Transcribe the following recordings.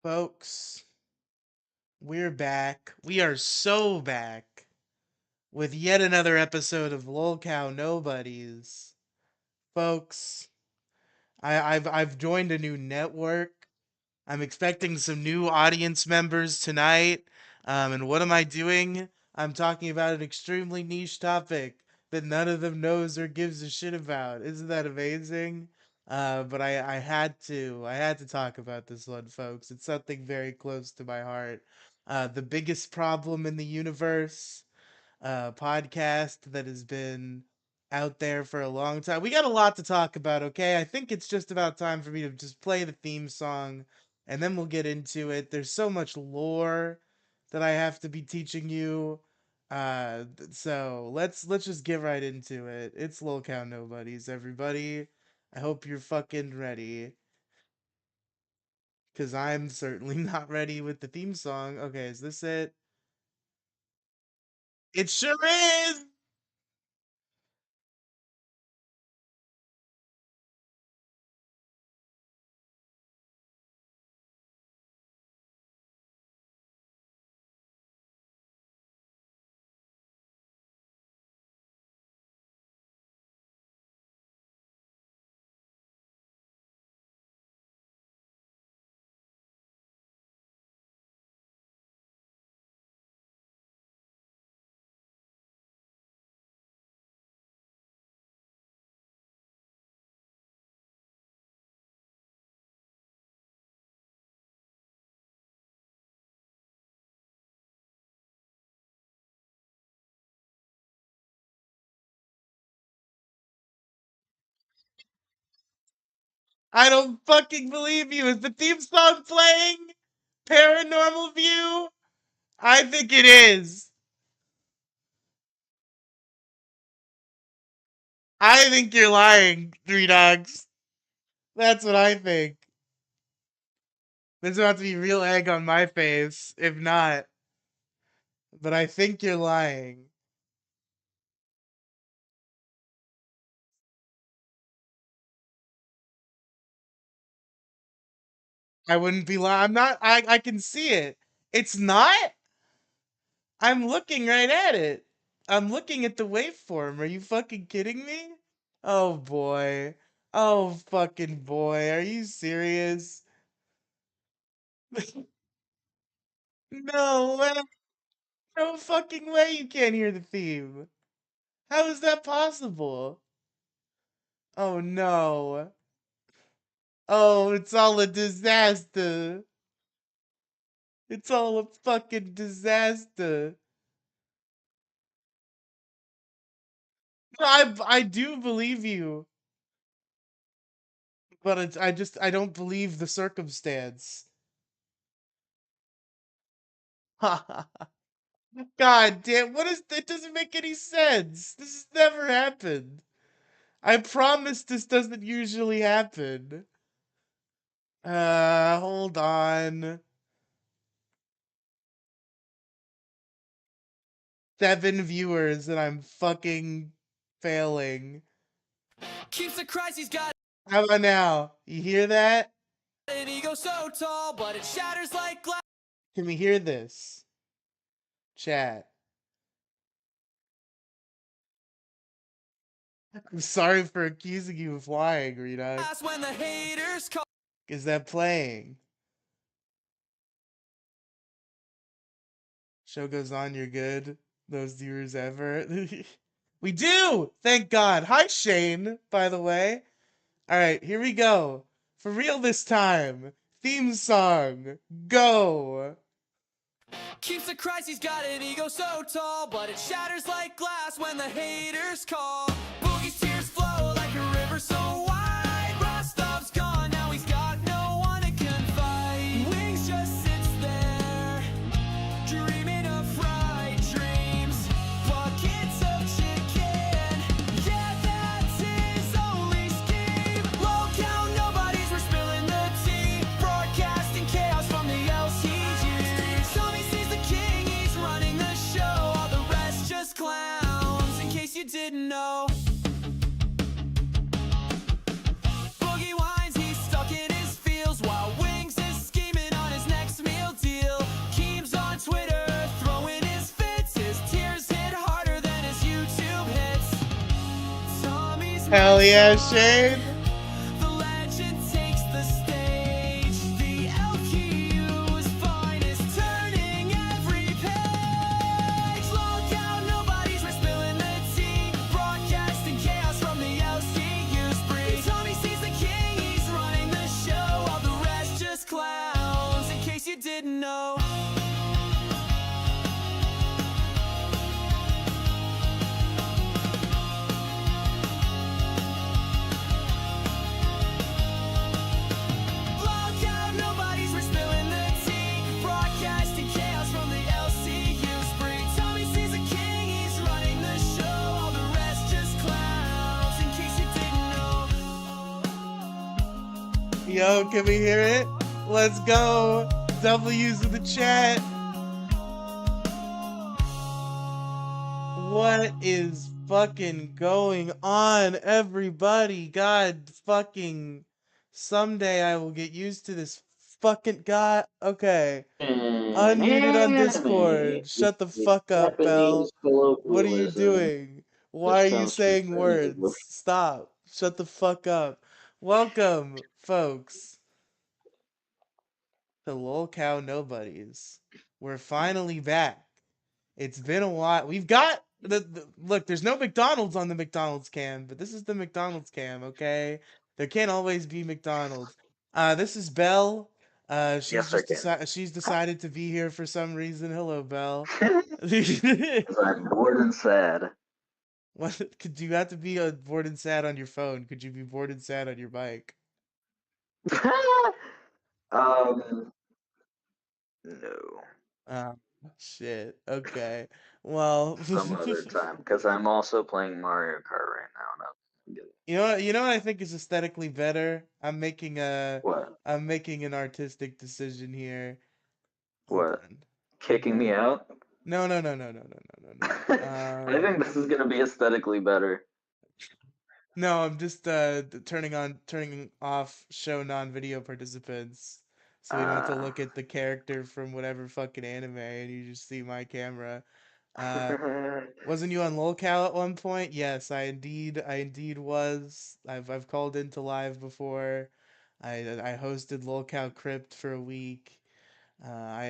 Folks, we're back. We are so back with yet another episode of Lolcow Nobodies. Folks, I've joined a new network. I'm expecting some new audience members tonight. And what am I doing? I'm talking about an extremely niche topic that none of them knows or gives a shit about. Isn't that amazing? But I had to talk about this one, folks. It's something very close to my heart. The biggest problem in the universe, podcast that has been out there for a long time. We got a lot to talk about, okay? I think it's just about time for me to just play the theme song and then we'll get into it. There's so much lore that I have to be teaching you. So let's just get right into it. It's Lolcow Nobodies, everybody. I hope you're fucking ready. Cause I'm certainly not ready with the theme song. Okay, is this it? It sure is! I don't fucking believe you. Is the theme song playing? Paranormal View? I think it is. I think you're lying, Three Dogs. That's what I think. There's about to be real egg on my face, if not. But I think you're lying. I wouldn't be lying. I'm not. I can see it. It's not? I'm looking right at it. I'm looking at the waveform. Are you fucking kidding me? Oh boy. Oh fucking boy. Are you serious? No way. No fucking way you can't hear the theme. How is that possible? Oh no. Oh, it's all a disaster. It's all a fucking disaster. I do believe you, but I don't believe the circumstance. God damn, what is that? Doesn't make any sense. This has never happened. I promise this doesn't usually happen. Hold on. 7 viewers and I'm fucking failing. Keeps the Christ, he's got How about now? You hear that? an ego so tall, but it shatters like glass. Can we hear this? Chat. I'm sorry for accusing you of lying, Rita. When the haters call. Is that playing? Show goes on, you're good. Those viewers ever. We do! Thank God. Hi, Shane, by the way. Alright, here we go. For real this time. Theme song. Go! Keeps the Christ, he's got an ego so tall, but it shatters like glass when the haters call. Boogie's tears flow like a river so wide. Rostov's gone, now he's got no one to confide. Wings just sits there, dreaming of fried dreams. Buckets of chicken, yeah, that's his only scheme. Lolcow Nobodies, we're spilling the tea. Broadcasting chaos from the LCG. Tommy sees the king, he's running the show. All the rest just clowns, in case you didn't know. Hell yeah, Shane. The legend takes the stage. The LQ's finest, turning every page. Look out, nobodies, we're spilling the tea. Broadcasting chaos from the LCU's breeze. Tommy sees the king, he's running the show. All the rest just clowns, in case you didn't know. Lolcow, nobodies, we're spilling the tea. Broadcasting chaos from the LCU's breed. Tommy sees a king, he's running the show. All the rest just clowns, in case you didn't know. Yo, can we hear it? Let's go. W's in the chat. What is fucking going on, everybody? God fucking. Someday I will get used to this fucking guy. Okay. Unmuted on Hey, Discord. Shut the the fuck up, Japanese Bell. What are you colloquialism. doing? Why This are you comes from saying Chinese. words? Stop. Shut the fuck up. Welcome, folks, to Lolcow Nobodies. We're finally back. It's been a while. We've got look. There's no McDonald's on the McDonald's cam, but this is the McDonald's cam. Okay, there can't always be McDonald's. This is Belle. Yes, there can. She's decided to be here for some reason. Hello, Belle. Because I'm bored and sad. What could you have to be bored and sad on your phone? Could you be bored and sad on your bike? um, no. Uh, Shit. Okay. Well, Some other time. Because I'm also playing Mario Kart right now. No. You know what I think is aesthetically better? What? I'm making an artistic decision here. Hold What? on. Kicking me out? No, no, no, no, no, no, no, no, no. I think this is going to be aesthetically better. No, I'm just turning off show non-video participants so we don't have to Uh, look at the character from whatever fucking anime and you just see my camera. Uh Wasn't you on Lolcow at one point? Yes, I indeed was. I've called into live before. I hosted Lolcow Crypt for a week. I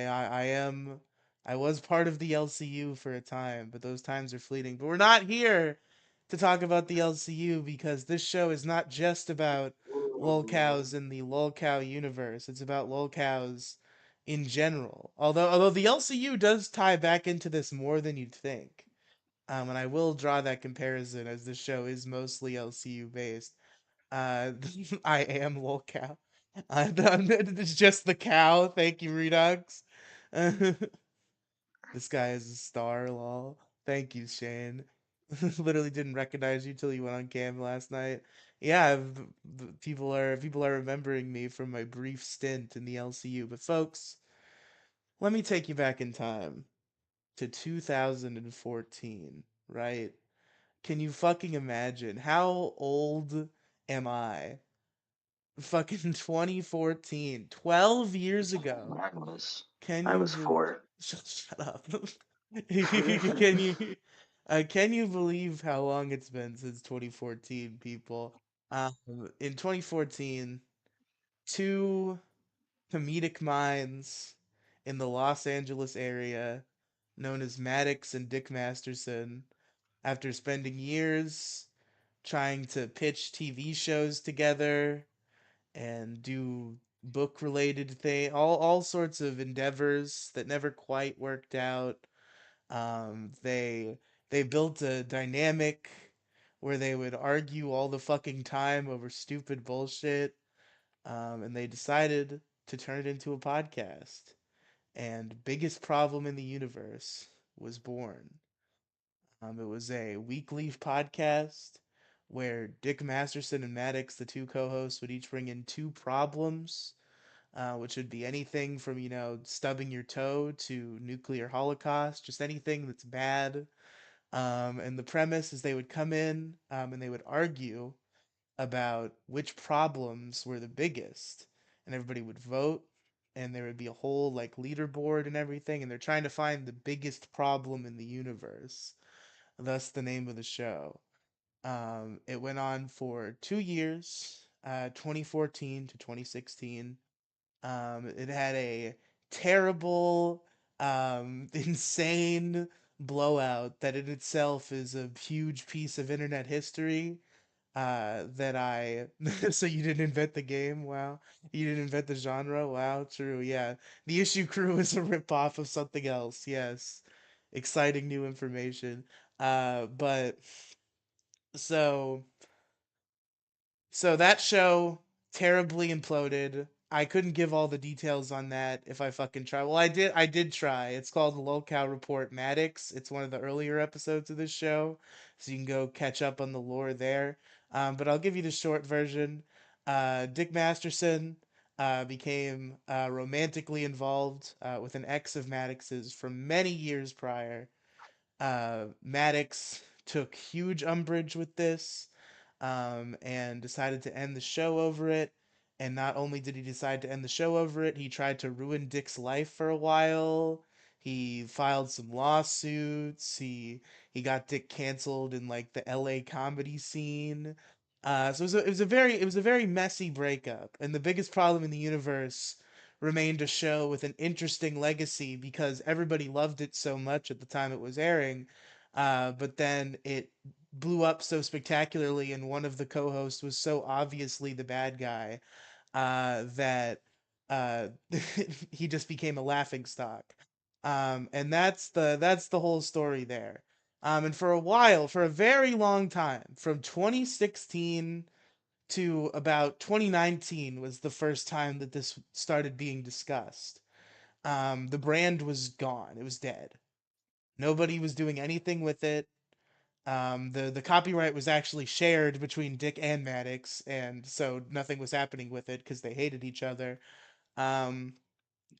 am I was part of the LCU for a time, but those times are fleeting. But we're not here to talk about the LCU because this show is not just about Lolcows in the Lolcow universe. It's about Lolcows in general. Although the LCU does tie back into this more than you'd think. And I will draw that comparison as this show is mostly LCU based. Uh, I am Lolcow. It's just the cow. Thank you, Redux. This guy is a star, lol. Thank you, Shane. Literally didn't recognize you till you went on cam last night. Yeah, people are remembering me from my brief stint in the LCU. But folks, let me take you back in time to 2014, right? Can you fucking imagine how old am I? Fucking 2014, 12 years ago. I was, Can I you was 4. shut up. Can you believe how long it's been since 2014, people? In 2014, two comedic minds in the Los Angeles area known as Maddox and Dick Masterson, after spending years trying to pitch TV shows together and do book related thing all sorts of endeavors that never quite worked out. They built a dynamic where they would argue all the fucking time over stupid bullshit. And they decided to turn it into a podcast. And Biggest Problem in the Universe was born. It was a weekly podcast where Dick Masterson and Maddox, the two co-hosts, would each bring in two problems, which would be anything from, stubbing your toe to nuclear holocaust, just anything that's bad. And the premise is they would come in and they would argue about which problems were the biggest, and everybody would vote, and there would be a whole like leaderboard and everything, and they're trying to find the biggest problem in the universe. Thus the name of the show. It went on for 2 years, 2014 to 2016. It had a terrible, insane blowout that in itself is a huge piece of internet history. That I so you didn't invent the game? Wow. You didn't invent the genre? Wow, true. Yeah. The issue crew is a ripoff of something else. Yes. Exciting new information. But so so that show terribly imploded. I couldn't give all the details on that if I fucking try. Well, I did try. It's called the Lolcow Report Maddox. It's one of the earlier episodes of this show, so you can go catch up on the lore there. But I'll give you the short version. Dick Masterson became romantically involved with an ex of Maddox's from many years prior. Maddox took huge umbrage with this, and decided to end the show over it. And not only did he decide to end the show over it, he tried to ruin Dick's life for a while. He filed some lawsuits. He got Dick canceled in like the LA comedy scene. So it was a very messy breakup. And the biggest problem in the universe remained a show with an interesting legacy because everybody loved it so much at the time it was airing. But then it blew up so spectacularly, and one of the co-hosts was so obviously the bad guy that uh, he just became a laughing stock. And that's the whole story there. And for a while, for a very long time, from 2016 to about 2019 was the first time that this started being discussed. The brand was gone; it was dead. Nobody was doing anything with it. The copyright was actually shared between Dick and Maddox, and so nothing was happening with it because they hated each other. Um,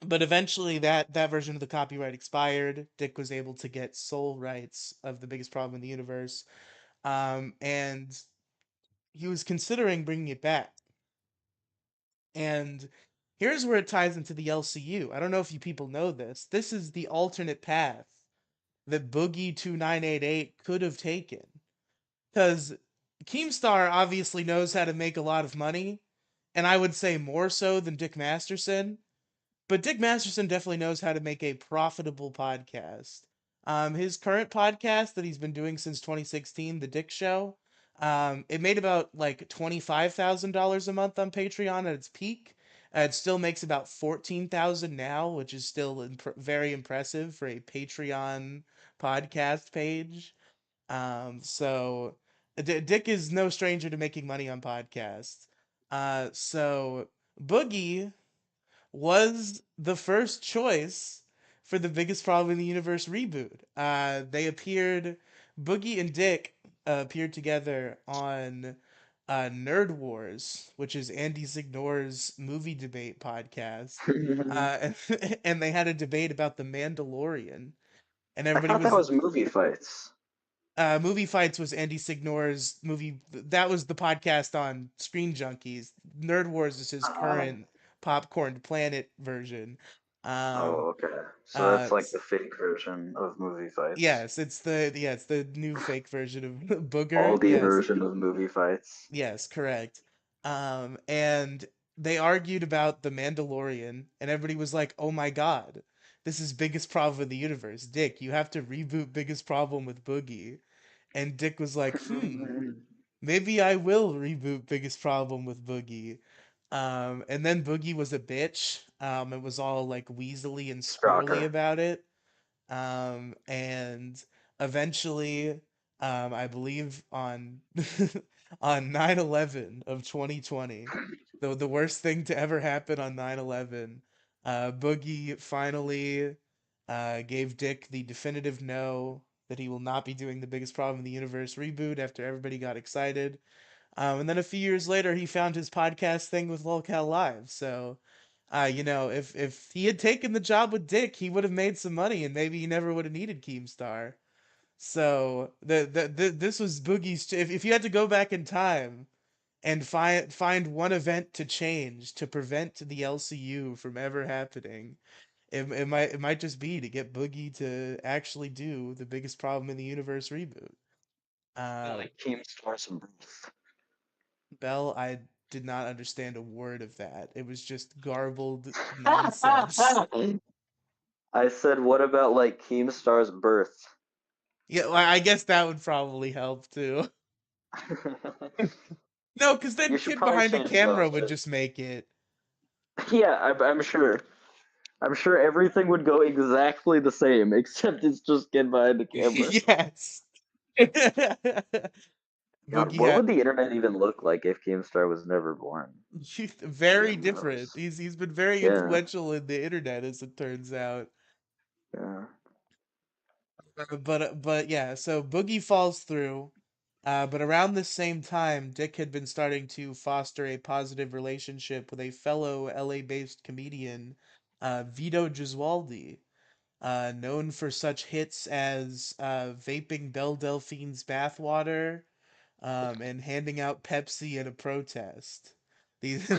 but eventually, that version of the copyright expired. Dick was able to get sole rights of the biggest problem in the universe, and he was considering bringing it back. And here's where it ties into the LCU. I don't know if you people know this. This is the alternate path that Boogie 2988 could have taken. Because Keemstar obviously knows how to make a lot of money, and I would say more so than Dick Masterson. But Dick Masterson definitely knows how to make a profitable podcast. His current podcast that he's been doing since 2016, The Dick Show, it made about like $25,000 a month on Patreon at its peak. It still makes about 14,000 now, which is still very impressive for a Patreon podcast page. So Dick is no stranger to making money on podcasts. So Boogie was the first choice for the biggest problem in the universe reboot. They appeared, Boogie and Dick appeared together on Nerd Wars, which is Andy Signore's movie debate podcast. And they had a debate about The Mandalorian. And I everybody thought that was was movie fights. Movie Fights was Andy Signore's movie. That was the podcast on Screen Junkies. Nerd Wars is his Oh, current Popcorn Planet version. Um, oh, okay. So uh, that's like the fake version of movie fights. yes, it's the new fake version of Booger. Aldi Yes, version of movie fights. yes, correct. And they argued about the Mandalorian, and everybody was like, "Oh my God, this is biggest problem in the universe." Dick, you have to reboot biggest problem with Boogie. And Dick was like, maybe I will reboot Biggest Problem with Boogie. And then Boogie was a bitch. It was all like weaselly and squirrely Shocker. about it. And eventually, I believe on on 9/11 of 2020, the worst thing to ever happen on 9/11, Boogie finally gave Dick the definitive no that he will not be doing the biggest problem in the universe reboot after everybody got excited. And then a few years later, he found his podcast thing with Lolcow Live. So, if he had taken the job with Dick, he would have made some money, and maybe he never would have needed Keemstar. So this was Boogie's. If you had to go back in time and find one event to change to prevent the LCU from ever happening, it might just be to get Boogie to actually do the biggest problem in the universe reboot. Uh, Like Keemstar some breath. Bell, I did not understand a word of that. It was just garbled nonsense. I said, what about like Keemstar's birth? Yeah, well, I guess that would probably help too. No, because then You should kid probably behind the change those camera would too. just make it. Yeah, I'm sure. I'm sure everything would go exactly the same, except it's just kid behind the camera. Yes. God, Boogie what hat. would the internet even look like if Keemstar was never born? Very Who different. knows? He's been very Yeah, influential in the internet, as it turns out. yeah. But yeah, so Boogie falls through. But around this same time, Dick had been starting to foster a positive relationship with a fellow LA-based comedian, Vito Gesualdi, known for such hits as vaping Belle Delphine's bathwater, and handing out Pepsi at a protest. These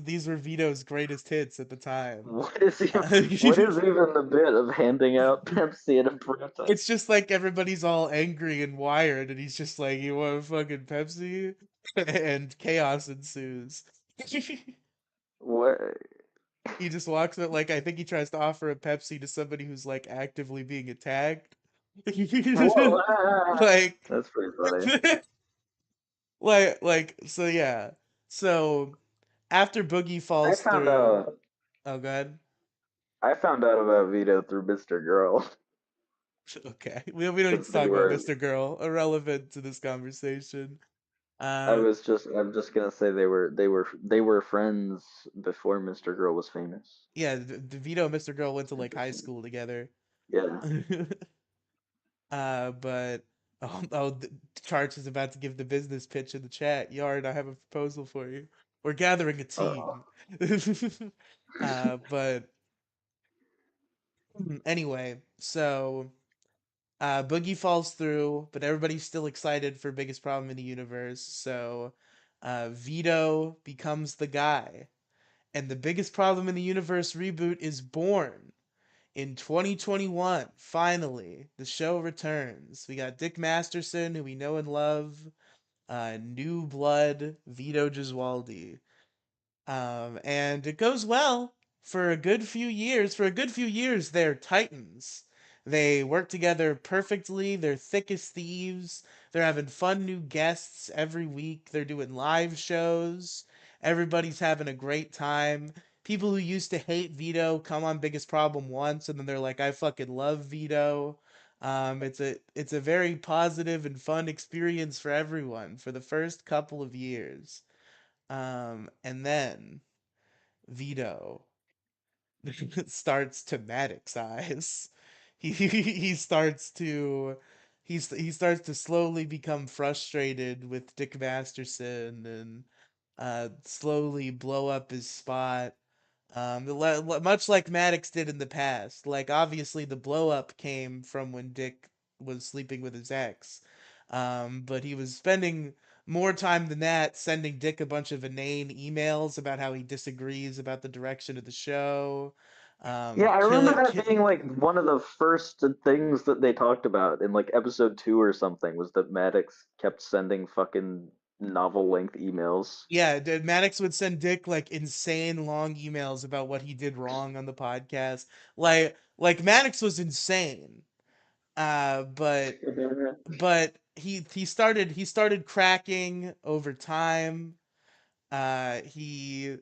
these were Vito's greatest hits at the time. What is even the bit of handing out Pepsi at a protest? It's just like everybody's all angry and wired, and he's just like, "You want fucking Pepsi?" And chaos ensues. What? He just walks up, like I think he tries to offer a Pepsi to somebody who's like actively being attacked. Whoa, Like, that's pretty funny. so yeah. So after Boogie I falls found through, out. oh god, I found out about Vito through Mr. Girl okay, we don't need because to they talk about were. Mr. Girl, irrelevant to this conversation. Uh, I'm just gonna say they were friends before Mr. Girl was famous. yeah, Vito and Mr. Girl went to like high Interesting. school together. Yeah. But Charts is about to give the business pitch in the chat. Yard, I have a proposal for you. We're gathering a Oh. team. But anyway, so Boogie falls through, but everybody's still excited for biggest problem in the universe. So Vito becomes the guy, and the biggest problem in the universe reboot is born. In 2021, finally, the show returns. We got Dick Masterson, who we know and love, new blood, Vito Gesualdi. And it goes well for a good few years. For a good few years, they're titans. They work together perfectly. They're thick as thieves. They're having fun new guests every week. They're doing live shows. Everybody's having a great time. People who used to hate Vito come on Biggest Problem once, and then they're like, "I fucking love Vito." It's a very positive and fun experience for everyone for the first couple of years. And then Vito starts to Maddox He starts to he starts to slowly become frustrated with Dick Masterson and slowly blow up his spot. Much like Maddox did in the past. Like obviously the blow up came from when Dick was sleeping with his ex. But he was spending more time than that sending Dick a bunch of inane emails about how he disagrees about the direction of the show. Yeah, I Kill remember it, that being like one of the first things that they talked about in like episode 2 or something was that Maddox kept sending fucking novel length emails. yeah, Maddox would send Dick like insane long emails about what he did wrong on the podcast. Like Maddox was insane. But he started cracking over time. He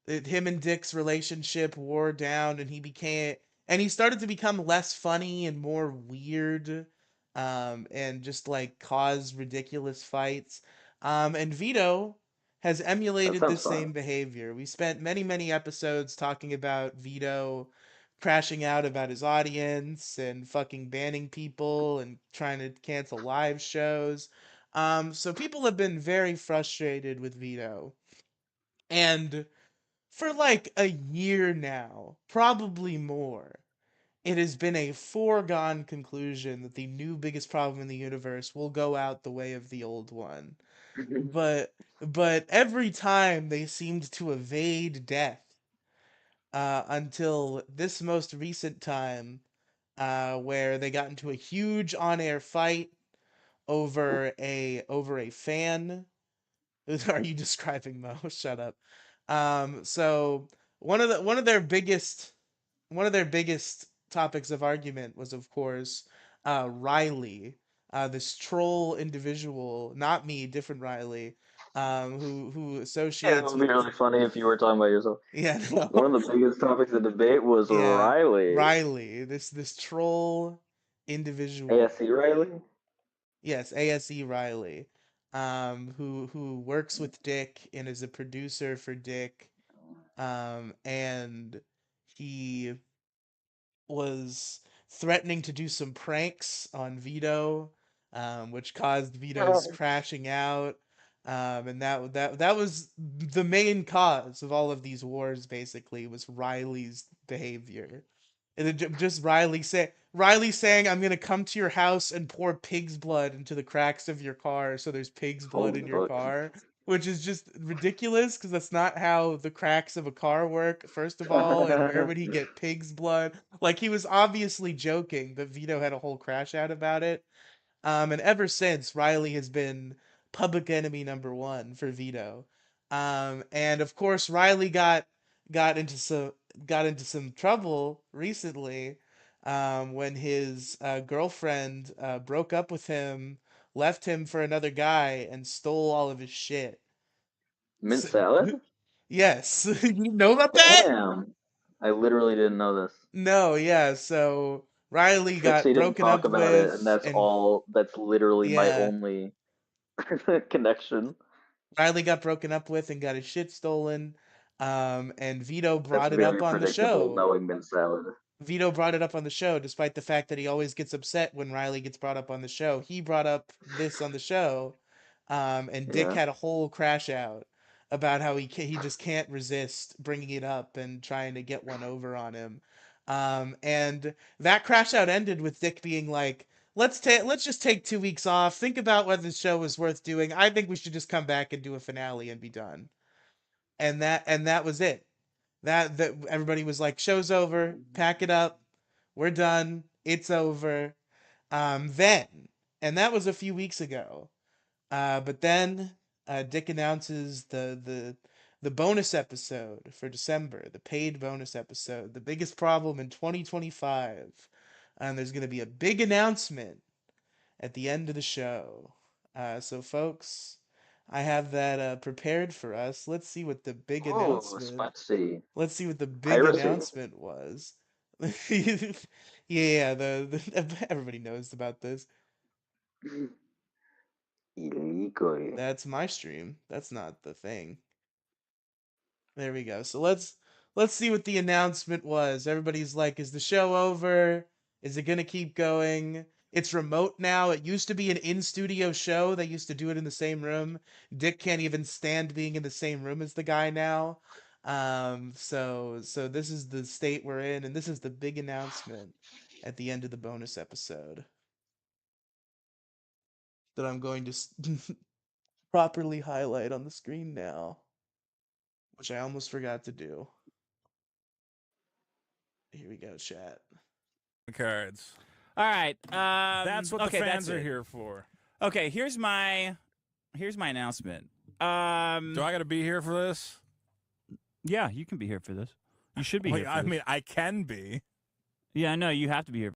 him and Dick's relationship wore down, and he started to become less funny and more weird, and just like cause ridiculous fights. And Vito has That emulated sounds this fun. same behavior. We spent many episodes talking about Vito crashing out about his audience and fucking banning people and trying to cancel live shows. So people have been very frustrated with Vito. And for like a year now, probably more, it has been a foregone conclusion that the new biggest problem in the universe will go out the way of the old one. But every time they seemed to evade death, until this most recent time, where they got into a huge on-air fight over a fan. Are you describing Mo? Shut up. So one of their biggest topics of argument was, of course, Riley, this troll individual, not me, different Riley, who Yeah, it associates would be with really funny if you were talking about yourself. yeah no One of the biggest topics of debate was yeah Riley. Riley, this troll individual. ASC Riley? Yes, ASE Riley, who works with Dick and is a producer for Dick, and he was threatening to do some pranks on Vito, which caused Vito's crashing out. And that was the main cause of all of these wars. Basically, was Riley's behavior, and just Riley saying, "I'm gonna come to your house and pour pig's blood into the cracks of your car, so there's pig's blood in Holy your fuck. car." Which is just ridiculous because that's not how the cracks of a car work, first of all. And where would he get pig's blood? Like, he was obviously joking, but Vito had a whole crash out about it. And ever since, Riley has been public enemy number one for Vito. And of course, Riley got into some got into some trouble recently, when his girlfriend broke up with him, left him for another guy, and stole all of his shit. Mint So, salad? yes, you know about that? Damn. I literally didn't know this. No, yeah. So Riley got Trixie didn't broken talk up about it, and with, that's and all. That's literally my yeah, only connection. Riley got broken up with and got his shit stolen. And Vito That's brought it up very on the predictable, show. knowing mint salad. Vito brought it up on the show, despite the fact that he always gets upset when Riley gets brought up on the show. He brought up this on the show, and Dick Yeah. had a whole crash out about how he just can't resist bringing it up and trying to get one over on him. And that crash out ended with Dick being like, let's just take 2 weeks off. Think about whether the show is worth doing. I think we should just come back and do a finale and be done." And that was it. That everybody was like, "Show's over. Pack it up. We're done. It's over." Then, and that was a few weeks ago. But then Dick announces the bonus episode for December, the paid bonus episode, the biggest problem in 2025. And there's going to be a big announcement at the end of the show. So, folks, I have that prepared for us. Let's see what the big Oh, announcement. spicy. Let's see what the big Piracy. announcement was. Yeah, everybody knows about this. Illegal. That's my stream. That's not the thing. There we go. So let's see what the announcement was. Everybody's like, "Is the show over? Is it gonna keep going?" It's remote now. It used to be an in-studio show. They used to do it in the same room. Dick can't even stand being in the same room as the guy now. So this is the state we're in, and this is the big announcement at the end of the bonus episode that I'm going to properly highlight on the screen now, which I almost forgot to do. Here we go, chat. Cards. All right. That's what okay, the fans that's are it. here for. Okay, here's my announcement. Do I got to be here for this? Yeah, you can be here for this. You should be Wait, here for I this. mean, I can be. Yeah, no, you have to be here.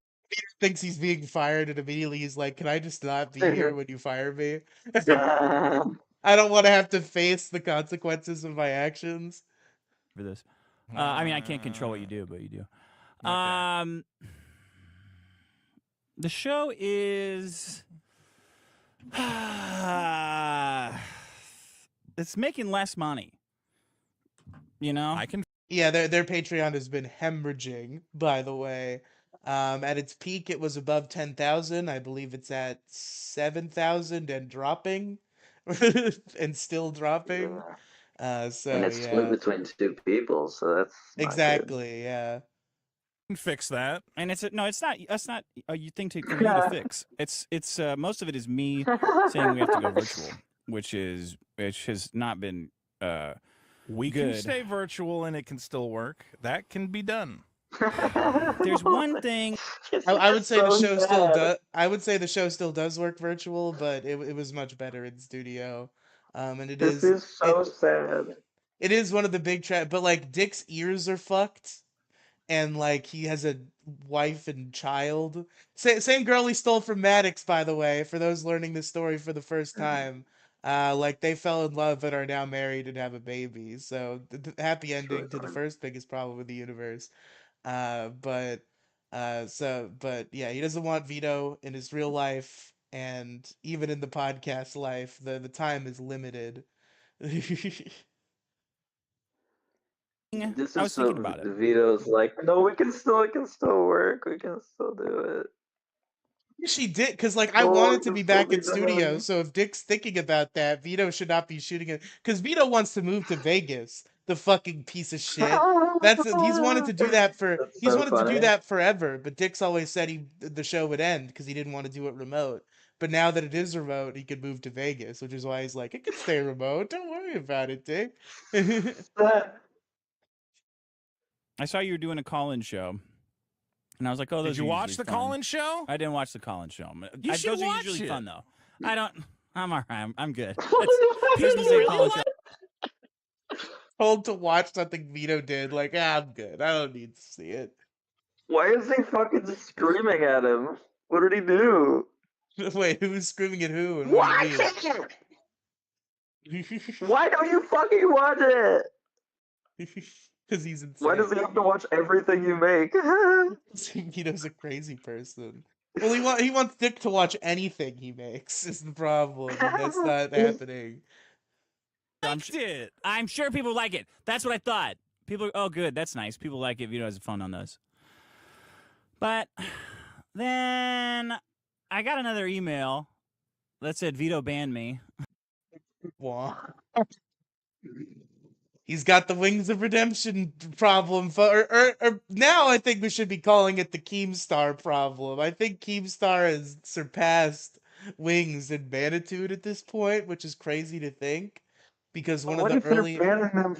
Thinks he's being fired, and immediately he's like, "Can I just not be here when you fire me? I don't want to have to face the consequences of my actions." For this. I mean, I can't control what you do, but you do. Okay. The show is it's making less money. You know? I can. Yeah, their Patreon has been hemorrhaging, by the way. At its peak, it was above 10,000. I believe it's at 7,000 and dropping, and still dropping. And So it's split yeah, between two people, so that's not exactly, yeah. fix that. And it's no, it's not. That's not a thing for you to fix. It's most of it is me good. saying we have to go virtual, which has not been We good. can stay virtual and it can still work. That can be done. There's one thing. I would say the so show still sad. does. I would say the show still does work virtual, but it was much better in studio. And This is so sad. it is one of the big but like Dick's ears are fucked, and like he has a wife and child. Same girl he stole from Maddox, by the way. For those learning this story for the first time, like they fell in love and are now married and have a baby. So the happy ending to the first biggest problem in the universe. But but yeah, he doesn't want Vito in his real life, and even in the podcast life, the time is limited. This I is was thinking so about it. Vito's like, no, it can still work. We can still do it. She did, because like I Oh, wanted it to can be still back be in studio. done. So if Dick's thinking about that, Vito should not be shooting it. Because Vito wants to move to Vegas. The fucking piece of shit. He's wanted to do that for That's so funny. forever. But Dick's always said the show would end because he didn't want to do it remote. But now that it is remote, he could move to Vegas, which is why he's like, it could stay remote. Don't worry about it, Dick. I saw you were doing a call-in show, and I was like, "Oh, those Did you are watch usually the fun. call-in show? I didn't watch the call-in show. You should those are watch usually it. fun, though. I don't. I'm all right. I'm good. People Christmas Day really call-in like- show. Told to watch something Vito did. Like, I'm good. I don't need to see it. Why is he fucking screaming at him? What did he do? Wait, who's screaming at who? And what do you mean? Why don't you fucking watch it? Because he's insane. Why does he have to watch everything you make? Vito's a crazy person. Well, he wants Dick to watch anything he makes. Is the problem, and that's not happening. I'm sure people like it. That's what I thought. People. Oh, good. That's nice. People like it. Vito has fun on those. But then I got another email that said Vito banned me. Wah. He's got the Wings of Redemption problem, or now I think we should be calling it the Keemstar problem. I think Keemstar has surpassed Wings in magnitude at this point, which is crazy to think, because one What of if the early they're banning them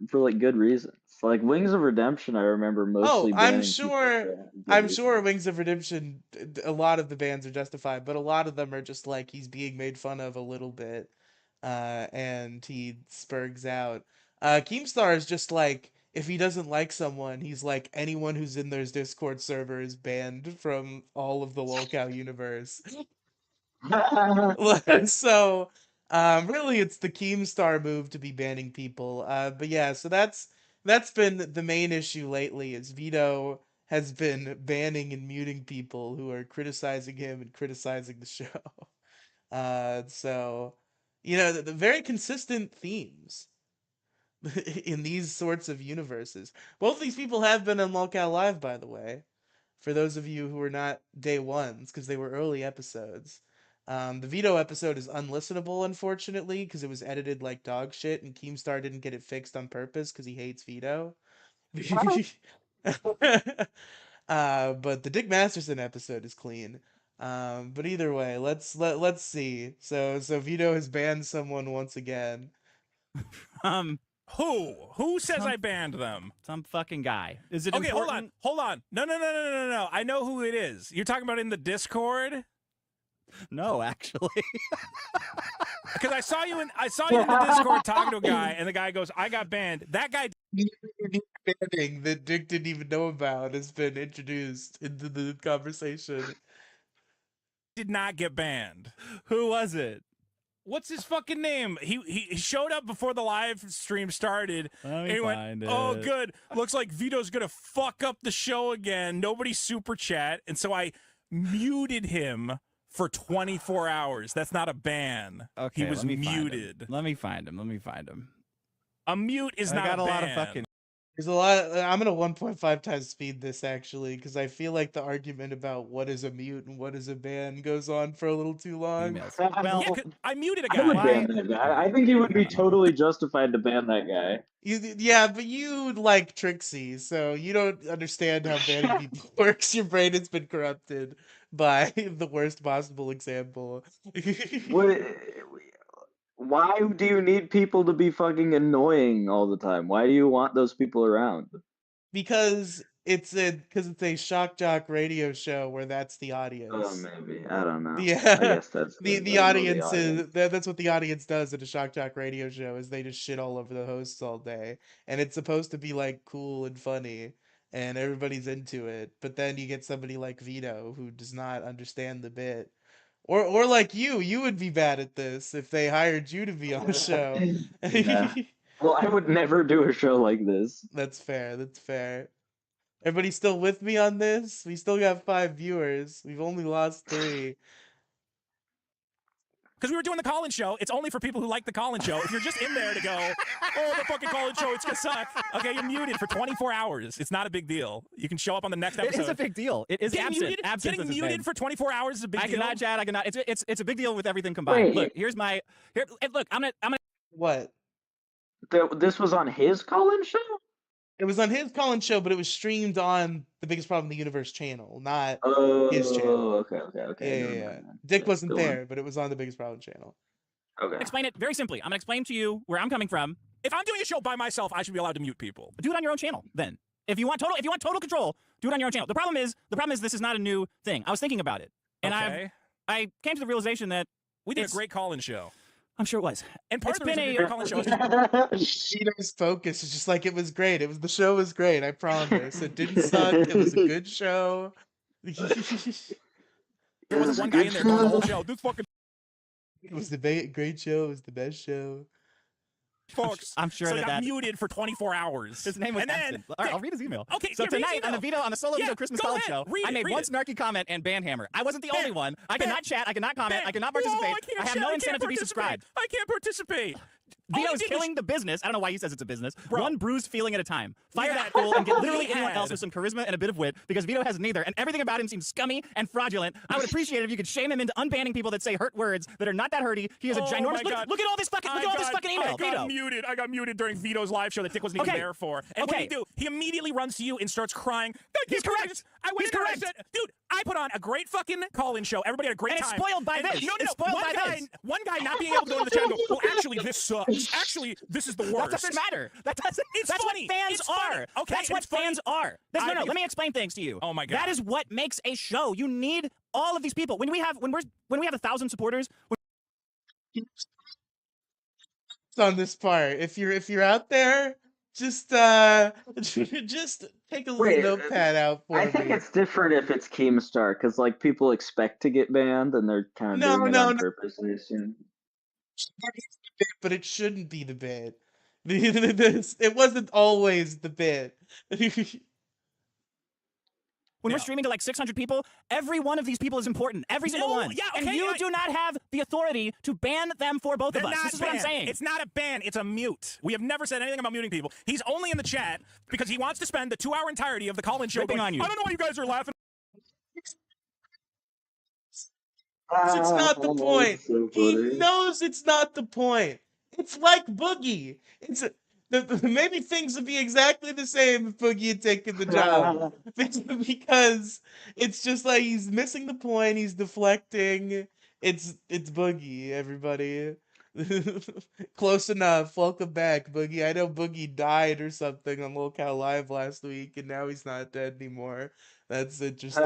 for good reasons? Like Wings of Redemption, I remember mostly banning people for good I'm reasons. sure Wings of Redemption, a lot of the bans are justified, but a lot of them are just like he's being made fun of a little bit, and he spurgs out. Keemstar is just like, if he doesn't like someone, he's like, anyone who's in their Discord server is banned from all of the Lolcow universe. So, really, it's the Keemstar move to be banning people. But yeah, so that's been the main issue lately. Is Vito has been banning and muting people who are criticizing him and criticizing the show. So you know the very consistent themes in these sorts of universes. Both these people have been on Lolcow Live, by the way, for those of you who were not day ones, because they were early episodes. The Vito episode is unlistenable, unfortunately, because it was edited like dog shit, and Keemstar didn't get it fixed on purpose because he hates Vito. But the Dick Masterson episode is clean. But either way, let's see. So Vito has banned someone once again. Who says I banned them? Some fucking guy. Is it Okay, important? hold on. No. I know who it is. You're talking about in the Discord? No, actually. Because I saw you in the Discord talking to a guy, and the guy goes, "I got banned." That guy Banning that Dick didn't even know about has been introduced into the conversation. did not get banned. Who was it? What's his fucking name? He showed up before the live stream started. Let And me he find went, "Oh, it. good. Looks like Vito's gonna fuck up the show again. Nobody super chat." And so I muted him for 24 hours. That's not a ban. Okay, he was let me find him. muted. Let me find him. A mute is I not got a a ban. lot of fucking. There's a lot. I'm gonna 1.5 times speed this actually because I feel like the argument about what is a mute and what is a ban goes on for a little too long. Emails. Yeah, Well, 'cause I muted a I would guy. ban that guy. I think he would be totally justified to ban that guy. Yeah, but you like Trixie, so you don't understand how banning people works. Your brain has been corrupted by the worst possible example. What? Why do you need people to be fucking annoying all the time? Why do you want those people around? because it's a shock jock radio show where that's the Oh, audience. maybe. I don't know. I The guess that's the I know the audience audience. is that's what the audience does at a shock jock radio show is they just shit all over the hosts all day, and it's supposed to be like cool and funny, and everybody's into it. But then you get somebody like Vito who does not understand the bit, or like you would be bad at this if they hired you to be on a show. Yeah. Well, I would never do a show like this. That's fair. That's fair. Everybody still with me on this? We still got 5 viewers. We've only lost 3. Because we were doing the call-in show. It's only for people who like the call-in show. If you're just in there to go, oh, the fucking call-in show, it's gonna suck. Okay, you're muted for 24 hours. It's not a big deal. You can show up on the next episode. It is a big deal. It is Getting absent. Getting muted for 24 hours is a big deal. I cannot chat. I cannot. It's a big deal with everything combined. Wait. Look, look. I'm gonna. What? This was on his call-in show? It was on his call-in show, but it was streamed on the Biggest Problem in the Universe channel, not Oh, his channel. okay. Yeah, Never yeah, mind yeah. then. Dick Yeah, wasn't go on. there, but it was on the Biggest Problem channel. Okay. Explain it very simply. I'm gonna explain to you where I'm coming from. If I'm doing a show by myself, I should be allowed to mute people. Do it on your own channel. Then, if you want total control, do it on your own channel. The problem is this is not a new thing. I was thinking about it, and Okay. I came to the realization that We did a it's- great call-in show. I'm sure it was. And part It's of the been reason we a- did a call-in show is Vito's focus is just like it was great. The show was great. I promise. It didn't suck. It was a good show. there was one guy in there going the whole show. This fucking It was the great show. It was the best show. folks. I'm sure so he that got that- muted for 24 hours. His name was and then, absent. All right, I'll read his email. Okay, So here, read his tonight on the email. on the solo Yeah, Vito Christmas go College ahead. show, Read I it, made read one it. snarky comment and banhammer. I wasn't the Ben, only one. I cannot chat. I cannot comment. I cannot Whoa, participate. can't I have chat, no I can't incentive to be participate. subscribed. I can't participate. All Vito's you did was- killing the business. I don't know why he says it's a business. Bro. One bruised feeling at a time. Fire had- that fool and get literally we anyone had- else with some charisma and a bit of wit, because Vito has neither, and everything about him seems scummy and fraudulent. I would appreciate it if you could shame him into unbanning people that say hurt words that are not that hurty. He is a Oh ginormous. my God. Look at all this fucking. Look at all this fucking email, I got Vito. muted. I got muted during Vito's live show that Dick wasn't even Okay. there for. And what Okay. did he do? He immediately runs to you and starts crying. He's correct. I went He's in there and I correct. said, dude, I put on a great fucking call-in show. Everybody had a great And it's time. spoiled by And- this. No, It's spoiled one by guy, this. One guy not being able to go to the chat and go, well, actually, this sucks. Actually, this is the worst. That doesn't matter. That doesn't. It's that's funny. what fans It's funny. are. Okay, that's what it's funny. fans are. No. I- Let me explain things to you. Oh my God. That is what makes a show. You need all of these people. When we have 1,000 supporters. On this part, if you're out there, just just take a little Wait, notepad out for I me. think it's different if it's Keemstar, because like people expect to get banned and they're kind of No, doing no, it on no. purpose. I assume. But it shouldn't be the bit. It wasn't always the bit. When Yeah. we're streaming to like 600 people, every one of these people is important. Every single No, one. yeah, and okay, you do not have the authority to ban them for both They're of us. not This is what I'm banned. saying. It's not a ban. It's a mute. We have never said anything about muting people. He's only in the chat because he wants to spend the 2-hour entirety of the call-in show Ripping going, on you. I don't know why you guys are laughing. It's not the point. So He funny. knows it's not the point. It's like Boogie. Maybe things would be exactly the same if Boogie had taken the job. Because it's just like he's missing the point. He's deflecting. It's Boogie, everybody. Close enough. Welcome back, Boogie. I know Boogie died or something on Lolcow Live last week, and now he's not dead anymore. That's interesting.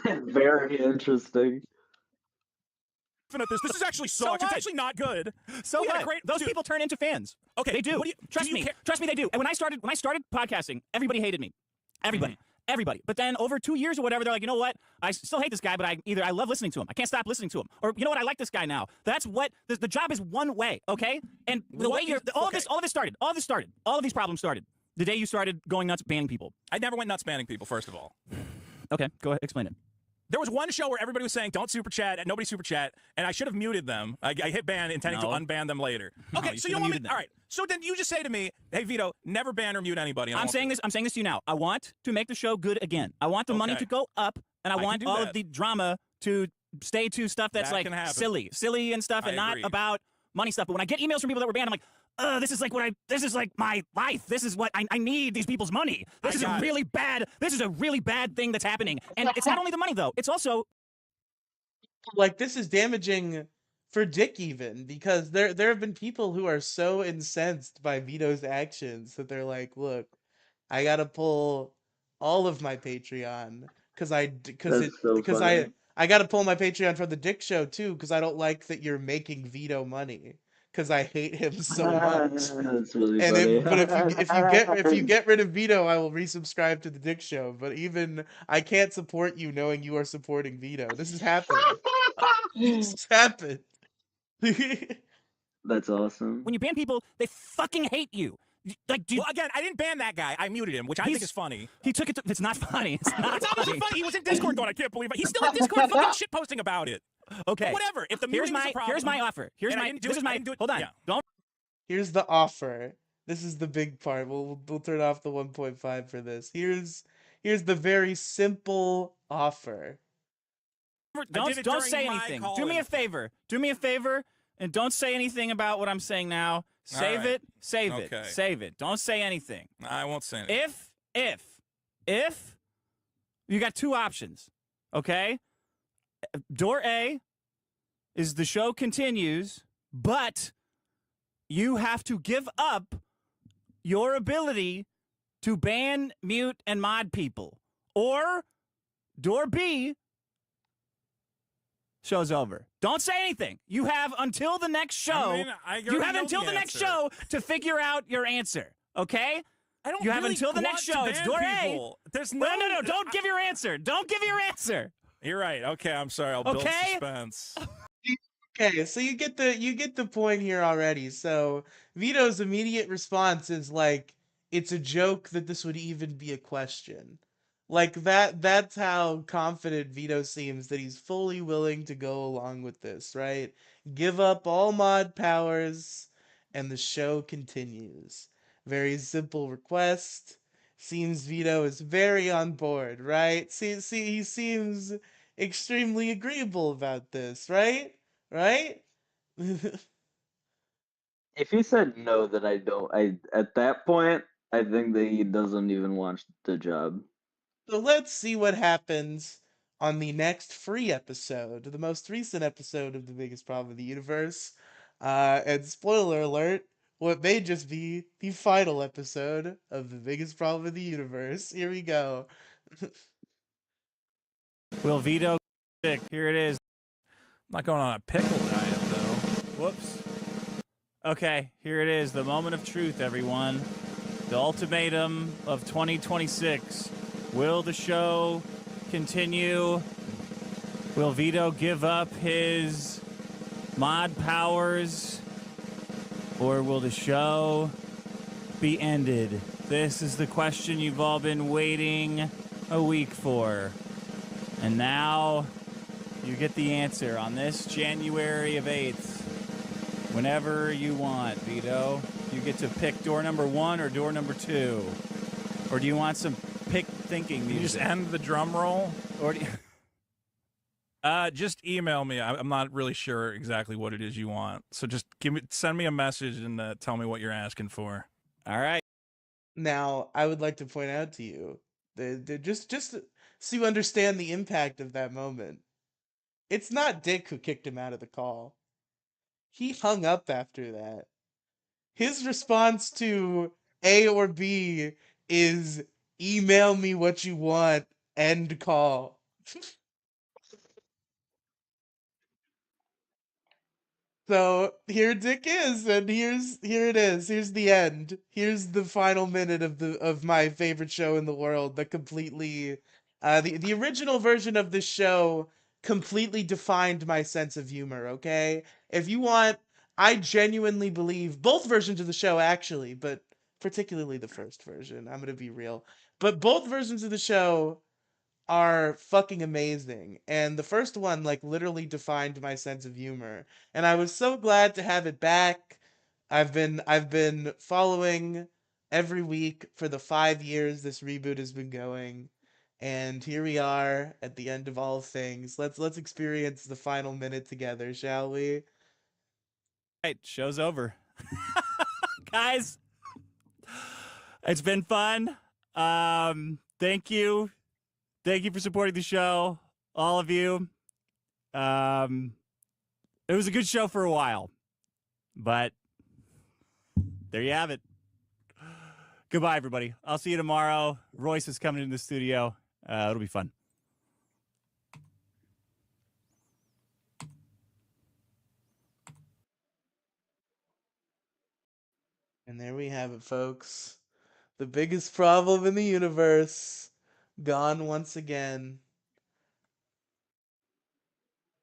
Very interesting. At this. This is actually sucks. It's what? actually not good. So We had a what? great- Those dude. people turn into fans. Okay, They do. what do you- Trust do you me. care- Trust me, they do. And when I started podcasting, everybody hated me. Everybody. Everybody. But then over 2 years or whatever, they're like, you know what? I still hate this guy, but I love listening to him. I can't stop listening to him. Or you know what? I like this guy now. That's what the job is one way, okay? And the What way you're is- all okay. of this started. All of these problems started the day you started going nuts banning people. I never went nuts banning people, first of all. Okay, go ahead, explain it. There was one show where everybody was saying, don't super chat, and nobody super chat, and I should have muted them. I hit ban intending No. to unban them later. No, Okay, you so should you have want me, muted them. all right. So then you just say to me, hey, Vito, never ban or mute anybody. and I I'm won't saying do this to you now. I want to make the show good again. I want the money Okay. to go up, and I can want do all that. of the drama to stay to stuff that's That like can happen. silly and stuff, I and not agree. about money stuff. But when I get emails from people that were banned, I'm like, this is like my life. This is what I need these people's money. This is a got it. really bad thing that's happening. And it's not only the money though. It's also Like, this is damaging for Dick even, because there have been people who are so incensed by Vito's actions that they're like, look, I gotta pull all of my Patreon That's so because funny. I gotta pull my Patreon from the Dick Show too because I don't like that you're making Vito money because I hate him so much. That's really And funny. if you get rid of Vito, I will resubscribe to the Dick Show. But even I can't support you knowing you are supporting Vito. This has happened. This has happened. That's awesome. When you ban people, they fucking hate you. Like, Well, again, I didn't ban that guy. I muted him, which I think He's- is funny. he took it. It's not funny. It's not It's obviously funny. funny. He was in Discord going, I can't believe it. He's still in Discord fucking shit posting about it. Okay. But whatever. If the Here's muting is my a problem, here's my offer. Here's and I my didn't do this it- is I my didn't do it- hold on. yeah. Don't Here's the offer. This is the big part. We'll turn off the 1.5 for this. Here's the very simple offer. don't it don't during say my anything. call Do me a in. favor. Do me a favor and don't say anything about what I'm saying now. Save right. it. Save it. Okay. Save it. Don't say anything. I won't say anything. If you got two options, okay? Door A is the show continues, but you have to give up your ability to ban, mute, and mod people. Or door B, show's over. Don't say anything. You have until the next show. I mean, I you already have know until the next answer. show to figure out your answer, okay? I don't You have really until the want next to show. It's ban door A. people. There's no, No. Don't give your answer. Don't give your answer. You're right. Okay, I'm sorry. I'll build Okay? suspense. Okay, so you get the point here already. So Vito's immediate response is like, it's a joke that this would even be a question. Like that's how confident Vito seems that he's fully willing to go along with this, right? Give up all mod powers and the show continues. Very simple request. Seems Vito is very on board, right? See he seems extremely agreeable about this, right? Right? If he said no, then I don't. I at that point, I think that he doesn't even want the job. So let's see what happens on the next free episode, the most recent episode of The Biggest Problem in the Universe. And spoiler alert, what may just be the final episode of The Biggest Problem in the Universe. Here we go. Will Vito sick? Here it is. I'm not going on a pickle diet, though. Whoops. Okay, here it is. The moment of truth, everyone. The ultimatum of 2026. Will the show continue? Will Vito give up his mod powers? Or will the show be ended? This is the question you've all been waiting a week for. And now you get the answer on this January of 8th. Whenever you want, Vito. You get to pick door number 1 or door number 2. Or do you want some pick thinking Can you just music? end the drum roll? Or do you... Just email me. I'm not really sure exactly what it is you want. So just send me a message and tell me what you're asking for. All right. Now, I would like to point out to you, just so you understand the impact of that moment. It's not Dick who kicked him out of the call. He hung up after that. His response to A or B is email me what you want, end call. So here Dick is, and here it is. Here's the end. Here's the final minute of my favorite show in the world. The completely, the original version of this show completely defined my sense of humor. Okay, if you want, I genuinely believe both versions of the show actually, but particularly the first version. I'm gonna be real, but both versions of the show are fucking amazing. And the first one like literally defined my sense of humor. And I was so glad to have it back. I've been following every week for the 5 years this reboot has been going. And here we are at the end of all things. Let's experience the final minute together, shall we? Right, show's over. Guys, it's been fun. Thank you. Thank you for supporting the show, all of you. It was a good show for a while, but there you have it. Goodbye, everybody. I'll see you tomorrow. Royce is coming in the studio. It'll be fun. And there we have it, folks. The biggest problem in the universe. Gone once again.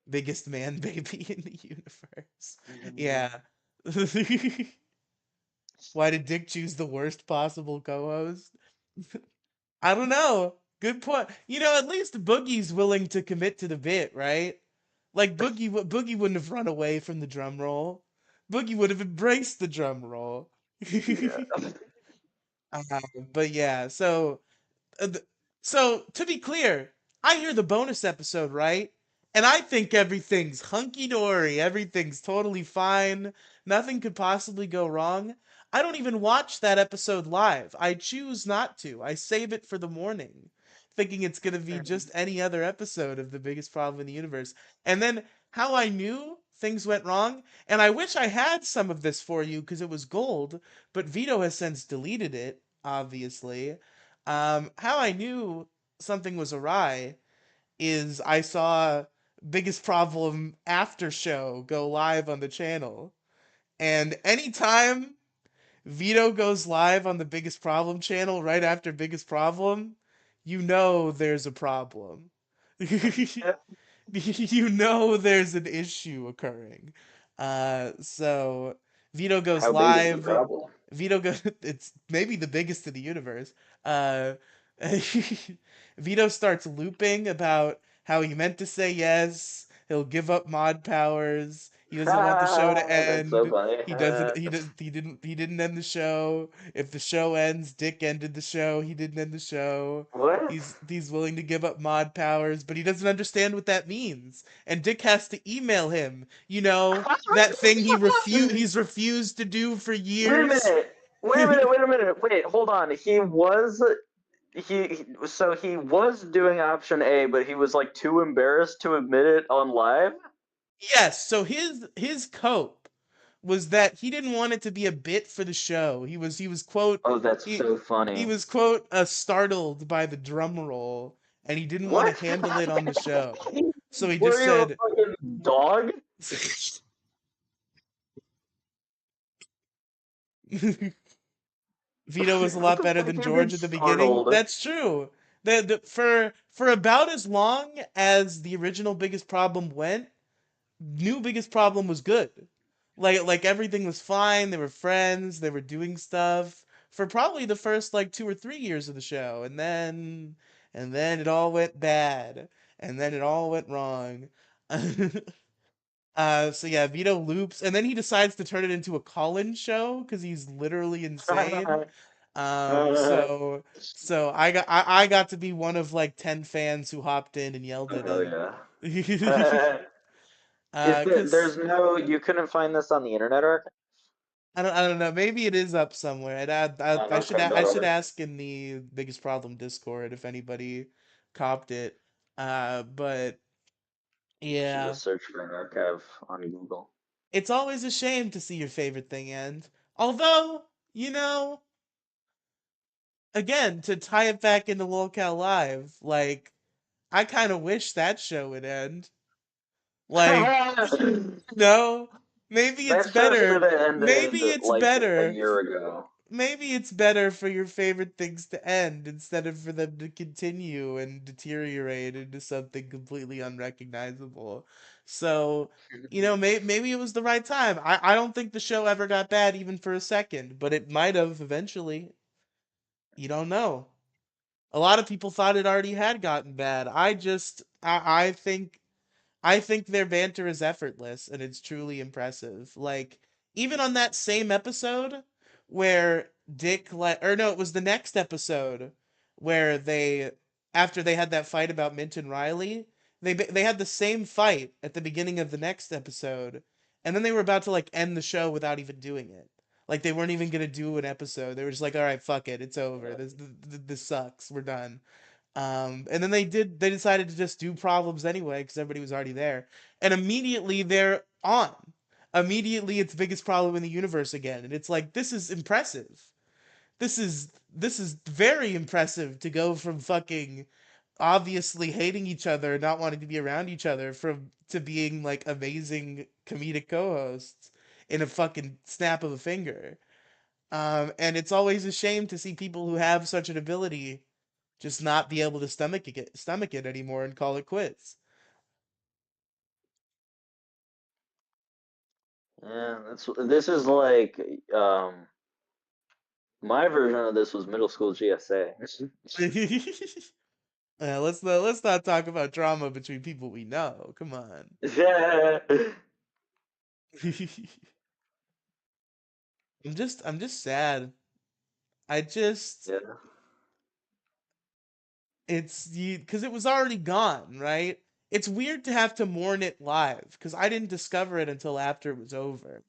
Biggest man baby in the universe. Yeah. Why did Dick choose the worst possible co-host? I don't know. Good point. At least Boogie's willing to commit to the bit, right? Like Boogie wouldn't have run away from the drum roll. Boogie would have embraced the drum roll. Yeah. uh, but yeah, so to be clear, I hear the bonus episode, right? And I think everything's hunky dory, everything's totally fine, nothing could possibly go wrong. I don't even watch that episode live. I choose not to. I save it for the morning, thinking it's going to be just any other episode of The Biggest Problem in the Universe. And then how I knew things went wrong, and I wish I had some of this for you because it was gold, but Vito has since deleted it, obviously. How I knew something was awry is I saw Biggest Problem after show go live on the channel. And anytime Vito goes live on the Biggest Problem channel right after Biggest Problem, you know there's a problem. You know there's an issue occurring. So Vito goes How big is the live. problem? Vito goes. It's maybe the biggest in the universe. Uh, Vito starts looping about how he meant to say yes. He'll give up mod powers. He doesn't want the show to That's so end. funny. He doesn't. He didn't end the show. If the show ends, Dick ended the show. He didn't end the show. What? He's willing to give up mod powers, but he doesn't understand what that means. And Dick has to email him. That thing he's refused to do for Wait a years. minute. Wait a minute. Wait a minute. Wait, hold on. He was doing option A, but he was like too embarrassed to admit it on live. Yes, so his cope was that he didn't want it to be a bit for the show. He was quote Oh, that's he so he funny. was quote startled by the drum roll and he didn't want to What? handle it on the show. So he just Were you a said fucking dog? Vito was a What lot the better fuck than do you mean George at the beginning. startled? That's true. For about as long as the original Biggest Problem went, new Biggest Problem was good. Like everything was fine. They were friends. They were doing stuff for probably the first like 2 or 3 years of the show, and then it all went bad, and then it all went wrong. So yeah, Vito loops, and then he decides to turn it into a call-in show because he's literally insane. Um, Oh so so I got to be one of like 10 fans who hopped in and yelled at him. yeah. There's Cause no, you couldn't find this on the internet archive? I don't know, maybe it is up somewhere. I should Okay, whatever. ask in the Biggest Problem Discord if anybody copped it. But Should yeah, just search for an archive on Google. it's always a shame to see your favorite thing end. Although, again, to tie it back into Lolcow Live, like I kind of wish that show would end. Like, no, maybe it's That show should better. have ended Maybe it's like a better. year ago. Maybe it's better for your favorite things to end instead of for them to continue and deteriorate into something completely unrecognizable. So, maybe it was the right time. I don't think the show ever got bad even for a second, but it might have eventually. You don't know. A lot of people thought it already had gotten bad. I think their banter is effortless and it's truly impressive. Like even on that same episode where or no, it was the next episode where after they had that fight about Mint and Riley, they had the same fight at the beginning of the next episode, and then they were about to like end the show without even doing it. Like they weren't even gonna do an episode. They were just like, "All right, fuck it, it's over. This sucks. We're done." And then they decided to just do problems anyway because everybody was already there. And immediately they're on. Immediately it's biggest problem in the universe again. And it's like, this is impressive. this is very impressive to go from fucking obviously hating each other, not wanting to be around each other, from to being like amazing comedic co-hosts in a fucking snap of a finger. And it's always a shame to see people who have such an ability just not be able to stomach it anymore and call it quits. Yeah, this is like my version of this was middle school GSA. Let's not talk about drama between people we know. Come on. Yeah. I'm just sad. I just Yeah. it's you because it was already gone, right? It's weird to have to mourn it live because I didn't discover it until after it was over.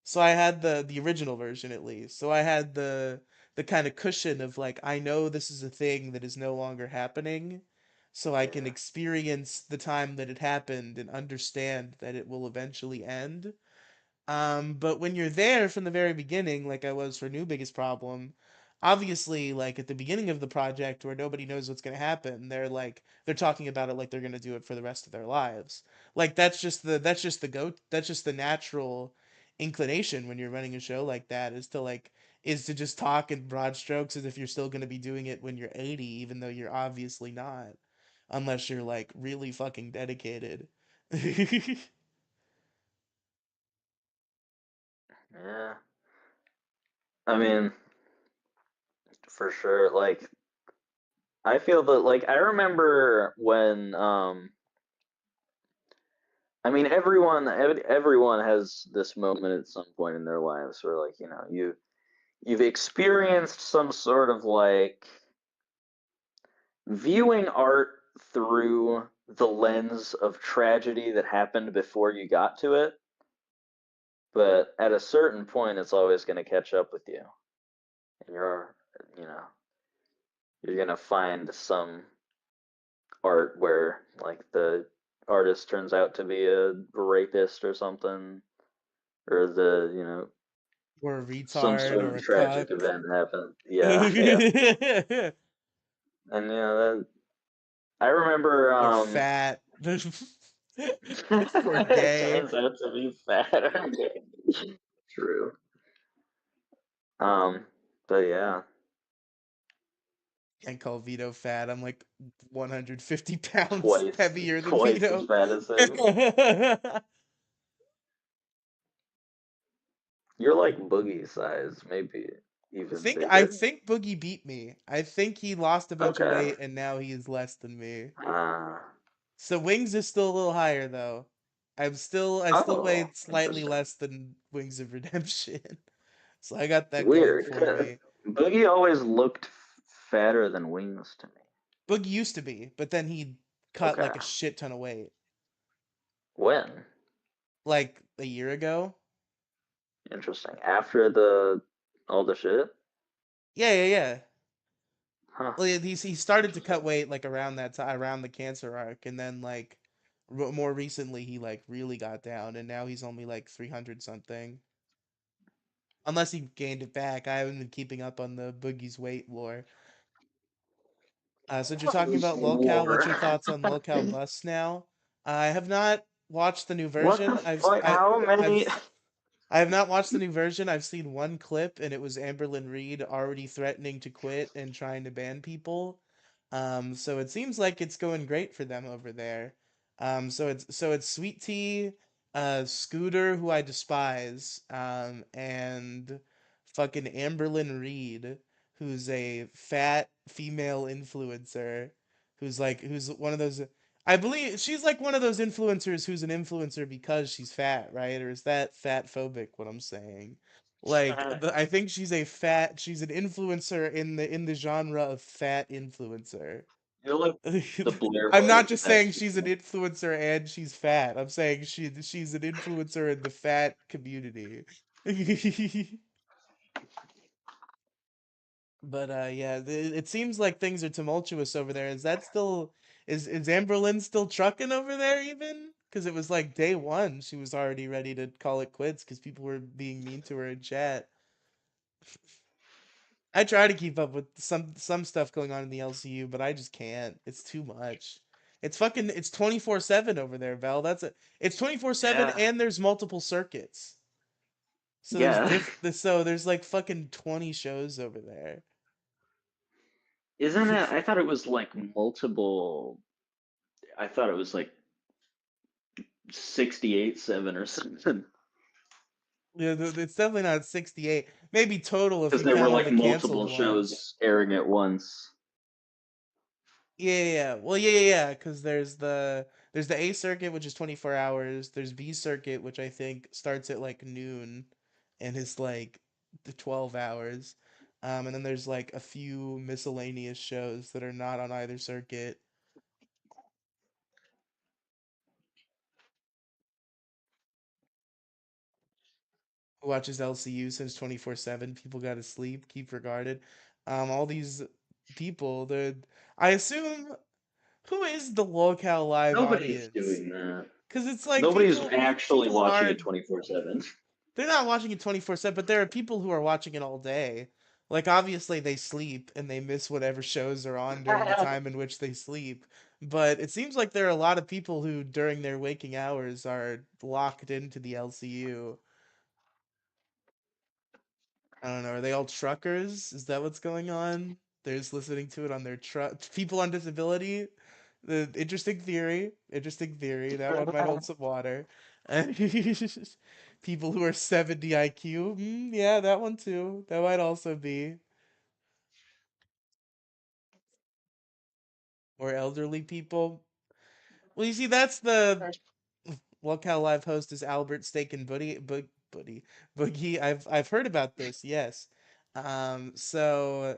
So I had the original version at least. So I had the kind of cushion of like I know this is a thing that is no longer happening, so I can Yeah. experience the time that it happened and understand that it will eventually end. But when you're there from the very beginning, like I was for New Biggest Problem, obviously, like at the beginning of the project where nobody knows what's gonna happen, they're talking about it like they're gonna do it for the rest of their lives. Like that's just the natural inclination when you're running a show like that is to just talk in broad strokes as if you're still gonna be doing it when you're 80, even though you're obviously not, unless you're like really fucking dedicated. Yeah. I mean, for sure. Like, I feel that, like, I remember when, I mean, everyone has this moment at some point in their lives where, like, you've experienced some sort of like viewing art through the lens of tragedy that happened before you got to it, but at a certain point, it's always going to catch up with you, and you know, you're going to find some art where like the artist turns out to be a rapist or something, or Or a some retard sort or of a tragic cuck. event happened. Yeah, yeah, and that I remember. Or fat. Or gay. Turns out to be fat. True. Um, but yeah, Can't call Vito fat. I'm like 150 pounds twice, heavier than twice as Vito. fat as him. I You're like Boogie size, maybe even I bigger. think Boogie beat me. I think he lost a bunch of Okay. weight and now he is less than me. Uh, So Wings is still a little higher though. I still oh, weighed slightly interesting. less than Wings of Redemption. So I got that going Weird, for 'cause me. Boogie always looked fatter than Wings to me. Boogie used to be, but then he cut Okay. like a shit ton of weight. When? Like a year ago. Interesting. After the all the shit? Yeah, yeah, yeah. Huh. Well, he started to cut Interesting. weight like around that time, around the cancer arc, and then like more recently he like really got down, and now he's only like 300 something. Unless he gained it back. I haven't been keeping up on the Boogie's weight lore. Since you're talking about Lolcow, what's War. your thoughts on Lolcow Bus now? I have not watched the new What the version. fuck? How many? I have not watched the new version. I've seen one clip, and it was Amberlyn Reed already threatening to quit and trying to ban people. So it seems like it's going great for them over there. So it's Sweet Tea, Scooter, who I despise, and fucking Amberlyn Reed, who's a fat female influencer, who's one of those. I believe she's like one of those influencers who's an influencer because she's fat, right? Or is that fat phobic what I'm saying? I think she's an influencer in the genre of fat influencer. You're like the Blair I'm White not of just fat saying she's an people. influencer and she's fat. I'm saying she's an influencer in the fat community. But yeah, it seems like things are tumultuous over there. Is that still is Amberlynn still trucking over there even? Because it was like day one, she was already ready to call it quits because people were being mean to her in chat. I try to keep up with some stuff going on in the LCU, but I just can't. It's too much. It's 24/7 over there, Vel. It's 24/7 Yeah. and there's multiple circuits. So Yeah. there's like fucking 20 shows over there. Isn't it? I thought it was like multiple. I thought it was like 68/7 or something. Yeah, it's definitely not 68. Maybe total if Because you there were count all like the canceled multiple ones. shows airing at once. Yeah. Well, yeah. Because there's the A circuit, which is 24 hours. There's B circuit, which I think starts at like noon, and is like the 12 hours. And then there's like a few miscellaneous shows that are not on either circuit. Who watches LCU since 24/7? People got to sleep. Keep regarded. All these people. I assume who is the Lolcow live Nobody's audience? doing that. Because it's like Nobody's actually people watching it aren't 24/7. they're not watching it 24/7, but there are people who are watching it all day. Like obviously they sleep and they miss whatever shows are on during the time in which they sleep. But it seems like there are a lot of people who during their waking hours are locked into the LCU. I don't know, are they all truckers? Is that what's going on? They're just listening to it on their truck. People on disability. The interesting theory. Interesting theory. That one might hold some water. People who are 70 IQ. Yeah, that one too. That might also be. Or elderly people. Well, you see, that's the Locale Live host is Albert Steak and Buddy Boogie. I've heard about this. Yes. So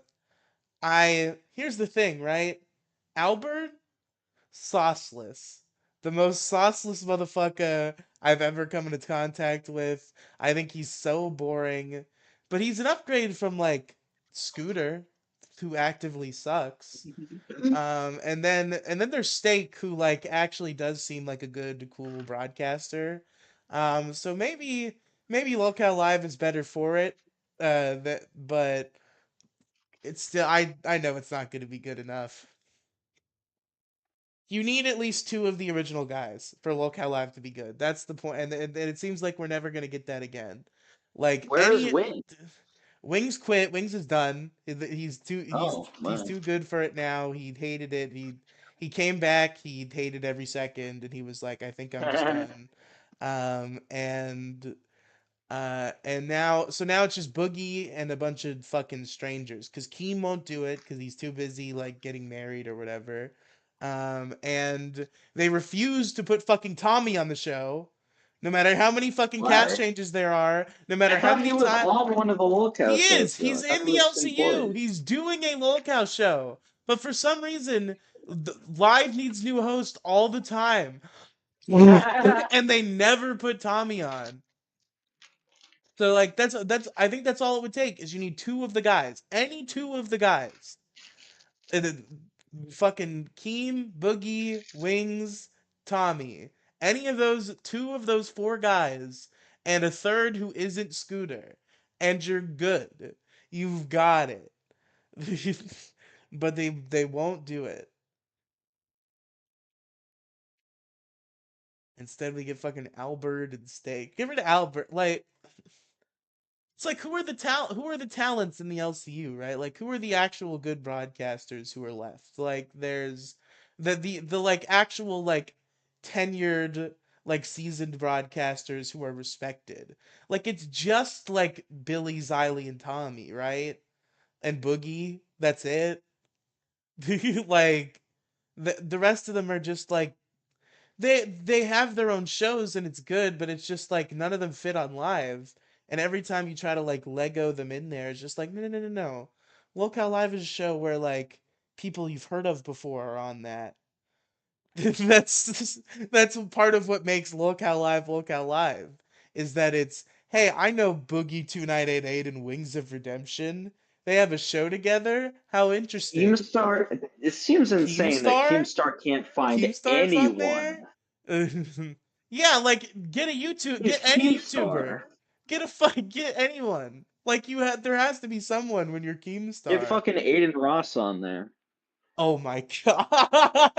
I here's the thing, right? Albert sauceless. The most sauceless motherfucker I've ever come into contact with. I think he's so boring. But he's an upgrade from like Scooter, who actively sucks. And then there's Steak, who like actually does seem like a good, cool broadcaster. So maybe Locale Live is better for it. But it's still I know it's not going to be good enough. You need at least two of the original guys for Locale Live to be good. That's the point, and it seems like we're never gonna get that again. Like Where is any Wing? Wings quit. Wings is done. Oh, He's my. too good for it now. He hated it. He came back. He hated every second, and he was like, I think I'm just done. And now it's just Boogie and a bunch of fucking strangers because Keem won't do it because he's too busy like getting married or whatever. And they refuse to put fucking Tommy on the show, no matter how many fucking cast Why? changes there are, no I matter how thought he many was times on one of the he Lolcow is. shows, though. He's I thought in he the was LCU. employed. He's doing a Lolcow show, but for some reason, Live needs new host all the time, and they never put Tommy on. So like that's I think that's all it would take is you need two of the guys, any two of the guys, and then fucking Keem, Boogie, Wings, Tommy, any of those two of those four guys, and a third who isn't Scooter, and you're good. You've got it. But they won't do it. Instead, we get fucking Albert and Steak. Get rid of Albert. Like it's like who are the talents in the LCU, right? Like who are the actual good broadcasters who are left? Like there's the like actual like tenured like seasoned broadcasters who are respected. Like it's just like Billy, Xylee, and Tommy, right? And Boogie. That's it. Like the rest of them are just like they have their own shows and it's good, but it's just like none of them fit on live. And every time you try to like Lego them in there, it's just like no. Locale Live is a show where like people you've heard of before are on that. That's part of what makes Locale Live is that it's hey, I know Boogie 2988 and Wings of Redemption. They have a show together. How interesting. Keemstar, it seems insane that Keemstar? Keemstar can't find Keemstar's on anyone. there? Yeah, like get a YouTube, He's get any YouTuber. Keemstar. Get anyone. Like there has to be someone when you're Get Keemstar. fucking Aiden Ross on there. Oh my god.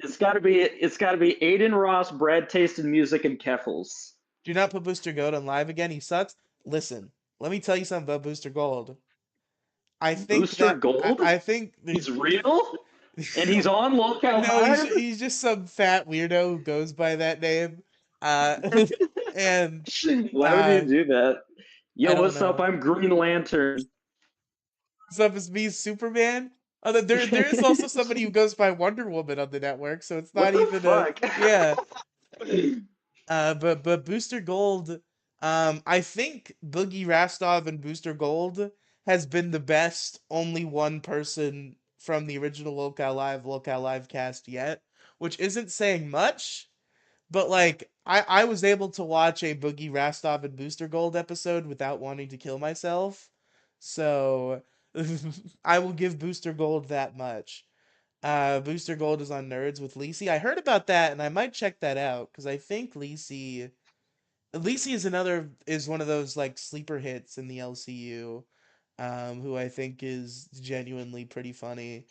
It's gotta be Aiden Ross, Brad Tasted Music, and Keffels. Do not put Booster Gold on live again. He sucks. Listen, let me tell you something about Booster Gold. Booster Gold? I think He's real? And he's on Lolcow no, Live? he's just some fat weirdo who goes by that name. Uh, and Why would you uh, do that? I Yo, don't what's up? know. I'm Green Lantern. What's up? It's me, Superman. There is also somebody who goes by Wonder Woman on the network, so it's What not the even a fuck? yeah. But Booster Gold, I think Boogie Rastov and Booster Gold has been the best only one person from the original Lolcow Live cast yet, which isn't saying much, but like I was able to watch a Boogie Rastov and Booster Gold episode without wanting to kill myself, so I will give Booster Gold that much. Booster Gold is on Nerds with Lisi. I heard about that, and I might check that out because I think Lisi is one of those like sleeper hits in the LCU, who I think is genuinely pretty funny.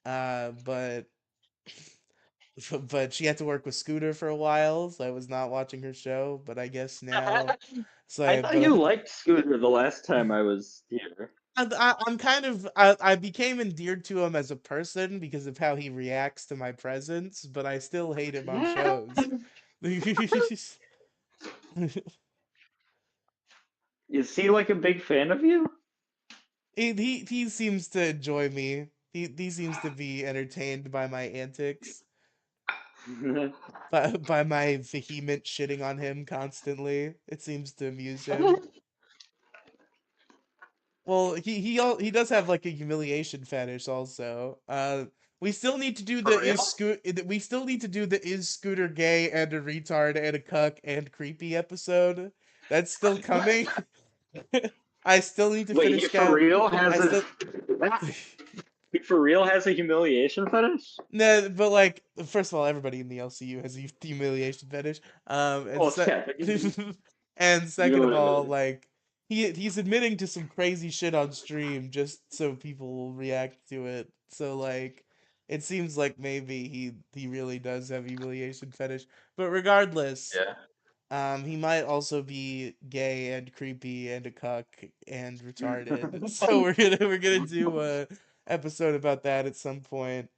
But but she had to work with Scooter for a while, so I was not watching her show. But I guess now, so I I thought you but liked Scooter the last time I was here. I'm kind of I became endeared to him as a person because of how he reacts to my presence, but I still hate him on shows. Is he like a big fan of you? He seems to enjoy me. He seems to be entertained by my antics, by my vehement shitting on him constantly. It seems to amuse him. Well, he does have like a humiliation fetish also. We still need to do For the real? we still need to do the is Scooter gay and a retard and a cuck and creepy episode. That's still coming. I still need to Wait, he finish for count. real has I a still he for real has a humiliation fetish? no, but like first of all, everybody in the LCU has a humiliation fetish. And Well, yeah, and you know second what of I all, mean. like he's admitting to some crazy shit on stream just so people will react to it. So like it seems like maybe he really does have humiliation fetish. But regardless, Yeah. he might also be gay and creepy and a cuck and retarded. So we're gonna do a episode about that at some point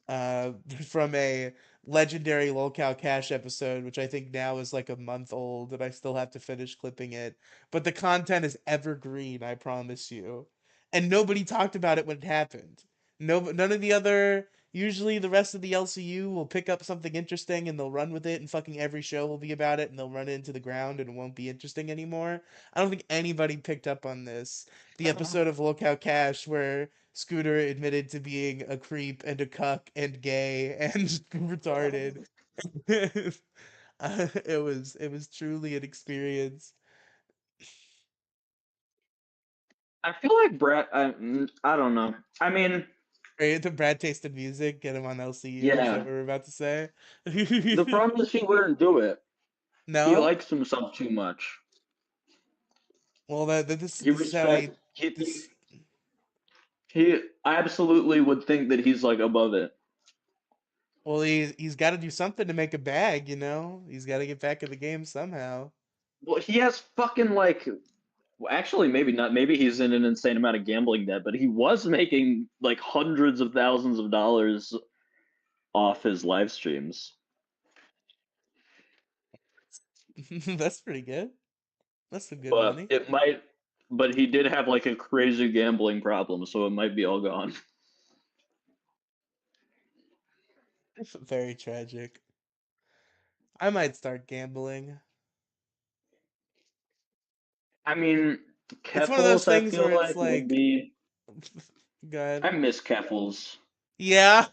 uh, from a legendary Lolcow Cash episode, which I think now is like a month old, and I still have to finish clipping it. But the content is evergreen, I promise you. And nobody talked about it when it happened. No, none of the other. Usually, the rest of the LCU will pick up something interesting and they'll run with it, and fucking every show will be about it, and they'll run it into the ground, and it won't be interesting anymore. I don't think anybody picked up on this. The episode of Lolcow Cash where Scooter admitted to being a creep and a cuck and gay and retarded. It was truly an experience. I feel like Brett. I don't know. I mean, Right, the Brad tasted music, get him on LCU. Is that yeah. what we're about to say? The problem is he wouldn't do it. He No? likes himself too much. Well, this He this is how respect. this. He absolutely would think that he's like above it. Well, he's got to do something to make a bag, you know. He's got to get back in the game somehow. Well, he has fucking like. Well, actually, maybe not. Maybe he's in an insane amount of gambling debt, but he was making like hundreds of thousands of dollars off his live streams. That's pretty good. That's some good But money. it might. But he did have like a crazy gambling problem, so it might be all gone. Very tragic. I might start gambling. I mean, It's one of those Keffels, I things where feel it's like would like, be. I God, miss Keffels. yeah,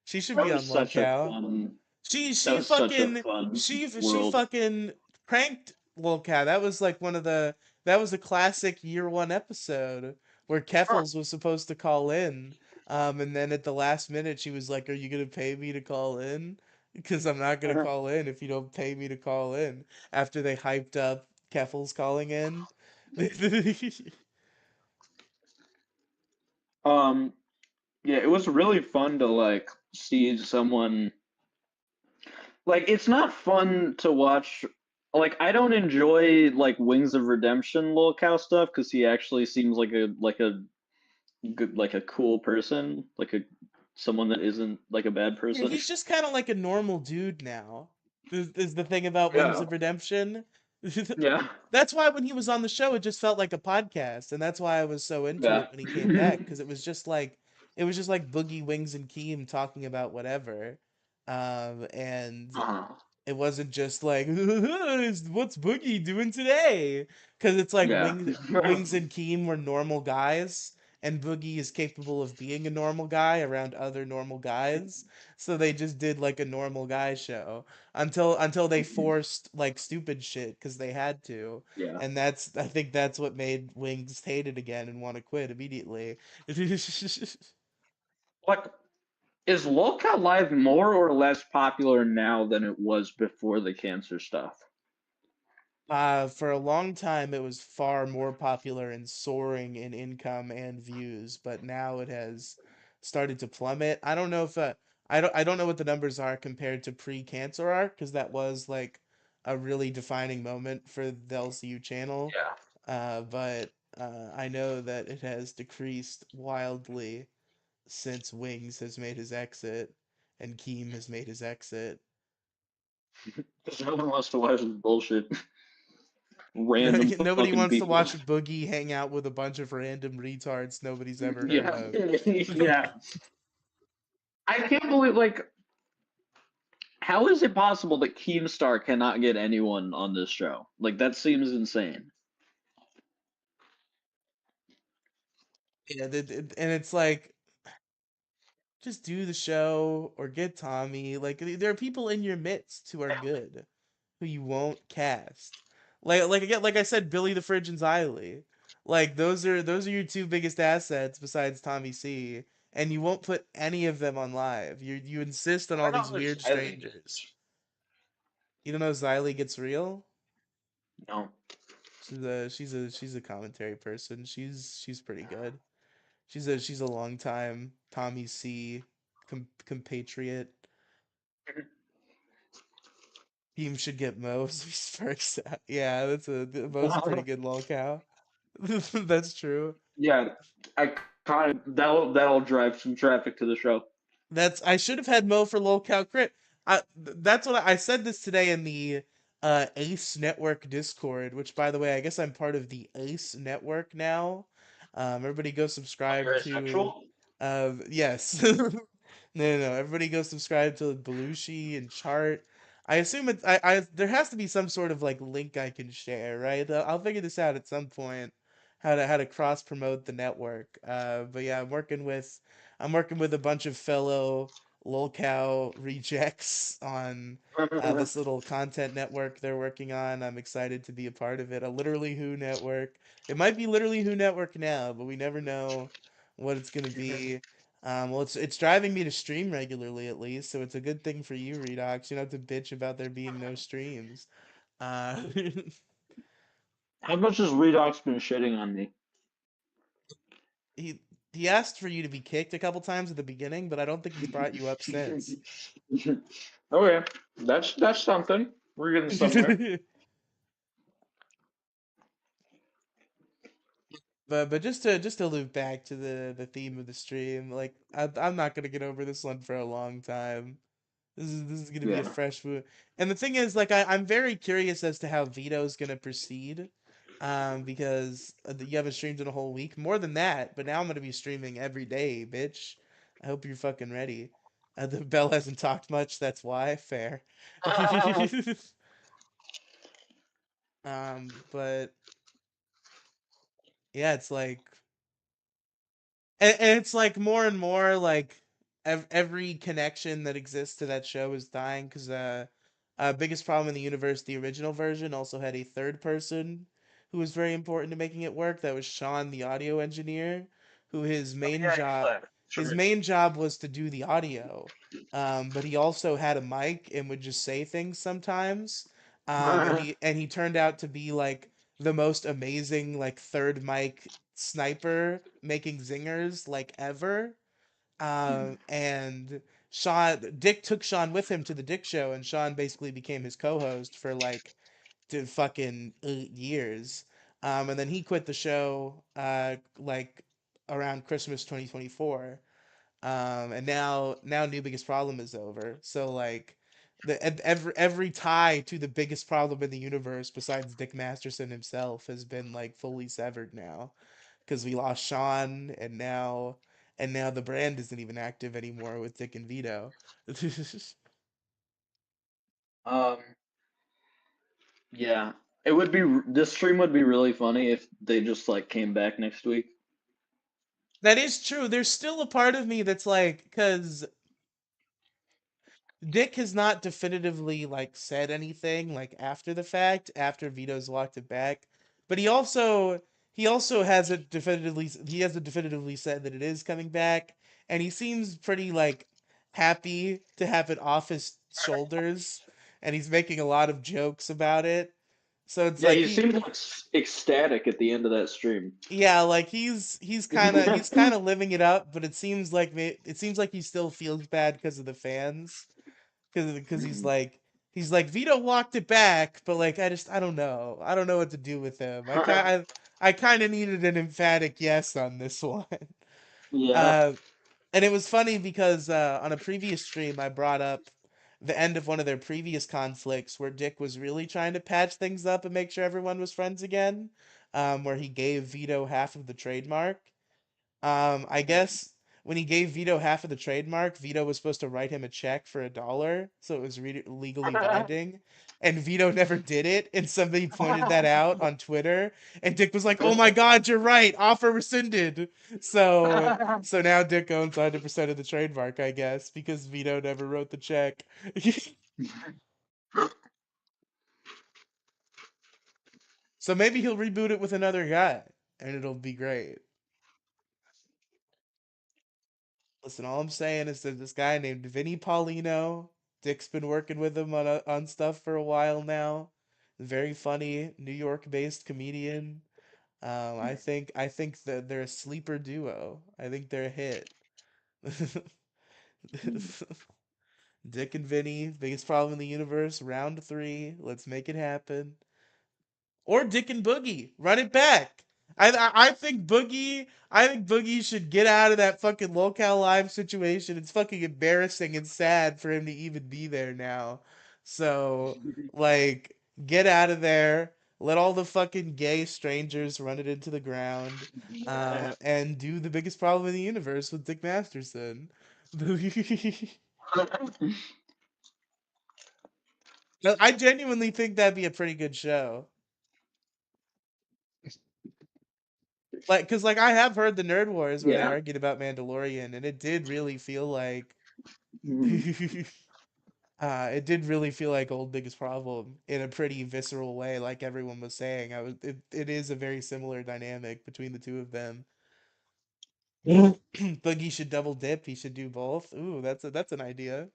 she should That be was on such a Lolcow. fun. She That she was such a fucking fun she world. fucking pranked Lolcow. That was like that was a classic year one episode where Keffels was supposed to call in. And then at the last minute she was like, "Are you gonna pay me to call in? Because I'm not gonna call in if you don't pay me to call in." After they hyped up Keffels calling in. Um, yeah, it was really fun to like see someone like it's not fun to watch. Like I don't enjoy like Wings of Redemption Lolcow stuff because he actually seems like a good like a cool person, like a someone that isn't like a bad Yeah, person. he's just kind of like a normal dude now. Is the thing about Wings Yeah, of Redemption. yeah, That's why when he was on the show, it just felt like a podcast, and that's why I was so into yeah. it when he came back because it was just like Boogie, Wings, and Keem talking about whatever, and uh it wasn't just like what's Boogie doing today? Because it's like Yeah. Wings and Keem were normal guys, and Boogie is capable of being a normal guy around other normal guys. So they just did like a normal guy show until they forced like stupid shit because they had to, Yeah. and I think that's what made Wings hate it again and want to quit immediately. Like, is Lolcow Live more or less popular now than it was before the cancer stuff? For a long time, it was far more popular and soaring in income and views, but now it has started to plummet. I don't know if I don't know what the numbers are compared to pre-Cancer Arc, because that was like a really defining moment for the LCU channel. Yeah. But I know that it has decreased wildly since Wings has made his exit and Keem has made his exit. Because no one wants to watch this bullshit. Random Nobody fucking wants to people. watch Boogie hang out with a bunch of random retards nobody's ever heard Yeah. of. Yeah. I can't believe, like, how is it possible that Keemstar cannot get anyone on this show? Like, that seems insane. Yeah, and it's like just do the show or get Tommy. Like there are people in your midst who are good, who you won't cast. Again, like I said, Billy the Fridge and Xylee. Like those are your two biggest assets besides Tommy C. And you won't put any of them on live. You insist on I all don't these know weird who Xylee strangers. is. You don't know Xylee gets real? No. She's a commentary person. She's pretty good. She's a long time Tommy C compatriot. Team should get Mo's first. Yeah, Mo's a pretty good lolcow. That's true. Yeah. I kind of that'll drive some traffic to the show. That's I should have had Mo for lolcow crit. That's what I said this today in the Ace Network Discord, which by the way, I guess I'm part of the Ace Network now. Everybody go Oh, subscribe you're to asexual? yes. No. Everybody go subscribe to Belushi and Chart. I assume I there has to be some sort of like link I can share, right? I'll figure this out at some point. How to cross promote the network. But yeah, I'm working with a bunch of fellow lolcow rejects on this little content network they're working on. I'm excited to be a part of it. A Literally Who network. It might be Literally Who network now, but we never know what it's gonna be. Well, it's driving me to stream regularly at least, so it's a good thing for you, Redox. You don't have to bitch about there being no streams. Uh, How much has Redox been shitting on me? he he asked for you to be kicked a couple times at the beginning, but I don't think he's brought you up since. Okay, that's something. We're getting somewhere. But just to loop back to the theme of the stream, like I'm not gonna get over this one for a long time. This is gonna be a Yeah. fresh food. And the thing is, like, I'm very curious as to how Vito's gonna proceed. Because you haven't streamed in a whole week. More than that, but now I'm gonna be streaming every day, bitch. I hope you're fucking ready. The Bell hasn't talked much, that's why. Fair. But yeah, it's like and it's like more and more like every connection that exists to that show is dying because biggest problem in the universe, the original version also had a third person who was very important to making it work. That was Sean, the audio engineer, who Oh yeah, you said. his Sure. main job was to do the audio. But he also had a mic and would just say things sometimes. And he turned out to be like the most amazing like third mic sniper making zingers like ever. And Dick took Sean with him to the Dick show, and Sean basically became his co-host for like to fucking 8 years. And then he quit the show like around Christmas 2024. And now New Biggest Problem is over. So like every tie to the biggest problem in the universe besides Dick Masterson himself has been like fully severed now because we lost Sean, and now the brand isn't even active anymore with Dick and Vito. Um, yeah, this stream would be really funny if they just like came back next week. That is true. There's still a part of me that's like, because Dick has not definitively like said anything like after the fact, after Vito's walked it back, but he also hasn't definitively said that it is coming back, and he seems pretty like happy to have it off his shoulders, and he's making a lot of jokes about it. So it's Yeah, like he he seemed like ecstatic at the end of that stream. yeah, like he's kind of living it up, but it seems like he still feels bad because of the fans because he's like Vito walked it back, but like I don't know what to do with him. I kind of needed an emphatic yes on this one. Yeah. Uh, and it was funny because on a previous stream I brought up the end of one of their previous conflicts where Dick was really trying to patch things up and make sure everyone was friends again, where he gave Vito half of the trademark. I guess when he gave Vito half of the trademark, Vito was supposed to write him a check for $1, so it was legally binding. And Vito never did it, and somebody pointed that out on Twitter, and Dick was like, "Oh my God, you're right, offer rescinded." So now Dick owns 100% of the trademark, I guess, because Vito never wrote the check. So maybe he'll reboot it with another guy, and it'll be great. Listen, all I'm saying is that this guy named Vinny Paulino, Dick's been working with him on stuff for a while now. Very funny New York-based comedian. I think that they're a sleeper duo. I think they're a hit. Dick and Vinny, biggest problem in the universe, round three. Let's make it happen. Or Dick and Boogie. Run it back. I think Boogie should get out of that fucking Lolcow Live situation. It's fucking embarrassing and sad for him to even be there now. So, like, get out of there. Let all the fucking gay strangers run it into the ground. And do the biggest problem in the universe with Dick Masterson. I genuinely think that'd be a pretty good show. Like, cause like I have heard the Nerd Wars where they Yeah. argued about Mandalorian, and it did really feel like, Mhm. it did really feel like old biggest problem in a pretty visceral way, like everyone was saying. It is a very similar dynamic between the two of them. Boogie should double dip. He should do both. Ooh, that's an idea.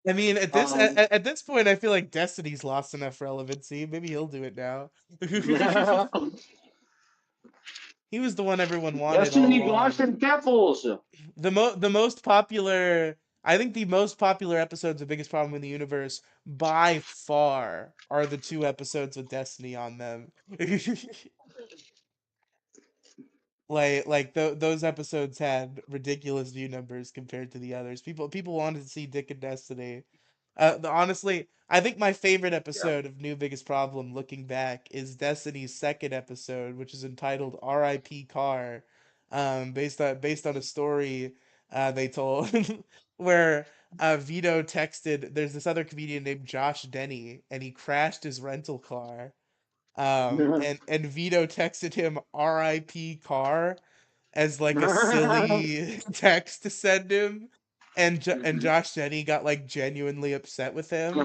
I mean, at this at, Um, at this point, I feel like Destiny's lost enough relevancy. Maybe he'll do it now. He was the one everyone wanted all Destiny along. Boston Devils. The most popular, I think the most popular episodes of Biggest Problem in the Universe by far are the two episodes with Destiny on them. Those episodes had ridiculous view numbers compared to the others. People wanted to see Dick and Destiny. Honestly, I think my favorite Yeah. episode of New Biggest Problem, looking back, is Destiny's second episode, which is entitled "R.I.P. Car," based on a story they told where Vito texted. There's this other comedian named Josh Denny, and he crashed his rental car. And Vito texted him "R.I.P. Car" as like a silly text to send him, and Josh Denny got like genuinely upset with him.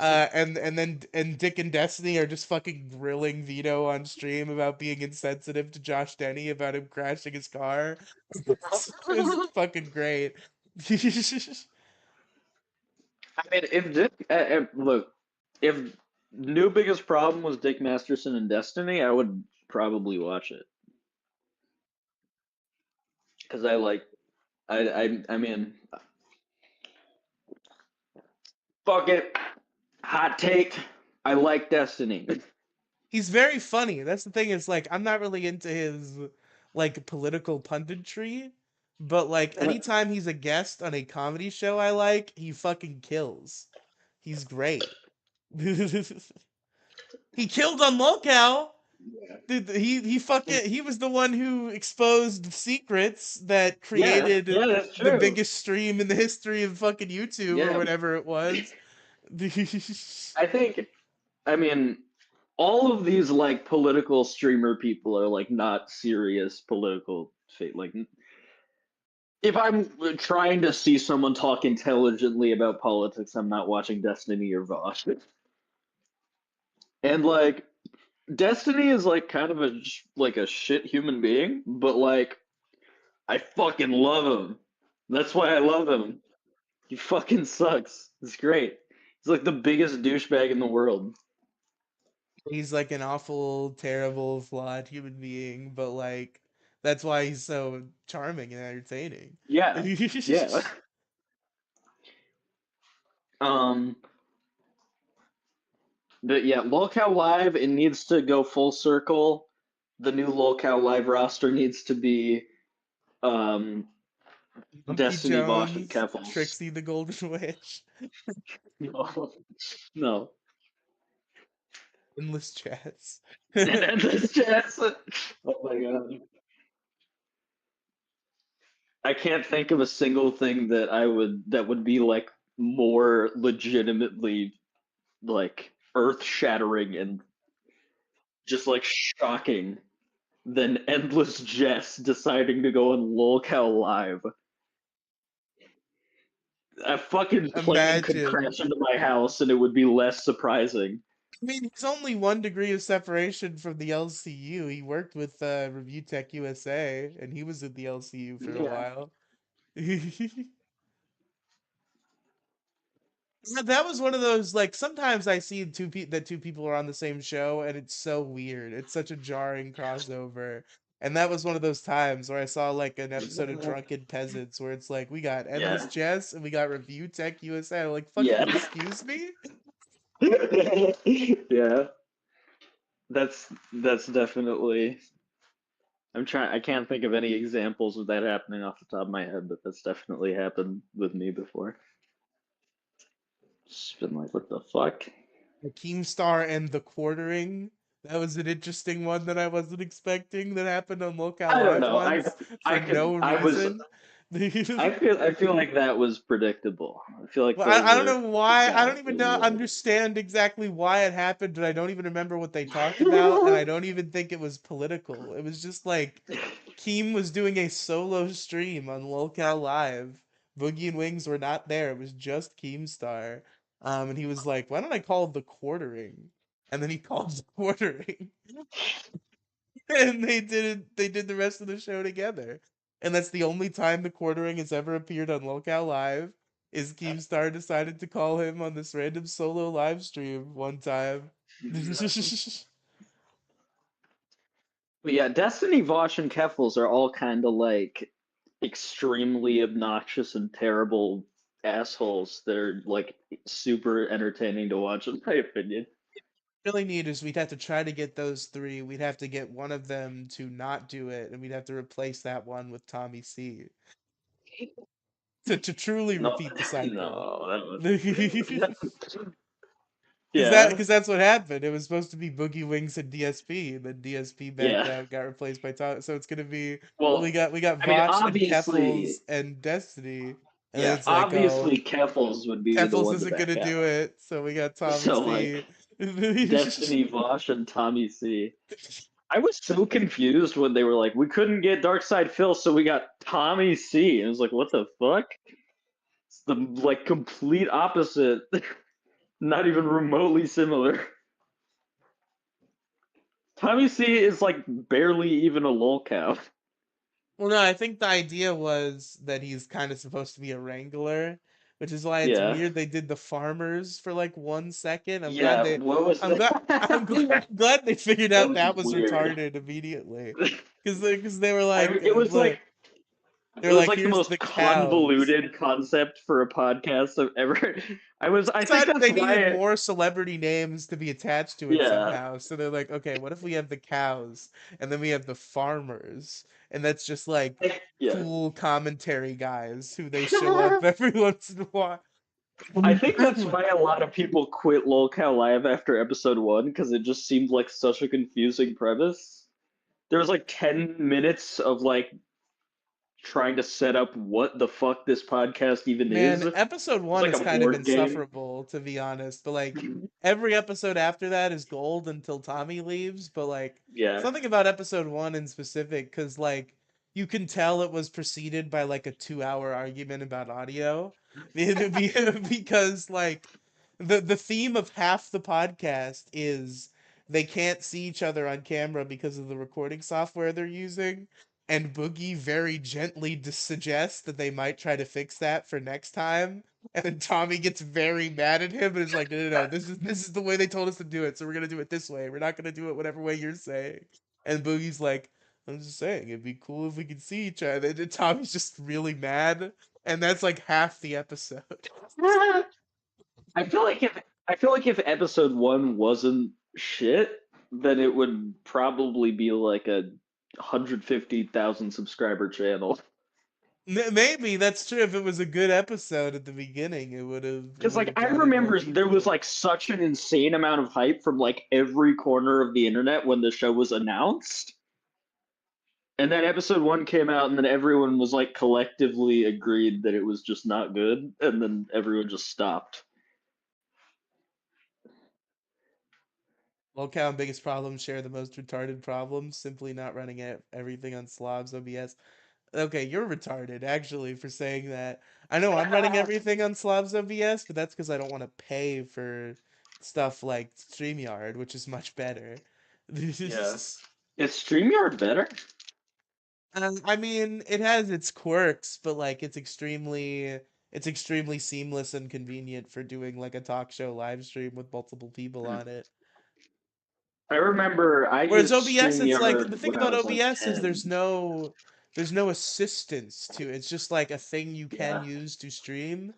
And Dick and Destiny are just fucking grilling Vito on stream about being insensitive to Josh Denny about him crashing his car. It's fucking great. I mean, if Dick, look, if new biggest problem was Dick Masterson and Destiny, I would probably watch it because I mean, fuck it, hot take. I like Destiny. He's very funny. That's the thing. Is like I'm not really into his like political punditry, but like anytime he's a guest on a comedy show I like, he fucking kills. He's great. He killed on Lolcow. Dude, he fucking he was the one who exposed secrets that Yeah, created yeah, that's the true. biggest stream in the history of fucking YouTube or Yeah, whatever it was. I think, I mean, all of these like political streamer people are like not serious political like if I'm trying to see someone talk intelligently about politics, I'm not watching Destiny or Vosh. And like Destiny is like kind of a shit human being, but like I fucking love him. That's why I love him. He fucking sucks. It's great. He's like the biggest douchebag in the world. He's like an awful, terrible, flawed human being, but like that's why he's so charming and entertaining. Yeah. Yeah. Um but yeah, Lolcow Live, it needs to go full circle. The new Lolcow Live roster needs to be um Monkey Destiny, Vosh, and Jones, Keffals. Trixie the Golden Witch, No. No. endless chats. And endless chats. Oh my god. I can't think of a single thing that would be like more legitimately like earth shattering and just like shocking than endless Jess deciding to go on Lolcow Live. A fucking plane could Imagine. crash into my house and it would be less surprising. I mean, he's only 1 degree of separation from the LCU. He worked with Review Tech USA, and he was in the LCU for a Yeah. while. Yeah, that was one of those like sometimes I see that two people are on the same show and it's so weird. It's such a jarring crossover. And that was one of those times where I saw like an episode of Drunken Peasants where it's like we got Endless Yeah. Chess and we got Review Tech USA. I'm like fucking Yeah. excuse me? Yeah. That's definitely I can't think of any examples of that happening off the top of my head, but that's definitely happened with me before. Just been like, what the fuck? The Keemstar and the Quartering. That was an interesting one that I wasn't expecting that happened on Locale I don't Live know. once for no Was reason. I feel like that was predictable. I feel like Well, those I don't are know why. I don't even know yeah. understand exactly why it happened, and I don't even remember what they talked about, and I don't even think it was political. It was just like Keem was doing a solo stream on Lolcow Live. Boogie and Wings were not there. It was just Keemstar. And he was like, "Why don't I call it the Quartering?" And then he called the Quartering, and they did the rest of the show together. And that's the only time the Quartering has ever appeared on Lolcow Live. Is Keemstar decided to call him on this random solo live stream one time. But yeah, Destiny, Vosh, and Keffals are all kind of like extremely obnoxious and terrible assholes that are like super entertaining to watch, in my opinion. Really need is we'd have to try to get those three. We'd have to get one of them to not do it, and we'd have to replace that one with Tommy C. To truly No, repeat the cycle. no, Because yeah, that's what happened. It was supposed to be Boogie Wings and DSP, and then DSP backed yeah. out, got replaced by Tommy. So it's gonna be well, Well, we got I mean, Vosh and Keffels obviously, and Destiny, and then yeah, it's like, oh, obviously, Keffals would be the Keffels one to isn't gonna back do out. it, so we got Tommy So C. like, Destiny, Vosh, and Tommy C. I was so confused when they were like, we couldn't get Darkside Phil, so we got Tommy C. And I was like, what the fuck? It's the like complete opposite. Not even remotely similar. Tommy C is like barely even a lolcow. Well, no, I think the idea was that he's kind of supposed to be a wrangler, which is why it's Yeah. weird they did the farmers for like 1 second. I'm glad Yeah, they what was I'm glad I'm that? glad, glad they figured That out was that was weird. retarded immediately. Because they were I like mean, it was look, like they it were was like like the here's the most cows. convoluted concept for a podcast I've ever. I think Decided that's they needed why. more celebrity names to be attached to it Yeah, somehow. So they're like, okay, what if we have the cows and then we have the farmers? And that's just like yeah. cool commentary guys who they show up every once in a while. I think that's why a lot of people quit Lolcow Live after episode one because it just seemed like such a confusing premise. There was like 10 minutes of like trying to set up what the fuck this podcast even is. Man, It's episode one like is a kind of board game. insufferable, to be honest. But like every episode after that is gold until Tommy leaves. But like Yeah. something about episode one in specific, because like you can tell it was preceded by like a 2 hour argument about audio. Because like the theme of half the podcast is they can't see each other on camera because of the recording software they're using, and Boogie very gently suggests that they might try to fix that for next time. And then Tommy gets very mad at him and is like, no, this is the way they told us to do it, so we're gonna do it this way. We're not gonna do it whatever way you're saying." And Boogie's like, "I'm just saying, it'd be cool if we could see each other." And Tommy's just really mad, and that's like half the episode. I feel like if episode one wasn't shit, then it would probably be like a 150,000 subscriber channel. Maybe that's true. If it was a good episode at the beginning, it Because would like have I drawn in more remember there was people. like such an insane amount of hype from like every corner of the internet when the show was announced. And then episode one came out, and then everyone was like collectively agreed that it was just not good, and then everyone just stopped. Lolcow and biggest problems share the most retarded problems. Simply not running everything on Slob's OBS. Okay, you're retarded actually for saying that. I know I'm running everything on Slob's OBS, but that's because I don't want to pay for stuff like StreamYard, which is much better. Yeah. Is StreamYard better? I mean, it has its quirks, but like it's extremely seamless and convenient for doing like a talk show live stream with multiple people Hmm. on it. I remember I Whereas used OBS, it's like the StreamYard thing when I about was like OBS is 10. there's no assistance to it. It's just like a thing you can Yeah. use to stream.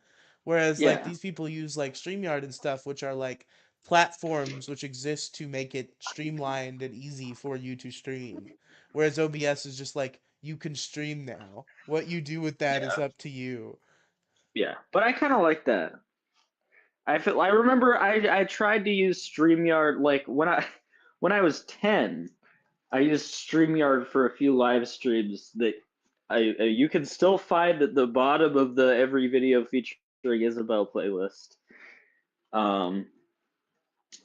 Whereas like Yeah. these people use like StreamYard and stuff, which are like platforms which exist to make it streamlined and easy for you to stream. Whereas OBS is just like you can stream now. What you do with that is Yeah. up to you. Yeah. But I kind of like that. I remember I tried to use StreamYard like when I was 10. I used StreamYard for a few live streams that you can still find at the bottom of the every video featuring Isabel playlist. Um,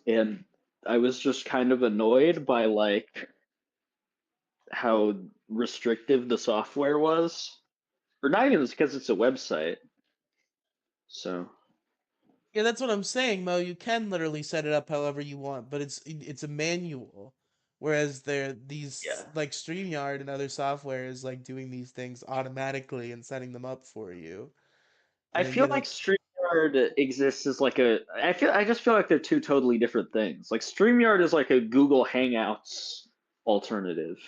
and I was just kind of annoyed by like how restrictive the software was, or not even because it's a website. So Yeah, that's what I'm saying, Mo. You can literally set it up however you want, but it's a manual. Whereas there yeah, these like StreamYard and other software is like doing these things automatically and setting them up for you. I And feel like StreamYard exists as like a. I just feel like they're two totally different things. Like StreamYard is like a Google Hangouts alternative.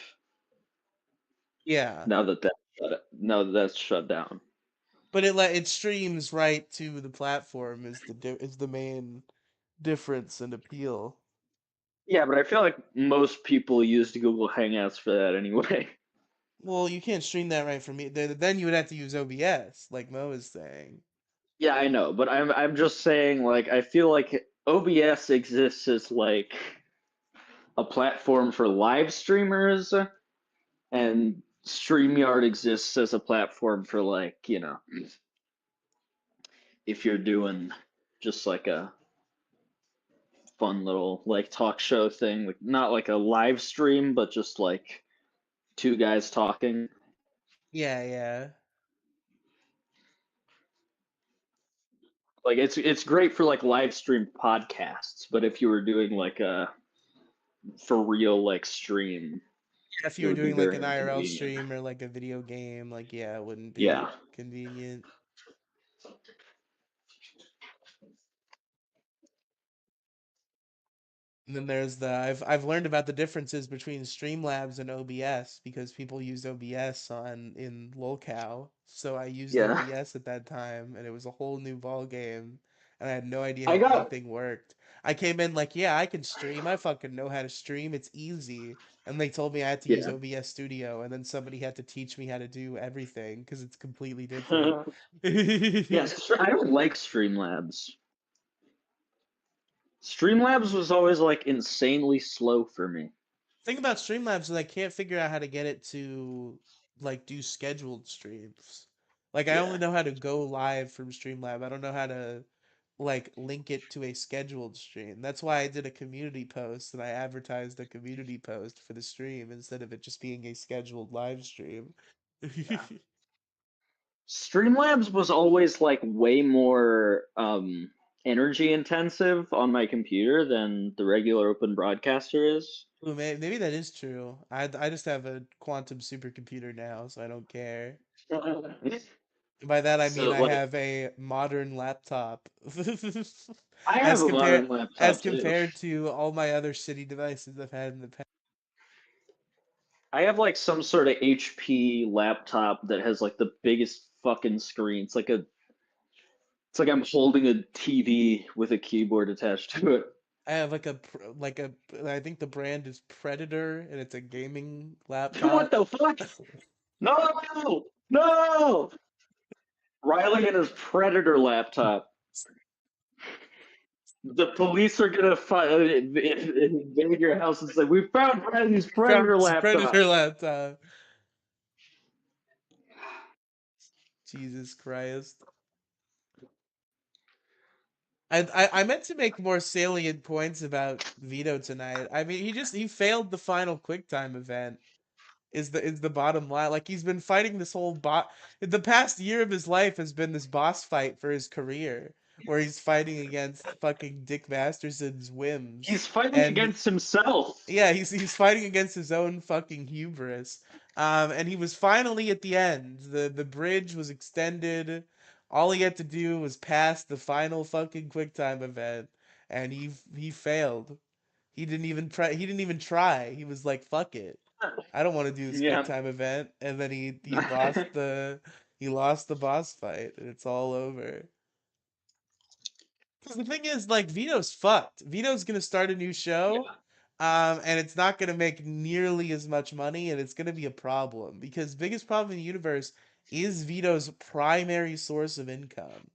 yeah, Now that that's shut down. but it streams right to the platform is the main difference and appeal. Yeah, but I feel like most people used Google Hangouts for that anyway. Well, you can't stream that right from me. Then you would have to use OBS, like Mo is saying. Yeah, I know, but I'm just saying like I feel like OBS exists as like a platform for live streamers and StreamYard exists as a platform for like, if you're doing just like a fun little like talk show thing, like not like a live stream, but just like two guys talking. Yeah, yeah. Like it's great for like live stream podcasts, but if you were doing like a for real like stream, If it you were would be doing like very an IRL inconvenient. stream or like a video game, like yeah, it wouldn't be Yeah. convenient. And then there's the I've learned about the differences between Streamlabs and OBS because people use OBS on in Lolcow. So I used Yeah. OBS at that time and it was a whole new ball game and I had no idea I how got anything worked. I came in like, yeah, I can stream. I fucking know how to stream. It's easy. And they told me I had to use yeah. OBS Studio and then somebody had to teach me how to do everything because it's completely different. Yes, I don't like Streamlabs. Streamlabs was always like insanely slow for me. Thing about Streamlabs is I can't figure out how to get it to like do scheduled streams. Like I only Yeah. know how to go live from Streamlab. I don't know how to like link it to a scheduled stream. That's why I did a community post and I advertised a community post for the stream instead of it just being a scheduled live stream. Yeah. Streamlabs was always like way more energy intensive on my computer than the regular open broadcaster is. Ooh, maybe that is true. I just have a quantum supercomputer now, so I don't care. By that I mean So I like have a modern laptop. I have As a compared modern laptop as too. compared to all my other shitty devices I've had in the past. I have like some sort of HP laptop that has like the biggest fucking screen. It's like I'm holding a TV with a keyboard attached to it. I have like I think the brand is Predator and it's a gaming What laptop. the fuck? No! No! Riley and his Predator laptop. The police are gonna invade your house and say, "We found Riley's Found Predator this laptop." Predator laptop. Jesus Christ. I meant to make more salient points about Vito tonight. I mean, he failed the final QuickTime event. Is the bottom line. Like he's been fighting this whole the past year of his life has been this boss fight for his career where he's fighting against fucking Dick Masterson's whims. He's fighting And against himself. yeah, he's fighting against his own fucking hubris. And he was finally at the end. The bridge was extended. All he had to do was pass the final fucking QuickTime event and he failed. He didn't even try. He was like, "Fuck it. I don't want to do this quick Yeah. time event." And then he lost the boss fight and it's all over. Cuz the thing is like Vito's fucked. Vito's going to start a new show and it's not going to make nearly as much money and it's going to be a problem because biggest problem in the universe is Vito's primary source of income.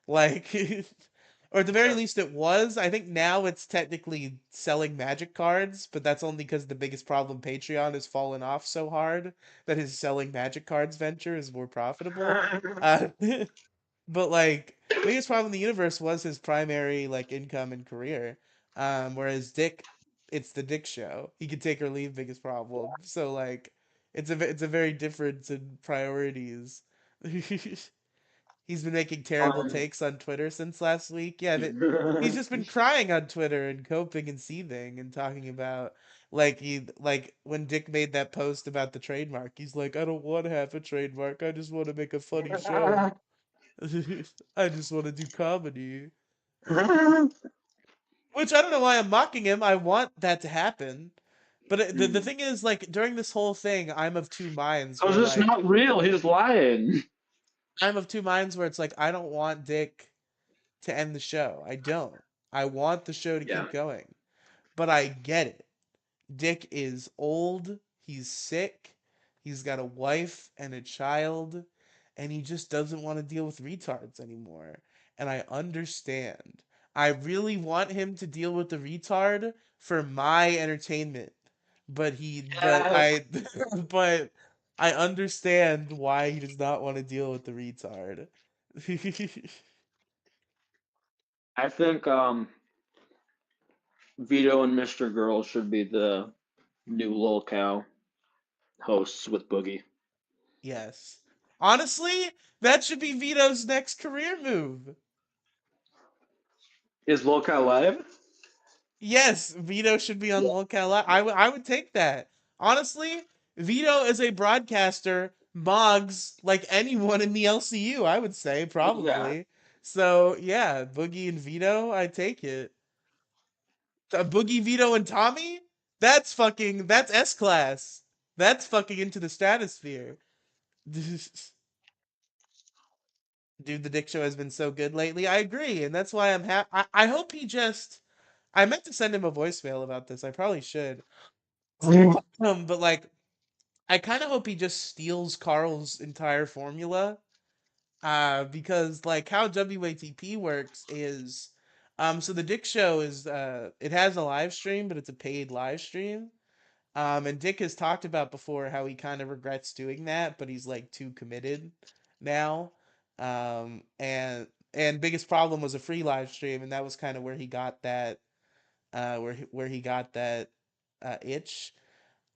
Like, or at the very Yeah. least, it was. I think now it's technically selling magic cards, but that's only because the biggest problem Patreon has fallen off so hard that his selling magic cards venture is more profitable. Uh, but like, biggest problem in the universe was his primary like income and career. Whereas Dick, it's the Dick show. He could take or leave. Biggest problem. So like, it's a very difference in priorities. He's been making terrible Um, takes on Twitter since last week. Yeah, but he's just been crying on Twitter and coping and seething and talking about like when Dick made that post about the trademark. He's like, I don't want to have a trademark. I just want to make a funny show. I just want to do comedy. Which I don't know why I'm mocking him. I want that to happen. But the thing is, like during this whole thing, I'm of two minds. so it's Where just like not real. He's lying. I'm of two minds. Where it's like I don't want Dick to end the show. I don't. I want the show to Yeah. keep going. But I get it. Dick is old, he's sick, he's got a wife and a child, and he just doesn't want to deal with retards anymore. And I understand. I really want him to deal with the retard for my entertainment. But Yeah. I, but I understand why he does not want to deal with the retard. I think Vito and Mr. Girl should be the new Lolcow hosts with Boogie. Yes. Honestly, that should be Vito's next career move. Is Lolcow live? Yes, Vito should be on Lolcow Live. I would take that. Honestly, Vito as a broadcaster mogs like anyone in the LCU, I would say, Yeah. probably. So, yeah, Boogie and Vito, I take it. Boogie, Vito, and Tommy. That's S class. That's fucking into the stratosphere. Dude, the Dick Show has been so good lately. I agree, and that's why I'm happy. I hope he just. I meant to send him a voicemail about this. I probably should. But like, I kind of hope he just steals Carl's entire formula. Because like how WATP works is, so the Dick Show is, it has a live stream, but it's a paid live stream. And Dick has talked about before how he kind of regrets doing that, but he's like too committed now. And biggest problem was a free live stream, and that was kind of where he got that, where he got that itch.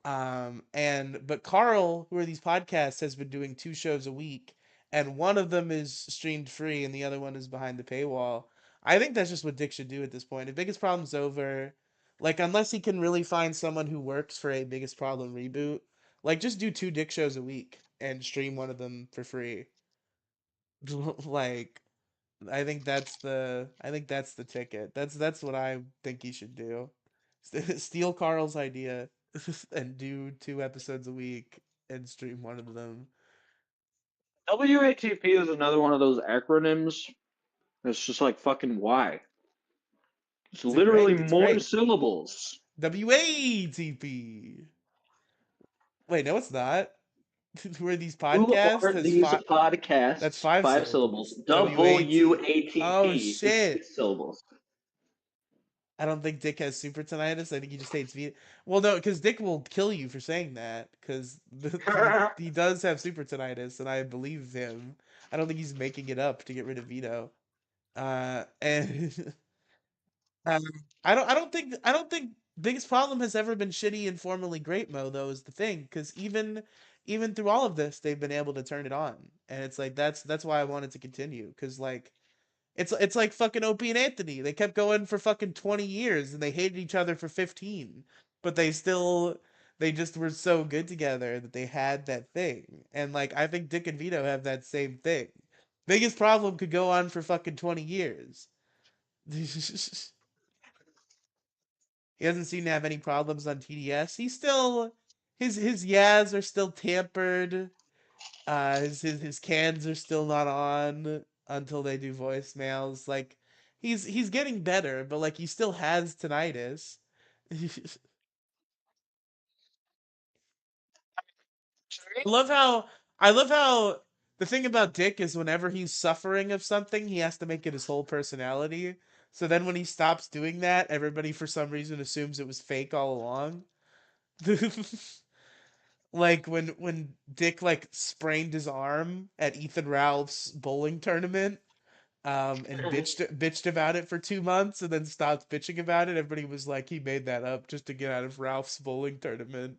And but Carl, who are these podcasts, has been doing 2 shows a week, and one of them is streamed free, and the other one is behind the paywall. I think that's just what Dick should do at this point. The biggest problem's over. Like, unless he can really find someone who works for a biggest problem reboot, like just do 2 Dick shows a week and stream one of them for free. Like, I think that's the ticket. That's what I think he should do. Steal Carl's idea and do 2 episodes a week and stream one of them. WATP is another one of those acronyms. It's just like fucking why. It's It's a great. literally It's more great. syllables. WATP. Wait, no, it's not. Who are these Who podcasts? are Has these five. That's podcasts? five 5 syllables. syllables. Oh WATP is shit. 6 syllables. I don't think Dick has super tinnitus. I think he just hates Vito. Well, no, because Dick will kill you for saying that. Because he does have super tinnitus, and I believe him. I don't think he's making it up to get rid of Vito. And um, I don't think biggest problem has ever been shitty and formerly great Mo though is the thing. Because even through all of this, they've been able to turn it on, and it's like that's why I wanted to continue. Because like it's like fucking Opie and Anthony. They kept going for fucking 20 years and they hated each other for 15. But they just were so good together that they had that thing. And like I think Dick and Vito have that same thing. Biggest problem could go on for fucking 20 years. He hasn't seemed to have any problems on TDS. He's still his yas are still tampered. His cans are still not on until they do voicemails. Like he's getting better, but like he still has tinnitus. I love how the thing about Dick is whenever he's suffering of something, he has to make it his whole personality. So then when he stops doing that, everybody for some reason assumes it was fake all along. Like when Dick like sprained his arm at Ethan Ralph's bowling tournament, and bitched about it for 2 months and then stopped bitching about it. Everybody was like, he made that up just to get out of Ralph's bowling tournament,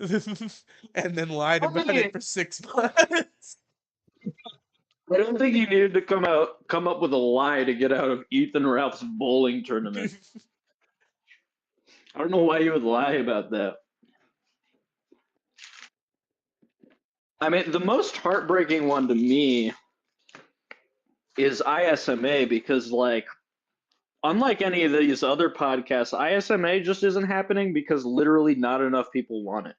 and then lied I don't think about it you, for 6 months. I don't think you needed to come up with a lie to get out of Ethan Ralph's bowling tournament. I don't know why you would lie about that. I mean, the most heartbreaking one to me is ISMA because, like, unlike any of these other podcasts, ISMA just isn't happening because literally not enough people want it.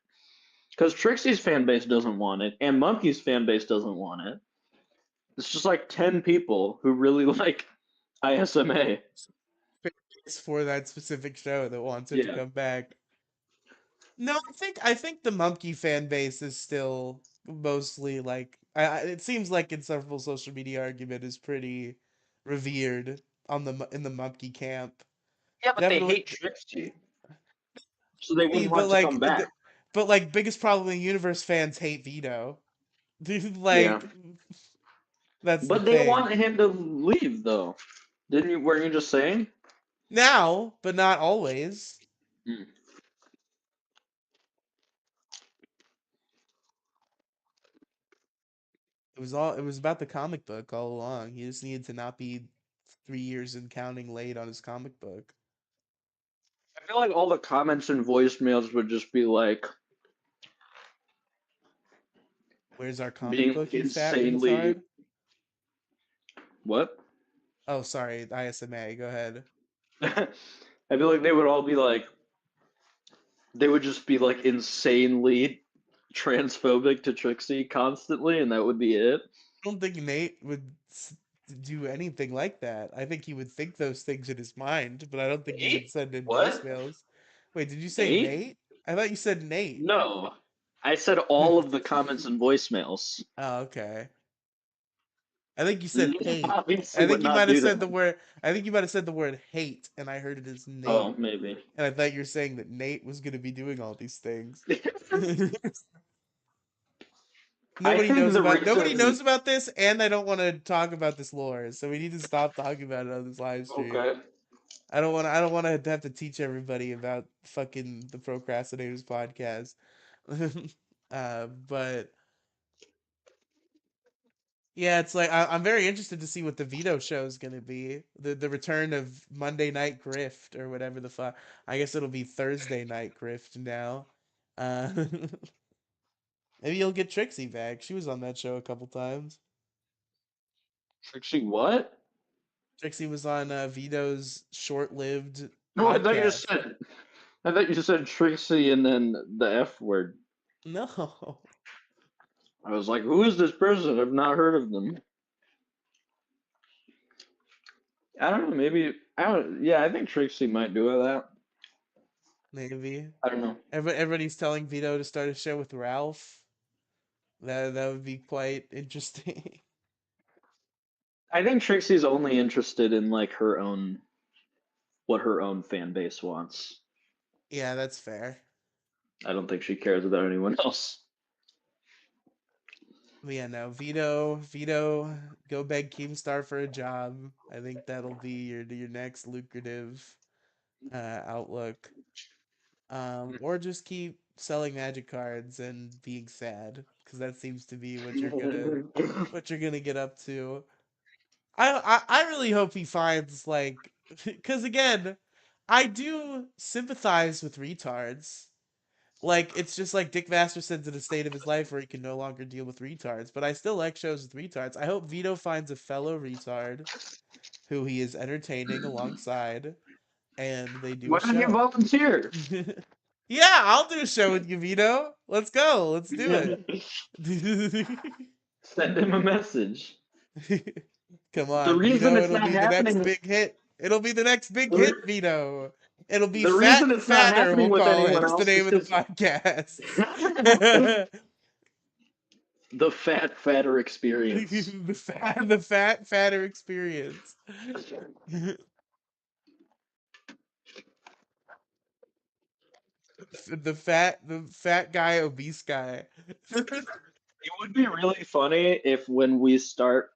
Because Trixie's fan base doesn't want it, and Monkey's fan base doesn't want it. It's just like 10 people who really like ISMA. It's for that specific show that wants it to Yeah. come back. No, I think the monkey fan base is still mostly like it seems like in several social media argument is pretty revered on in the monkey camp. Yeah, but they Definitely, hate Trixie, so they wouldn't but want to come like back. but like biggest problem in universe fans hate Vito. Dude, Yeah. like that's the But they thing. want him to leave, though. Didn't you? Weren't you just saying? Now, but not always. Hmm. It was about the comic book all along. He just needed to not be 3 years and counting late on his comic book. I feel like all the comments and voicemails would just be like Where's our comic being book, you fat insanely retard? what? Oh, sorry, ISMA. Go ahead. I feel like they would all be like, they would just be like insanely transphobic to Trixie constantly, and that would be it. I don't think Nate would do anything like that. I think he would think those things in his mind, but I don't think he would Nate? send in What? voicemails. Wait, did you say Nate? Nate? I thought you said Nate. No. I said all of the comments and voicemails. Oh, okay. I think you said Nate hate. obviously I would think you not might have do said that. the word. I think you might have said the word hate, and I heard it as Nate. Oh, maybe. And I thought you were saying that Nate was going to be doing all these things. I think the Nobody reason. knows about this, and I don't want to talk about this lore, so we need to stop talking about it on this live stream. Okay. I don't want to have to teach everybody about fucking the Procrastinators podcast. But yeah, it's like I'm very interested to see what the veto show is gonna be. The return of Monday Night Grift or whatever the fuck. I guess it'll be Thursday Night Grift now. Uh, maybe you'll get Trixie back. She was on that show a couple times. Trixie, what? Trixie was on Vito's short-lived No, I thought you podcast. said. I thought you said Trixie and then the F word. No. I was like, who is this person? I've not heard of them. I don't know. Maybe I don't. Yeah, I think Trixie might do that. Maybe. I don't know. Everybody's telling Vito to start a show with Ralph. That would be quite interesting. I think Trixie's only interested in like her own, what her own fan base wants. Yeah, that's fair. I don't think she cares about anyone else. But yeah, no, Vito, go beg Keemstar for a job. I think that'll be your next lucrative outlook. Or just keep selling magic cards and being sad, because that seems to be what you're gonna get up to. I really hope he finds like, because again, I do sympathize with retards. Like it's just like Dick Masterson's in a state of his life where he can no longer deal with retards. But I still like shows with retards. I hope Vito finds a fellow retard who he is entertaining alongside, and they do Why a don't you show. volunteer? Yeah, I'll do a show with you, Vito. Let's go. Let's do it. Send him a message. Come The on, reason Vito. it's It'll not be the next happening. big hit. It'll be the next big The, hit, re- Vito. It'll be the Fat reason and it's not Fatter, happening we'll with call it. anyone It's the else is name of the because podcast. the fat fatter experience. The fat, fatter experience. The fat guy, obese guy. It would be really funny if when we start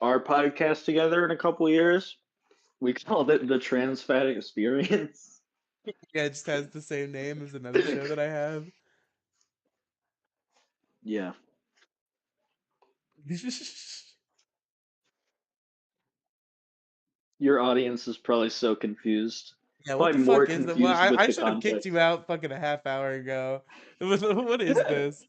our podcast together in a couple years, we called it the Trans Fat Experience. Yeah, it just has the same name as another show that I have. Yeah. Your audience is probably so confused. Yeah, what the Probably more fuck is that? Well, confused with I the should have kicked you context. out fucking a half hour ago. What is this?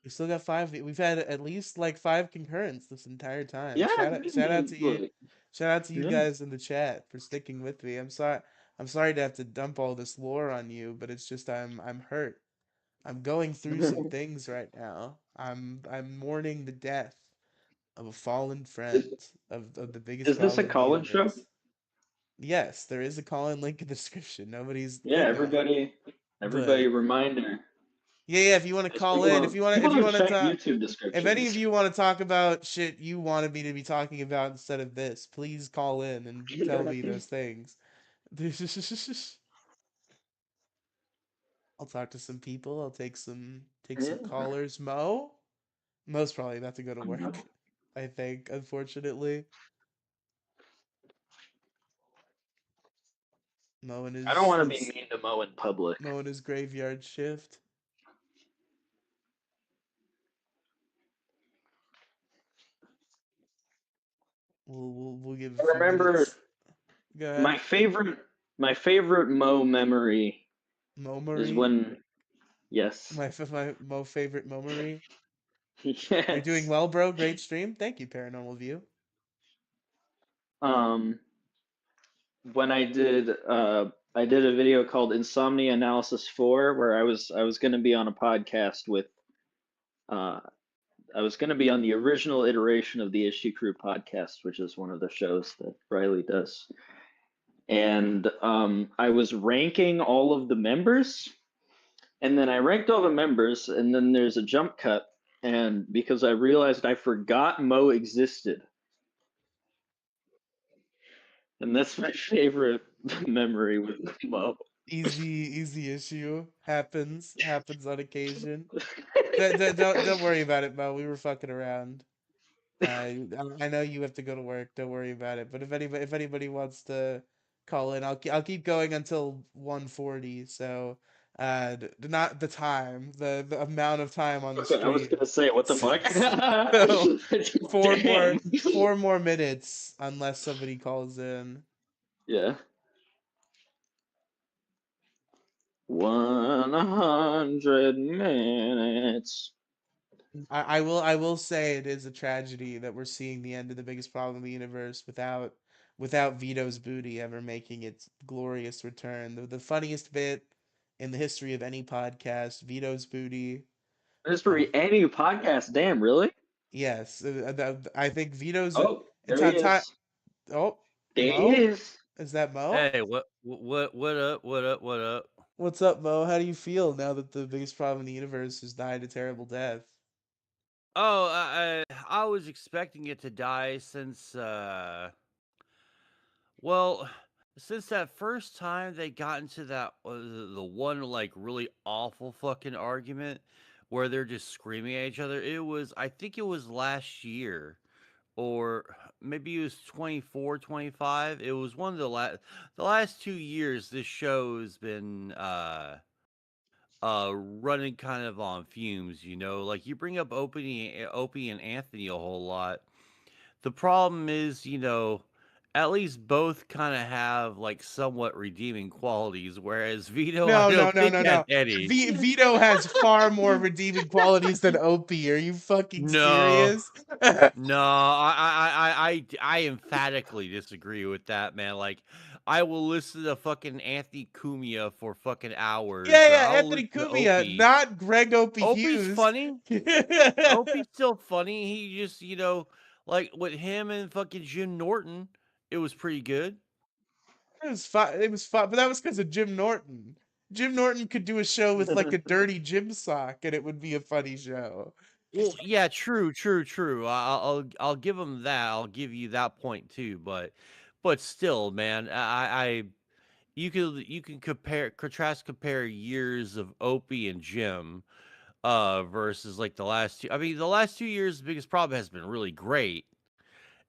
We still got five. We've had at least like five concurrents this entire time. Yeah, Shout out maybe, to you. like, Shout out to you yeah. guys in the chat for sticking with me. I'm sorry to have to dump all this lore on you, but it's just I'm hurt. I'm going through some things right now. I'm mourning the death of a fallen friend of the biggest Is this god a in the college show? universe. Yes, there is a call-in link in the description. Nobody's Yeah, everybody but reminder. yeah, if you want to call in, People if you don't want to check talk, YouTube if any of descriptions. you want to talk about shit you wanted me to be talking about instead of this, please call in and tell me those things. I'll talk to some people. I'll take some Yeah. callers. Mo's probably about to go to work. I think, unfortunately, Mo and I don't want to be his mean to Mo in public. Mo and his graveyard shift. We'll give a I few remember minutes. Go ahead. my favorite Mo memory Mo is Marie, when yes. my Mo favorite Mo Marie. You're doing Yes. well, bro. Great stream. Thank you, Paranormal View. um, when I did a video called Insomnia Analysis 4, where I was going to be on a podcast with uh, I was going to be on the original iteration of the Issue Crew podcast, which is one of the shows that Riley does. And I was ranking all of the members, and then I ranked all the members, and then there's a jump cut, and because I realized I forgot Mo existed. And that's my favorite memory with Mo. Easy issue. Happens on occasion. Don't worry about it, Mo. We were fucking around. I know you have to go to work. Don't worry about it. But if anybody wants to call in, I'll keep going until 1:40. So, not the time, the amount of time on the I was stream. gonna say, what the fuck? So, Damn. 4 more minutes unless somebody calls in. Yeah. 100 minutes. I will say it is a tragedy that we're seeing the end of the biggest problem in the universe without Vito's booty ever making its glorious return. The funniest bit in the history of any podcast, Vito's booty. History, any podcast. Damn, really? Yes, I think Vito's Oh, there he time. is. Oh, There he Mo, is. is that Mo? Hey, what up? What up? What up? What's up, Mo? How do you feel now that the biggest problem in the universe has died a terrible death? Oh, I was expecting it to die since well, since that first time they got into that the one like really awful fucking argument where they're just screaming at each other. I think it was last year or maybe it was 24, 25. It was one of the last 2 years this show has been running kind of on fumes, you know. Like you bring up Opie and Anthony a whole lot. The problem is, you know, at least both kind of have like somewhat redeeming qualities, whereas Vito, I No, no, don't no, think no, has no. any. Vito has far more redeeming qualities than Opie. Are you fucking No, serious? no, I emphatically disagree with that, man. Like, I will listen to fucking Anthony Cumia for fucking hours, Yeah, or yeah, I'll Anthony listen to Cumia, Opie. not Greg Opie Opie's Hughes. funny. It Opie's still funny. He just, you know, like with him and fucking Jim Norton, it was pretty good. was fun. It was fun, but that was because of Jim Norton. Jim Norton could do a show with like a dirty gym sock, and it would be a funny show. Well, yeah, true, true, true. I'll give him that. I'll give you that point too. But still, man, you can compare years of Opie and Jim, versus like the last two. I mean, the last 2 years, the biggest problem has been really great.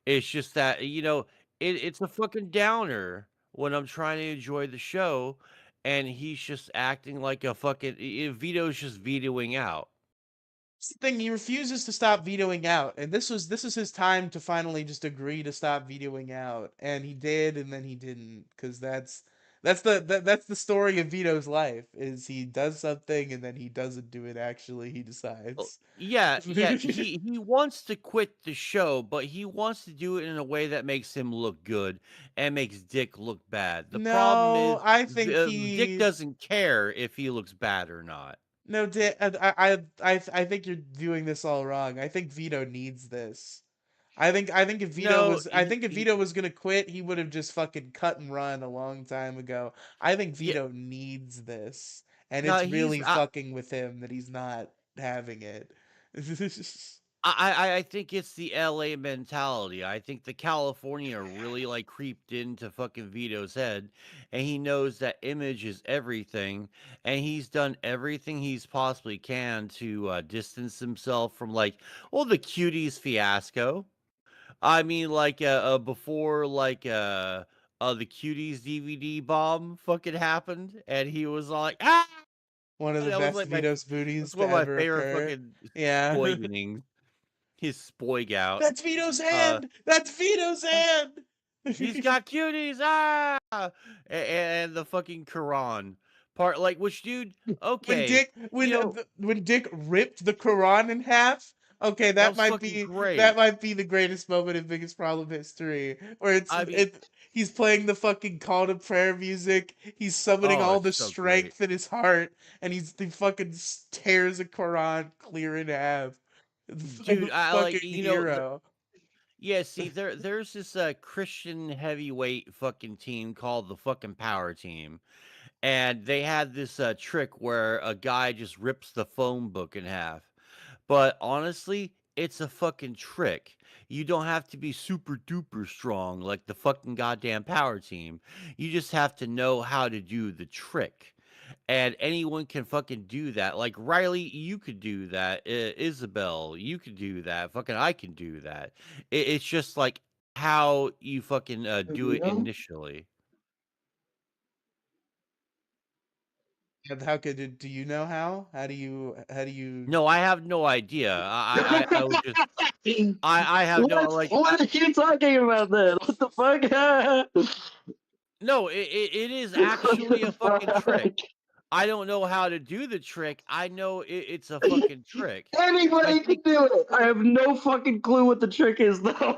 It's just that, you know, it's a fucking downer when I'm trying to enjoy the show, and he's just acting like a fucking Vito's just vetoing out. That's the thing, he refuses to stop vetoing out, and this was his time to finally just agree to stop vetoing out, and he did, and then he didn't, because that's the story of Vito's life. Is he does something and then he doesn't do it. Actually, he Oh, decides. yeah, yeah, he wants to quit the show, but he wants to do it in a way that makes him look good and makes Dick look bad. The problem No, is I think Dick he. doesn't care if he looks bad or not. No, I think you're doing this all wrong. I think Vito needs this. I think if Vito No, was I think if Vito was gonna quit, he would have just fucking cut and run a long time ago. I think yeah, Vito needs this, and no, it's really fucking with him that he's not having it. I think it's the LA mentality. I think the California really like creeped into fucking Vito's head, and he knows that image is everything, and he's done everything he's possibly can to distance himself from like, well, the cuties fiasco. I mean, like before like the cuties DVD bomb fucking happened, and he was like, ah, One of the that was best like my Vito's booties that's to one of my ever favorite occur. fucking Yeah. spoiganings. His spoig out. That's Vito's Uh, hand. That's Vito's hand. he's got cuties, and the fucking Quran part, like, which, dude, when okay, Dick you when know, when Dick ripped the Quran in half. Okay, That that was might fucking be great. the greatest moment in Biggest Problem history, where I mean, he's playing the fucking call to prayer music. He's summoning oh, all it's the so great. strength in his heart, and he fucking tears a Quran clear in half. The Dude, I like, fucking hero. yeah, see, there's this Christian heavyweight fucking team called the fucking Power Team. And they had this trick where a guy just rips the phone book in half. But honestly, it's a fucking trick. You don't have to be super duper strong like the fucking goddamn Power Team. You just have to know how to do the trick. And anyone can fucking do that. Like Riley, you could do that. Isabel, you could do that. Fucking I can do that. It's just like how you fucking do it No? initially. And how could it, do you know how? How do you No, I have no idea. I would just I have no like What are you talking about then? What the fuck? no, it is What actually a the fucking trick. fuck? I don't know how to do the trick. I know it's a fucking trick. I Anybody can think do it. I have no fucking clue what the trick is though.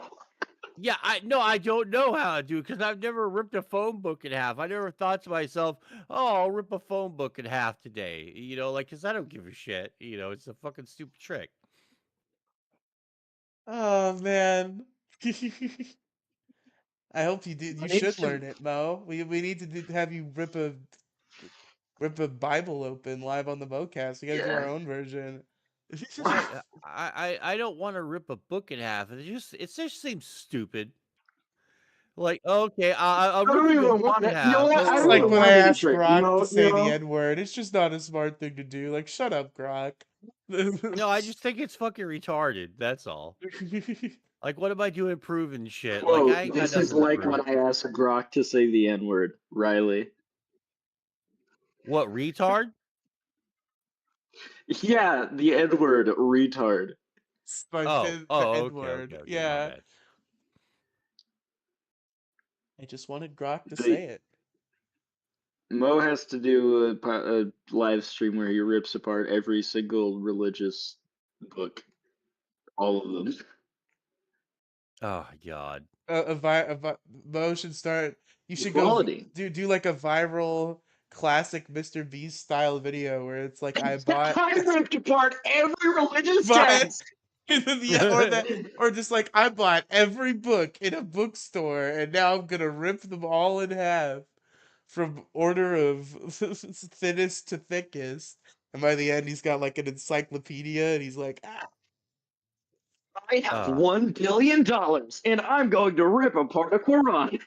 yeah, I don't know how to do it because I've never ripped a phone book in half. I never thought to myself, oh, I'll rip a phone book in half today. You know, like because I don't give a shit. You know, it's a fucking stupid trick. Oh man. I hope you did. You It needs should to. learn it, Mo. We need to have you rip a Bible open live on the Vocast. We got to do our Yeah. own version. What? I don't want to rip a book in half. It just seems stupid. Like, okay, I'm I don't ripping a even book want in it. You know half. what? It's I just don't like even when Oh, I want any asked trick. Grok to You say the know. N word. It's just not a smart thing to do. Like, shut up, Grok. no, I just think it's fucking retarded. That's all. Like, what am I doing proving shit? Like, I Quote, ain't got this is nothing to like when prove. I asked Grok to say the N word, Riley. What, retard? Yeah, the N word, retard. It's my the Oh, N okay, word. my Yeah. bad. I just wanted Grok to The say it. Mo has to do a live stream where he rips apart every single religious book, all of them. Oh, God. Mo should start. You should go Equality. do like a viral classic Mr. Beast style video where it's like I bought I ripped apart every religious bought text. yeah, or just like I bought every book in a bookstore and now I'm gonna rip them all in half from order of thinnest to thickest. And by the end he's got like an encyclopedia and he's like, ah. I have uh. $1 billion, and I'm going to rip apart a Quran.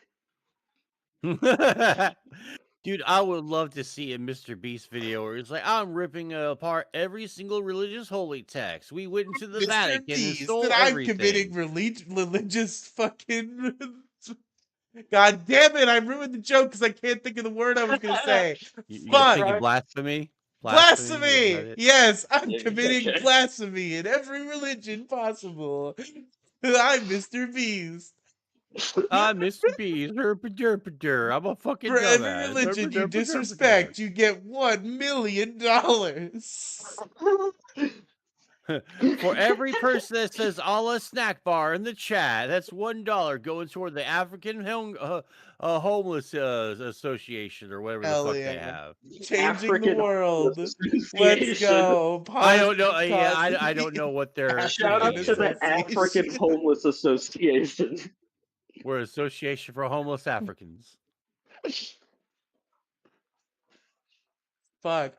Dude, I would love to see a Mr. Beast video where it's like, I'm ripping apart every single religious holy text. We went into the Mr. Vatican and Beast and stole I'm committing everything. religious fucking God damn it, I ruined the joke because I can't think of the word I was gonna say. You Fuck! thinking blasphemy? Blasphemy? Is that Blasphemy! it? Yes, I'm committing Okay. blasphemy in every religion possible. I'm Mr. Beast. I'm Mr. Beast. Herpaderpader. I'm a fucking For every dumbass. religion you Herpaderpader. disrespect, you get $1 million. For every person that says Allah snack bar in the chat, that's $1 going toward the African Homeless Association or whatever the Hell fuck they yeah. have. Changing the African world. Let's Association. go. I don't know. Positive Yeah, cause. I don't know what their Shout out African to the African Association. Homeless Association. We're Association for Homeless Africans. Fuck.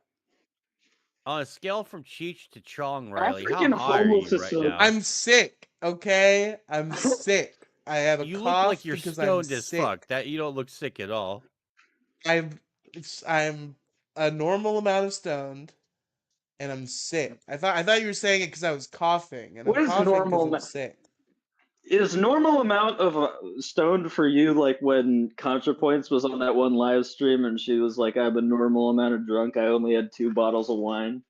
On a scale from Cheech to Chong, Riley, how African high are Homeless you right Association. now? I'm sick, okay? I'm sick. I have a You look like cough you're because I'm stoned as sick. fuck. That you don't look sick at all. I'm a normal amount of stoned and I'm sick. I thought you were saying it because I was coughing and What I'm is coughing because normal? I'm sick. Is normal amount of stoned for you like when ContraPoints was on that one live stream and she was like, I'm a normal amount of drunk. I only had 2 bottles of wine.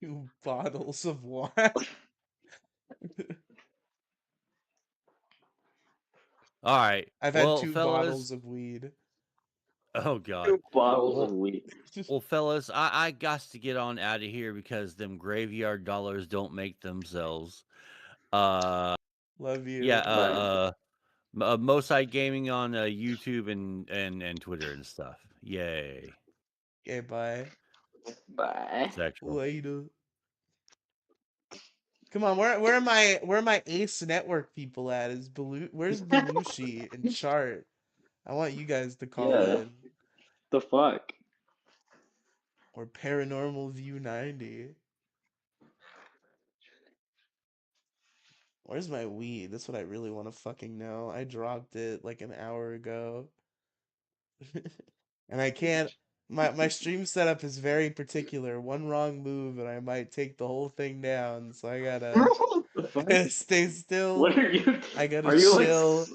2 bottles of wine. All right. I've had Well, 2 fellas, bottles of weed. Oh God. 2 bottles of weed. Well, fellas, I got to get on out of here because them graveyard dollars don't make themselves. Love you. Yeah. Bye. Mosai Gaming on YouTube and Twitter and stuff. Yay. Okay, bye. Bye. Sexual. Later. Come on, where are my Ace Network people at? Where's Belushi and Chart? I want you guys to call Yeah. in. The fuck? Or Paranormal View 90. Where's my weed? That's what I really want to fucking know. I dropped it like an hour ago. And I can't my stream setup is very particular. One wrong move and I might take the whole thing down. So I gotta What the fuck? stay still. What are you? I gotta Are you chill.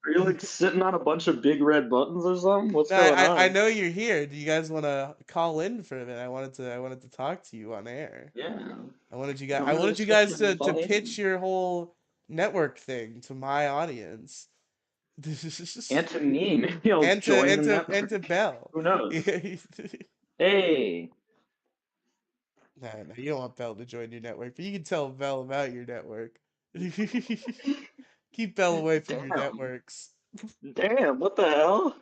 Are you like sitting on a bunch of big red buttons or something? What's No, going I on? know you're here. Do you guys want to call in for a minute? I wanted to talk to you on air. Yeah. I wanted you Come I to the wanted you guys Discord and to call pitch in. your whole network thing to my audience. And to me, maybe I'll join the network. And to Bell. Who knows? No, Hey. no, you don't want Bell to join your network, but you can tell Bell about your network. Keep Bell away from your Damn. networks. Damn, what the hell?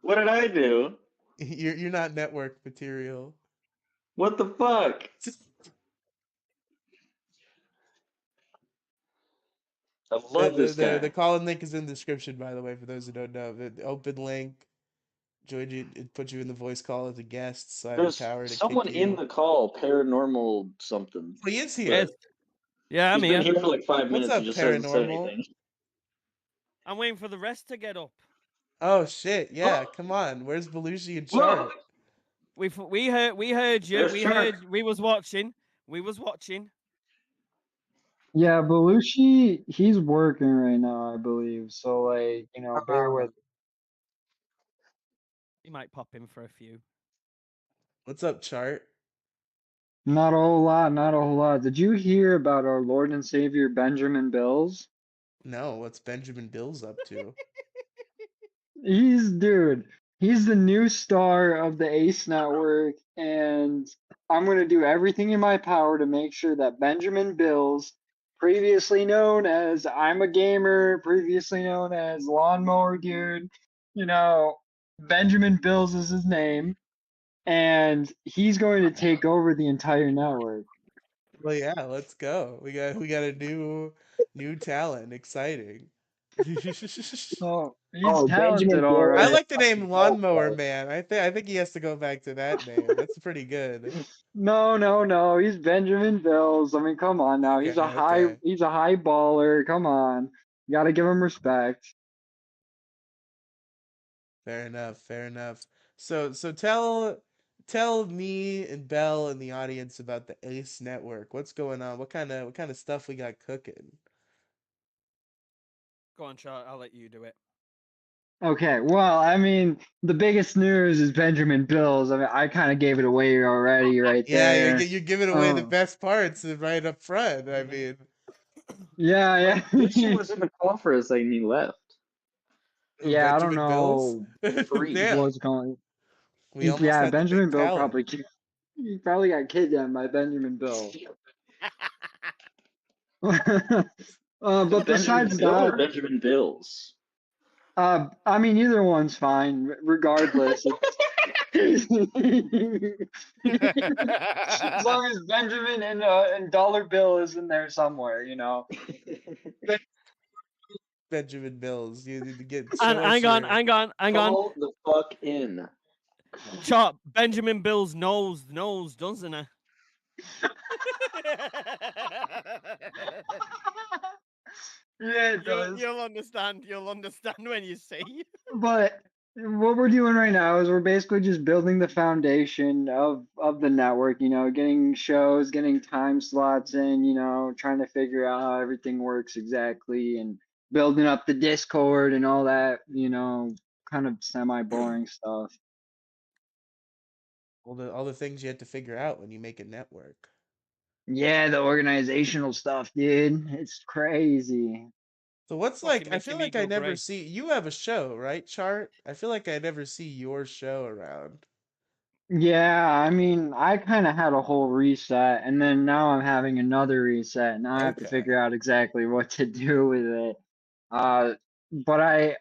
What did I do? You're not network material. What the fuck? I love this The guy. call-in link is in the description, by the way, for those who don't know. The open link. Joined you, it put you in the voice call as a guest, so I have the There's power to someone kick in you. the call, paranormal something. Oh, he is here. Yes. Yeah, I'm He's been here. here for like 5 What's minutes. He up, just hasn't said paranormal? anything. I'm waiting for the rest to get up. Oh shit! Yeah, come on. Where's Belushi and Whoa! Chart? We heard you. There's We Shark. heard. We was watching. We was watching. Yeah, Belushi, he's working right now, I believe. So, like, bear with. He might pop in for a few. What's up, Chart? Not a whole lot, not a whole lot. Did you hear about our Lord and Savior Benjamin Bills? No, what's Benjamin Bills up to? Dude, he's the new star of the Ace Network, and I'm going to do everything in my power to make sure that Benjamin Bills, previously known as I'm a Gamer, previously known as Lawnmower Dude, Benjamin Bills is his name, and he's going to take over the entire network. Well, yeah, let's go. We got a new talent. Exciting. Oh, he's Oh, talented, Benjamin all Bill I right. like the name Lawnmower Okay. Man. I think he has to go back to that name. That's pretty good. No, no, no. He's Benjamin Bills. I mean, come on now. Okay, He's a okay. high baller. Come on. You gotta give him respect. Fair enough, fair enough. So tell me and Bell and the audience about the Ace Network. What's going on? What kind of stuff we got cooking? Go on, Chart. I'll let you do it. Okay, well, I mean, the biggest news is Benjamin Bills. I mean, I kind of gave it away already right Yeah, there. you're giving away the Oh, best parts right up front. I mean, yeah, Lucy yeah. was in the call for a second. He left. Yeah, I don't Benjamin Bills. know Free. Damn, what's going. we almost Yeah, had the big Benjamin Bill talent. probably he probably got kidnapped by Benjamin Bill. But Benjamin besides Bill that, or Benjamin Bills? I mean, either one's fine, regardless. As long as Benjamin and Dollar Bill is in there somewhere. Benjamin Bills. You need to get And show us hang on, your. hang on, hang on. Call the fuck in. Chart. Benjamin Bills knows, doesn't he? Yeah, it does. You'll understand. You'll understand when you see. But what we're doing right now is we're basically just building the foundation of the network, getting shows, getting time slots in, trying to figure out how everything works exactly and building up the Discord and all that, kind of semi-boring stuff. All the things you had to figure out when you make a network. Yeah, the organizational stuff, dude. It's crazy. So what's Fucking like? I making feel me like I go never grey. see you have a show, right, Chart? I feel like I never see your show around. Yeah, I mean, I kind of had a whole reset, and then now I'm having another reset. Now I have to Okay. figure out exactly what to do with it. Uh, but I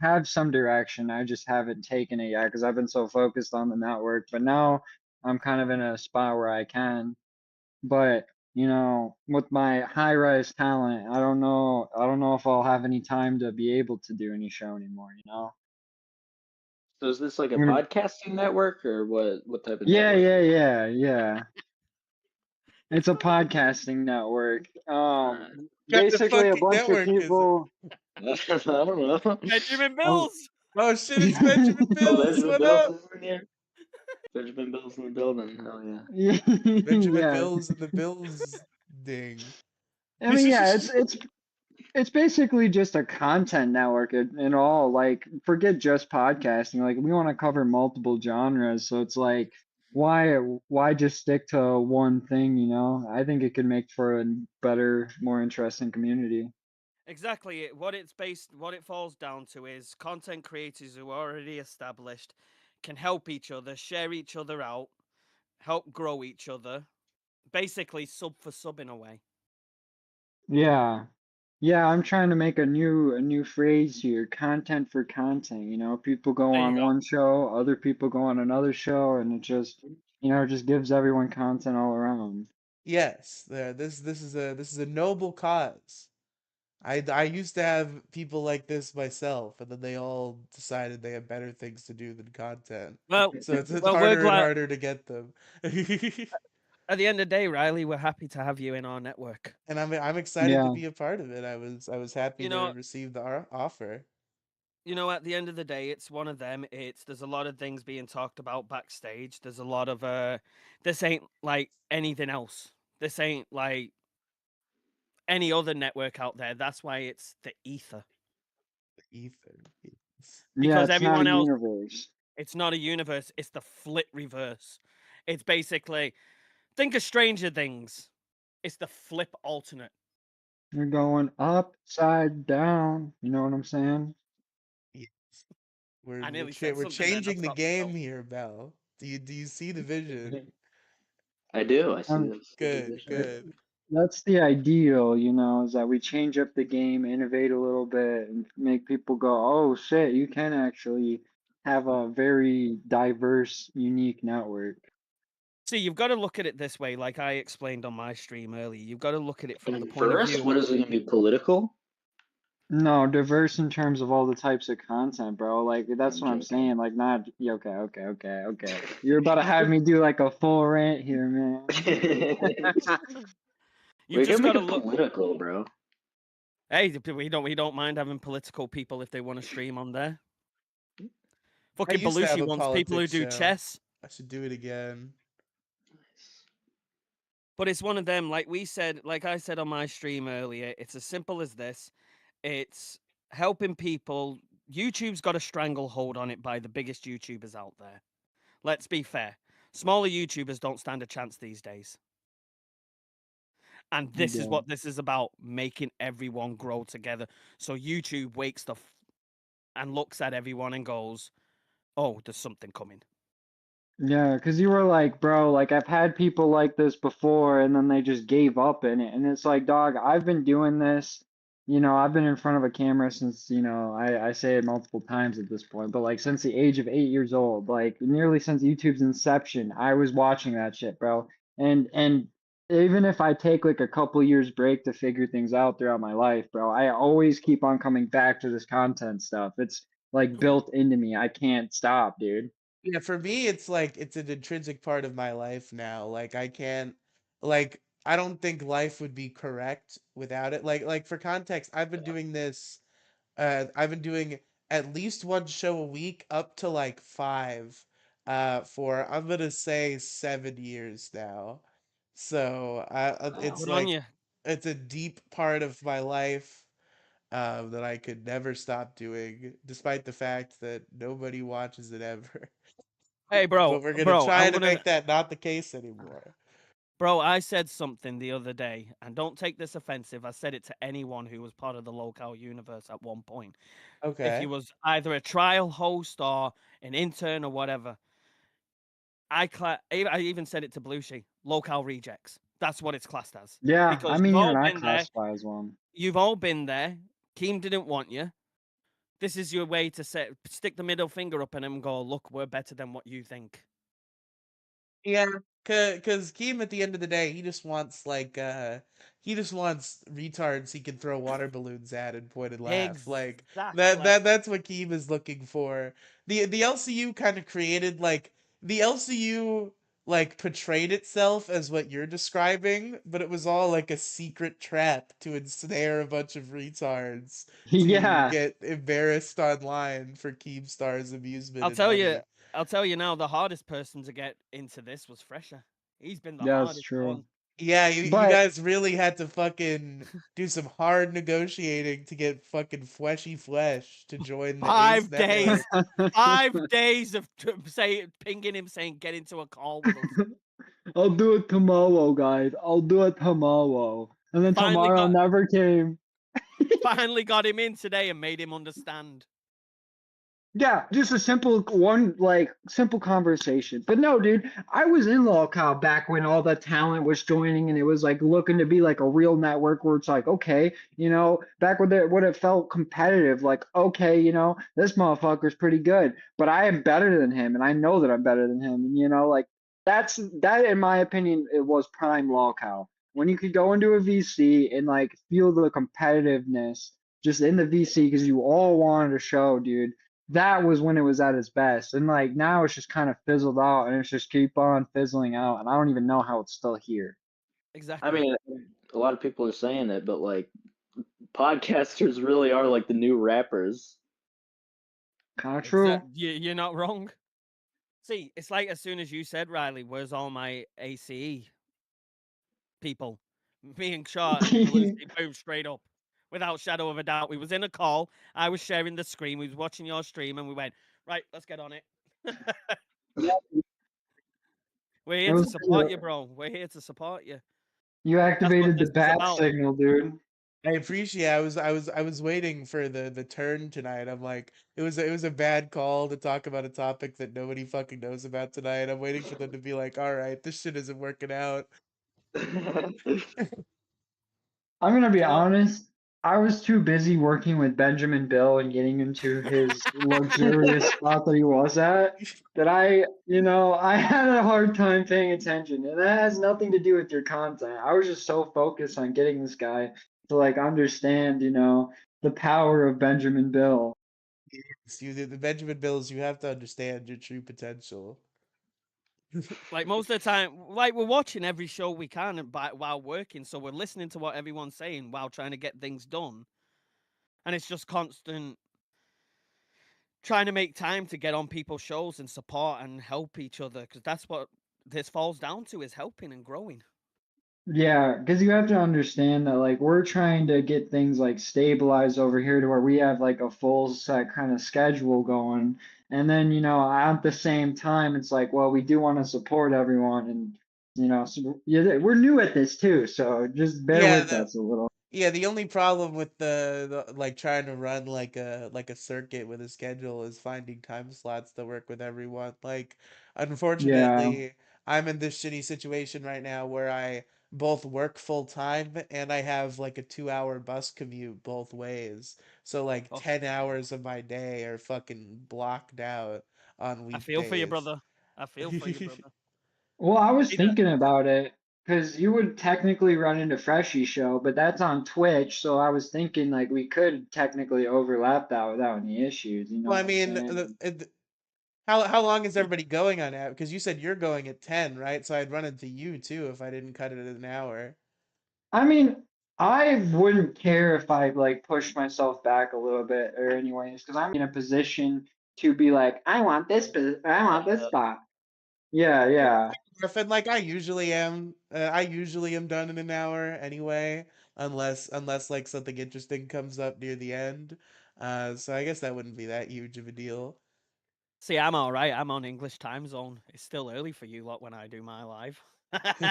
have some direction. I just haven't taken it yet because I've been so focused on the network. But now I'm kind of in a spot where I can. But with my high-rise talent, I don't know. I don't know if I'll have any time to be able to do any show anymore. So is this like a I'm gonna, podcasting network or what? What type of yeah, network yeah, is it? yeah, yeah. It's a podcasting network. What kind of Basically a fucking bunch of network is it? people. I don't know. Benjamin Um, Bills. Oh shit! It's Benjamin Oh, Bills. Benjamin What Bills up? is in here. Benjamin Bills in the building. Hell yeah. Benjamin yeah. Bills and the Bills ding. I mean, yeah, it's basically just a content network in all. Like, forget just podcasting. Like, we want to cover multiple genres, so it's like, why just stick to one thing? I think it could make for a better, more interesting community. Exactly. What it falls down to is content creators who are already established can help each other, share each other out, help grow each other. Basically, sub for sub in a way. Yeah. Yeah, I'm trying to make a new phrase here, content for content. People go There you on go. one show, other people go on another show, and it just gives everyone content all around. Yes, there. This is a noble cause. I used to have people like this myself, and then they all decided they have better things to do than content. Well, So it's well, we're harder and glad. harder to get them. At the end of the day, Riley, we're happy to have you in our network. And I'm excited to Yeah. be a part of it. I was happy You to know, receive the offer. at the end of the day, it's one of them. There's a lot of things being talked about backstage. There's a lot of this ain't like anything else. This ain't like any other network out there. That's why it's the ether. Ether. Yes. Yeah, Because it's not a everyone else, universe. it's not a universe, it's the flip reverse. It's basically think of Stranger Things. It's the flip alternate. You're going upside down. You know what I'm saying? Yes. We're I we're nearly cha- said we're something then. That's changing the not game myself. here, Bell. Do you see the vision? I do. I see Um, this. The Good, division. good. that's the ideal, is that we change up the game, innovate a little bit, and make people go, oh shit, you can actually have a very diverse, unique network. See, you've got to look at it this way, like I explained on my stream earlier. You've got to look at it from the point of Diverse? view. What is it going to be? Political? No, diverse in terms of all the types of content, bro. Like that's I'm what I'm joking. saying. Like not yeah, okay, okay, okay, okay. You're about to have me do like a full rant here, man. You've We just can got make to it look. political, bro. Hey, we don't mind having political people if they want to stream on there. I Fucking used to have Belushi a wants people who politics do show. chess. I should do it again. But it's one of them, like I said on my stream earlier, it's as simple as this. It's helping people. YouTube's got a stranglehold on it by the biggest YouTubers out there. Let's be fair. Smaller YouTubers don't stand a chance these days. And this is Yeah. what this is about, making everyone grow together. So YouTube wakes up and looks at everyone and goes, oh, there's something coming. Yeah, because you were like, bro, like I've had people like this before, and then they just gave up in it. And it's like, dog, I've been doing this, I've been in front of a camera since, I say it multiple times at this point, but like since the age of 8 years old, like nearly since YouTube's inception, I was watching that shit, bro. And even if I take like a couple years break to figure things out throughout my life, bro, I always keep on coming back to this content stuff. It's like built into me. I can't stop, dude. Yeah, for me, it's like it's an intrinsic part of my life now. Like I can't, like I don't think life would be correct without it. Like for context, I've been doing this. I've been doing at least one show a week, up to like five, for I'm gonna say 7 years now. So it's Good on like you. it's a deep part of my life. That I could never stop doing, despite the fact that nobody watches it ever. Hey, But we're gonna bro, try I'm to gonna make that not the case anymore. Bro, I said something the other day, and don't take this offensive. I said it to anyone who was part of the Lolcow universe at one point. If you Okay. was either a trial host or an intern or whatever, I even said it to Blueshy. Lolcow rejects. That's what it's classed as. Yeah, I Because you've mean, even all I been there. classify as one. You've all been there. Keem didn't want you. This is your way to stick the middle finger up and him go, look, we're better than what you think. Yeah, cause Keem at the end of the day, he just wants retards he can throw water balloons at and point and laugh. Like Exactly. that's what Keem is looking for. The LCU kind of created the LCU like portrayed itself as what you're describing, but it was all like a secret trap to ensnare a bunch of retards to Yeah, get embarrassed online for Keemstar's amusement I'll and tell you, money. I'll tell you now, the hardest person to get into this was Fresher. He's been the that's hardest true. one. Yeah, you But guys really had to fucking do some hard negotiating to get fucking fleshy flesh to join the Ace 5 days, network. 5 days of pinging him saying, get into a call with us. I'll do it tomorrow, guys. I'll do it tomorrow. And then Finally tomorrow got, never came. finally got him in today and made him understand. Yeah, just a simple one, like simple conversation. But no, dude, I was in Lolcow back when all the talent was joining, and it was like looking to be like a real network where it's like, okay, back when it felt competitive, like, okay, this motherfucker's pretty good, but I am better than him, and I know that I'm better than him, and like that, in my opinion, it was prime Lolcow. When you could go into a VC and like feel the competitiveness just in the VC because you all wanted to show, dude, that was when it was at its best. And like now it's just kind of fizzled out and it's just keep on fizzling out. And I don't even know how it's still here. I Exactly. mean, a lot of people are saying it, but like podcasters really are like the new rappers. Kind of true. You're not wrong. See, it's like as soon as you said, Riley, where's all my ACE people? Me and Shaw and Lucy, boom, straight up. Without shadow of a doubt. We was in a call. I was sharing the screen. We was watching your stream and we went, right, let's get on it. We're It here to was support you, bro. We're here to support you. you That's what activated the this is bat about. signal, dude. I appreciate. I was waiting for the turn tonight. I'm like, it was a bad call to talk about a topic that nobody fucking knows about tonight. I'm waiting for them to be like, all right, this shit isn't working out. I'm gonna be You know, honest. I was too busy working with Benjamin Bill and getting into his luxurious spot that he was at that I had a hard time paying attention. And that has nothing to do with your content. I was just so focused on getting this guy to like understand, the power of Benjamin Bill. The Benjamin Bills, you have to understand your true potential. like most of the time, like we're watching every show we can while working, so we're listening to what everyone's saying while trying to get things done. And it's just constant trying to make time to get on people's shows and support and help each other because that's what this falls down to is helping and growing. Yeah, because you have to understand that like we're trying to get things like stabilized over here to where we have like a full set kind of schedule going. And then, at the same time, it's like, well, we do want to support everyone and so yeah, we're new at this too, so just bear Yeah, with us a little. yeah, the only problem with the like trying to run like a circuit with a schedule is finding time slots to work with everyone. Like, Yeah. unfortunately, I'm in this shitty situation right now where I both work full time and I have like a 2 hour bus commute both ways. So like Oh, 10 hours of my day are fucking blocked out on I feel for you, weekdays. brother. I feel for you, brother. Well, I was See that? thinking about it because you would technically run into Freshie Show, but that's on Twitch, so I was thinking like we could technically overlap that without any issues, you know Well, I what I'm mean, saying? how long is everybody going on at? Because you said you're going at 10, right? So I'd run into you too if I didn't cut it at an hour. I mean, I wouldn't care if I like pushed myself back a little bit or anyways, because I'm in a position to be like, I want this spot. Yeah, yeah. Griffin, like I usually am done in an hour anyway, unless like something interesting comes up near the end. So I guess that wouldn't be that huge of a deal. See, I'm all right. I'm on English time zone. It's still early for you lot when I do my live.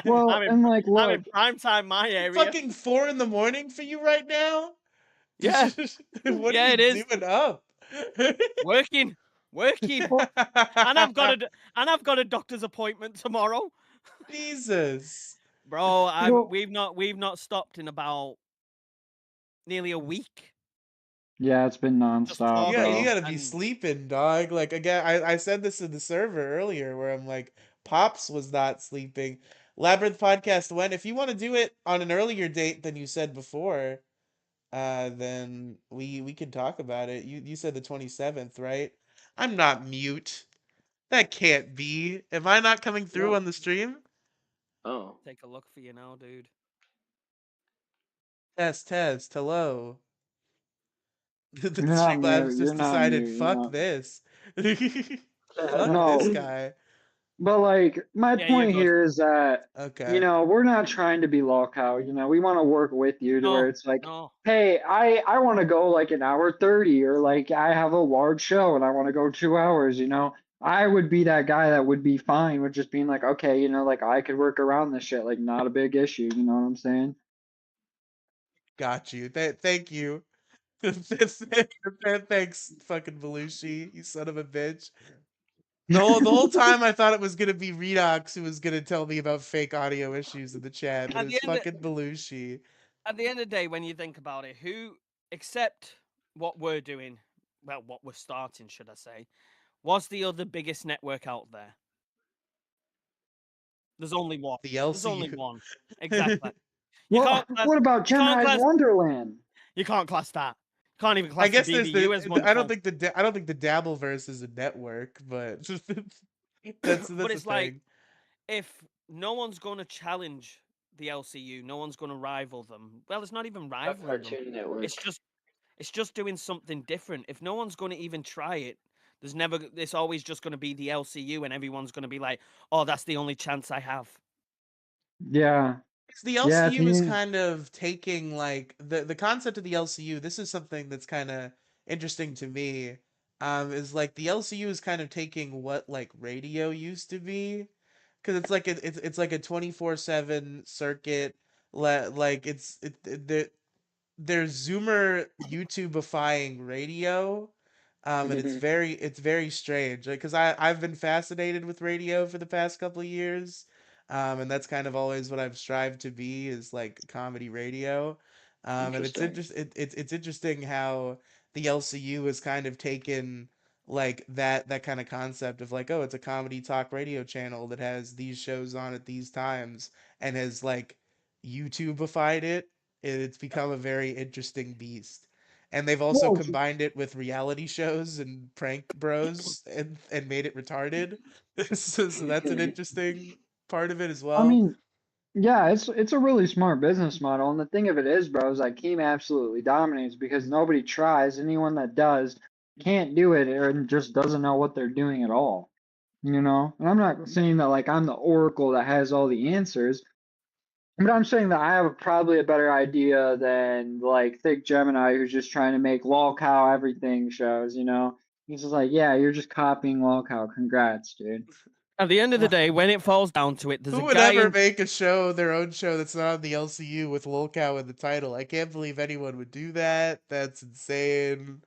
Well, and like, I'm look, in prime time my area. Fucking 4 in the morning for you right now? Yeah, What are yeah, you it is. doing up? Working, working, well, and I've got a doctor's appointment tomorrow, Jesus. bro. well, We've not stopped in about nearly a week. yeah, it's been Just nonstop, You talking bro. gotta be and sleeping, dog. Like again, I said this in the server earlier where I'm like, Pops was not sleeping. Labyrinth podcast when if you want to do it on an earlier date than you said before, then we can talk about it. You said the 27th, right? I'm not mute. That can't be. Am I not coming through No. on the stream? Oh. take a look for you now, dude. Test, test. Hello. The You're not Streamlabs mute. You're just not decided, mute. You're fuck not. this. Fuck this No, guy. but like, my Yeah, you're point good. here is that, Okay. we're not trying to be Lolcow. We want to work with you to where No, it's like, no. hey, I want to go like an hour 30, or like I have a large show and I want to go 2 hours. I would be that guy that would be fine with just being like, okay, like I could work around this shit, like not a big issue. You know what I'm saying? Got you. Thank you. Thanks, fucking Belushi, you son of a bitch. The whole time I thought it was gonna be Redox who was gonna tell me about fake audio issues in the chat, but At the it's end of, fucking Belushi. at the end of the day, when you think about it, who except what we're doing, well, what we're starting, should I say, what's the other biggest network out there? There's only one. The There's only LCU. one. Exactly. You Well, can't class. what about You can't Gemini's class. Wonderland? You can't class that. Can't even I class the guess there's BBU as one I don't phone. think I don't think the Dabbleverse is a network, but that's But a it's like thing. if no one's going to challenge the LCU, no one's going to rival them. Well, it's not even A rivaling them. Cartoon Network. It's just doing something different. If no one's going to even try it, it's always just going to be the LCU, and everyone's going to be like, oh, that's the only chance I have. Yeah, The yeah. LCU is kind of taking like the concept of the LCU. This is something that's kind of interesting to me. Is like the LCU is kind of taking what like radio used to be, because it's like it's like a 24/7 circuit. Like they're Zoomer YouTubeifying radio, and it's very strange. Like, cause I've been fascinated with radio for the past couple of years, and that's kind of always what I've strived to be is like comedy radio, and Interesting. it's interesting how the LCU has kind of taken like that kind of concept of like, oh, it's a comedy talk radio channel that has these shows on at these times and has like YouTubeified it. It's become a very interesting beast. And they've also well, combined it with reality shows and prank bros and made it retarded. So that's an interesting part of it as I well. mean, yeah, it's a really smart business model, and the thing of it is, bro, is like Keem absolutely dominates because nobody tries. Anyone that does can't do it or just doesn't know what they're doing at all. And I'm not saying that like I'm the oracle that has all the answers, but I'm saying that I have probably a better idea than like Thick Gemini who's just trying to make lolcow everything shows. He's just like, yeah, you're just copying lolcow. Congrats, dude. At the end of the day, when it falls down to it, there's Who a would guy ever in. make their own show that's not on the LCU with Lolcow in the title? I can't believe anyone would do that. That's insane.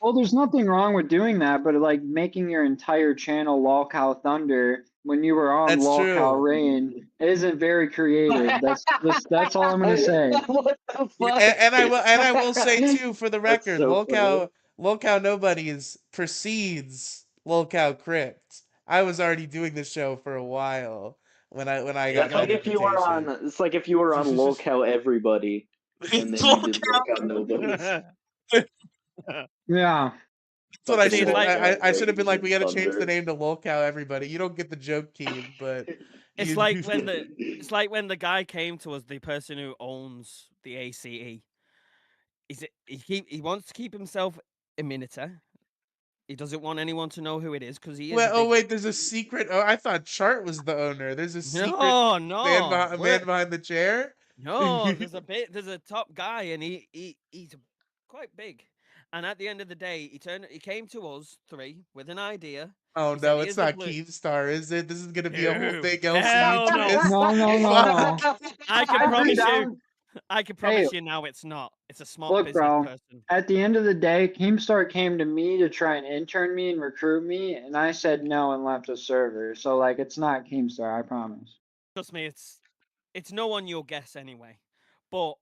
Well, there's nothing wrong with doing that, but like making your entire channel lolcow thunder when you were on That's lolcow true. rain isn't very creative. That's all I'm gonna say. What the fuck? And I will say too, for the That's record, so funny. Lolcow Nobodies precedes Lolcow Crypt. I was already doing this show for a while when I There you got That's that like go. if you were invitation. on. It's like if you were on Lolcow Everybody, and then you did Lolcow Lolcow. Nobodies. Yeah. That's what I See, should it's have. like I should have been Rain like, we and got to change the Thunder. name to Lolcow. Everybody, you don't get the joke, Keem, but it's you. like when the guy came to us, the person who owns the ACE. He wants to keep himself a minotaur. He doesn't want anyone to know who it is because he is Well, a oh big. wait, there's a secret. Oh, I thought Chart was the owner. There's a secret No, no, man behind the chair. no. There's a top guy, and he's quite big, And at the end of the day, he came to us three with an idea. Oh He said, no, it's "Here's the not blue." Keemstar, is it? This is gonna be a whole No, big LCD hell no. twist. No, no, no. I can I'd be promise you. down. I can Hey, promise you now, it's not. It's a smart look, business bro. person. At the end of the day, Keemstar came to me to try and intern me and recruit me, and I said no and left the server. So like, it's not Keemstar, I promise. Trust me, it's no one you'll guess anyway. But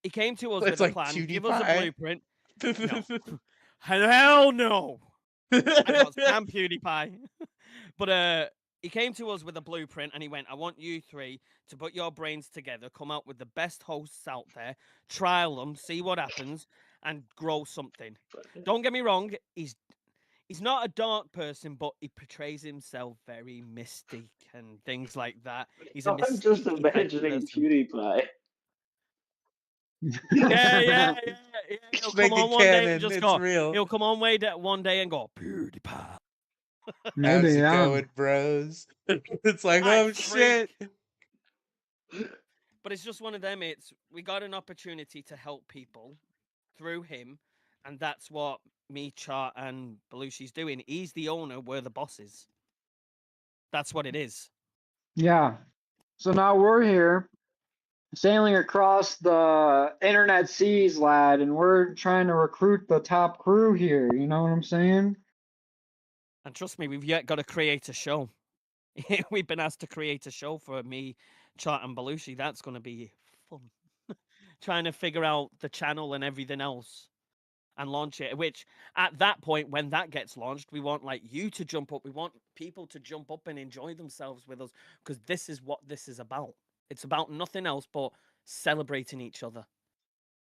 he came to us It's with a like plan, give us a PewDiePie. blueprint. No, hell no. I can't stand PewDiePie. But he came to us with a blueprint and he went, I want you three to put your brains together, come out with the best hosts out there, trial them, see what happens, and grow something. Don't get me wrong, he's not a dark person, but he portrays himself very mystic and things like that. He's a I'm just mystique type imagining person. PewDiePie. Yeah. He'll come Make on it one day and canon. just It's go. real. He'll come on one day and go PewDiePie. Maybe, How's it yeah. going, bros? It's like, I oh shit. But it's just one of them. We got an opportunity to help people through him, and that's what me, Chart, and Belushi's doing. He's the owner. We're the bosses. That's what it is. Yeah. So now we're here sailing across the internet seas, lad, and we're trying to recruit the top crew here. You know what I'm saying? And trust me, we've yet got to create a show. We've been asked to create a show for me, Chart, and Belushi. That's going to be fun. Trying to figure out the channel and everything else and launch it. Which at that point, when that gets launched, we want like you to jump up. We want people to jump up and enjoy themselves with us because this is what this is about. It's about nothing else but celebrating each other.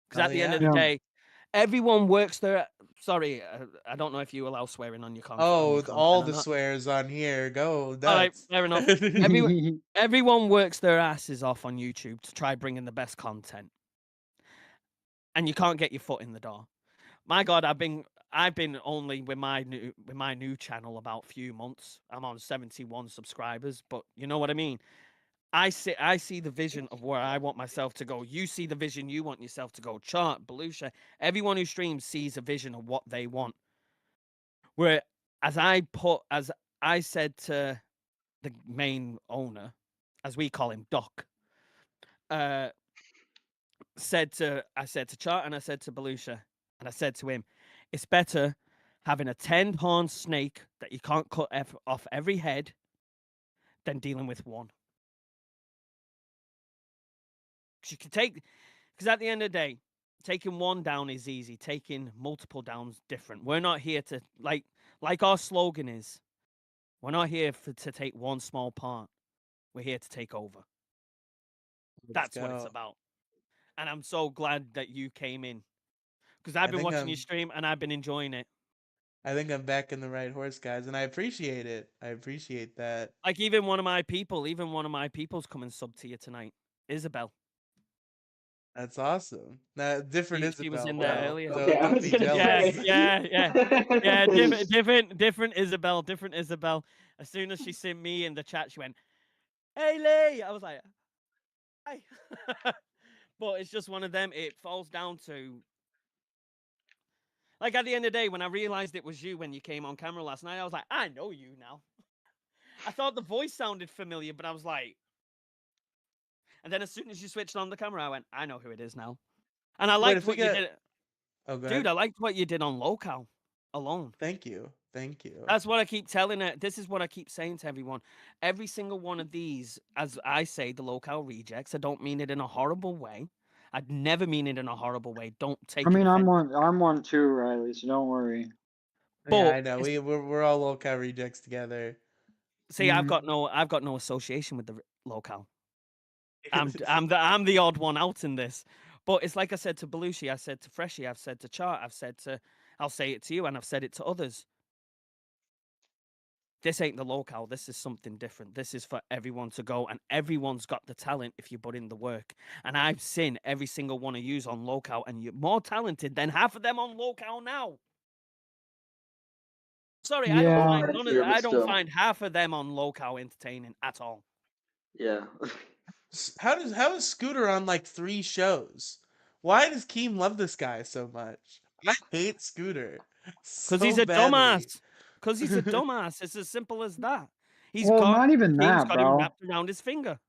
Because Hell at the end yeah. of the Yeah. day, everyone works there. Sorry, I don't know if you allow swearing on your content. Oh, all or the not. swears on here. Go All right, nuts. fair enough. Everyone works their asses off on YouTube to try bringing the best content, and you can't get your foot in the door. My God, I've been only with my new channel about a few months. I'm on 71 subscribers, but you know what I mean. I see the vision of where I want myself to go. You see the vision you want yourself to go. Chart, Belusha, everyone who streams sees a vision of what they want. Where as I said to the main owner, as we call him, Doc, I said to Chart and I said to Belusha, and I said to him, it's better having a 10-horn snake that you can't cut off every head than dealing with one. You can because at the end of the day, taking one down is easy. Taking multiple downs different. We're not here to like our slogan is. We're not here to take one small part. We're here to take over. That's what it's about. And I'm so glad that you came in because I've been watching your stream and I've been enjoying it. I think I'm back in the right horse, guys, and I appreciate it. I appreciate that. Like even one of my people's coming sub to you tonight, Isabel. That's awesome. Different She was Isabel. in there Though. earlier. Okay, I Don't was be gonna jealous. say. Yeah. Different Isabel. As soon as she seen me in the chat, she went, "Hey Lee." I was like, "Hi." But it's just one of them. It falls down to like at the end of the day, when I realized it was you when you came on camera last night, I was like, I know you now. I thought the voice sounded familiar, but I was like, and then as soon as you switched on the camera, I went, I know who it is now. And I Wait, liked if we what you get, did. oh, go Dude, ahead. I liked what you did on Lolcow alone. Thank you. Thank you. That's what I keep telling her. This is what I keep saying to everyone. Every single one of these, as I say, the Lolcow rejects, I don't mean it in a horrible way. I'd never mean it in a horrible way. Don't take I it mean, I'm offensive. one too, Riley. So don't worry. Yeah, But I know. We're all Lolcow rejects together. see, I've got no association with the Lolcow. I'm It's the odd one out in this. But it's like I said to Belushi, I said to Freshie, I've said to Chart, I'll say it to you, and I've said it to others. This ain't the Lolcow. This is something different. This is for everyone to go, and everyone's got the talent if you put in the work. And I've seen every single one of yous on Lolcow, and you're more talented than half of them on Lolcow now. Sorry, I don't Yeah. find Right here, but I don't still. find half of them on Lolcow entertaining at all. Yeah. how is Scooter on like 3 shows? Why does Keem love this guy so much? I hate Scooter Because he's so a badly. dumbass. Because he's a dumbass. It's as simple as that. He's Well, got not even King's that, got him bro. wrapped around his finger.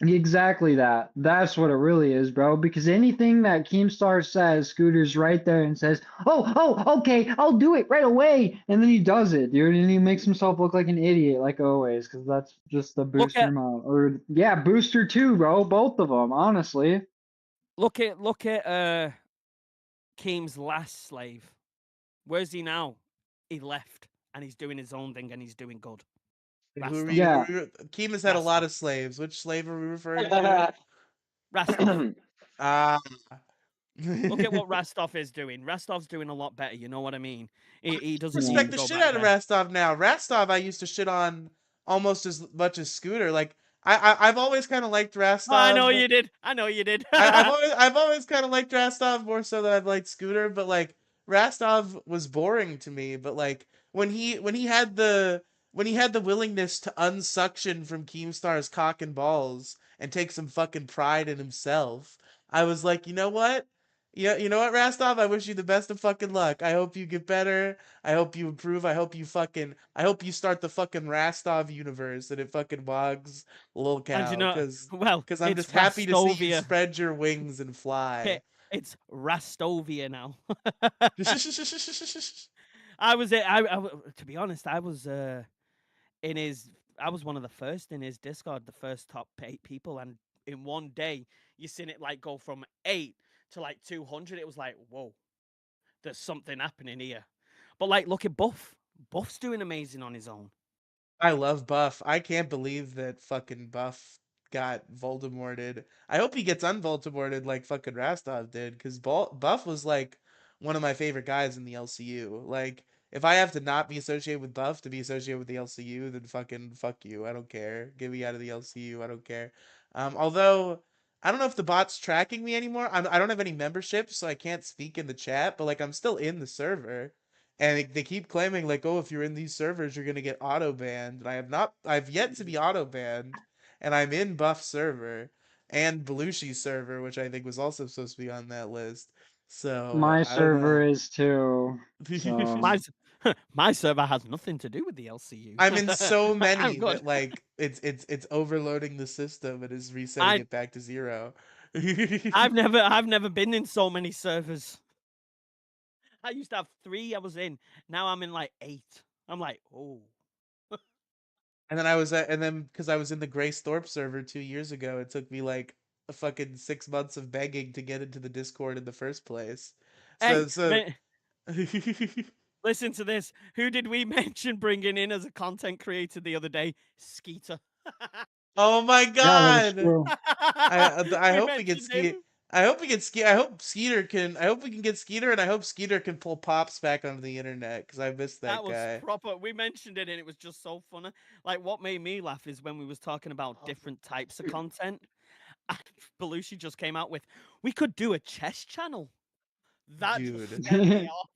Exactly that. That's what it really is, bro. Because anything that Keemstar says, Scooter's right there and says, "Oh, okay, I'll do it right away," and then he does it, dude, and he makes himself look like an idiot, like always. Because that's just the Look Booster at mode, or yeah, Booster too, bro. Both of them, honestly. look at Keem's last slave. Where's he now? He left and he's doing his own thing and he's doing good. Who are Rastov. you? Yeah, Keem has had a lot Rastov. of slaves. Which slave are we referring to? Rastov. Ah. Look at what Rastov is doing. Rastov's doing a lot better. You know what I mean? He doesn't need yeah. to Respect the go shit back out of there. Rastov now. Rastov, I used to shit on almost as much as Scooter. Like I've always kind of liked I know Rastov. you did. I know you did. I've always kind of liked Rastov more so than I've liked Scooter, but like Rastov was boring to me. But like when he had the willingness to unsuction from Keemstar's cock and balls and take some fucking pride in himself, I was like, you know what? Yeah, you know what, Rastov? I wish you the best of fucking luck. I hope you get better. I hope you improve. I hope you start the fucking Rastov universe and it fucking wogs And you Lolcow, know, cause well, because I'm it's just happy to see you Rastovia. spread your wings and fly. Okay, it's Rastovia now. I was to be honest, I was in his. I was one of the first in his Discord, the first top 8 people, and in one day you seen it like go from 8 to like 200. It was like, whoa, there's something happening here. But like, look at Buff. Buff's doing amazing on his own. I love Buff. I can't believe that fucking Buff got Voldemorted. I hope he gets unvoldemorted like fucking Rastov did, because Buff was like one of my favorite guys in the LCU. Like, if I have to not be associated with Buff to be associated with the LCU, then fucking fuck you. I don't care. Get me out of the LCU. I don't care. Although I don't know if the bot's tracking me anymore. I don't have any membership, so I can't speak in the chat. But like, I'm still in the server. And they keep claiming like, oh, if you're in these servers, you're gonna get auto banned. And I have not. I've yet to be auto banned, and I'm in Buff server and Belushi's server, which I think was also supposed to be on that list. So My I don't server know. is too. My So my server has nothing to do with the LCU. I'm in so I'm many good. that like it's overloading the system and is resetting I it back to 0. I've never been in so many servers. I used to have 3 I was in. Now I'm in like 8. I'm like, oh. And then because I was in the Grace Thorpe server 2 years ago, it took me like a fucking 6 months of begging to get into the Discord in the first place. Hey, So listen to this. Who did we mention bringing in as a content creator the other day? Skeeter. oh my yeah, that is god! true. I We hope we get mentioned him. Skeeter. I hope we get Skeeter. I hope Skeeter can. I hope we can get Skeeter, and I hope Skeeter can pull Pops back onto the internet because I missed That that was guy. proper. We mentioned it and it was just so funny. Like what made me laugh is when we was talking about different types of content. Belushi just came out with, we could do a chess channel. That just Dude. set me off.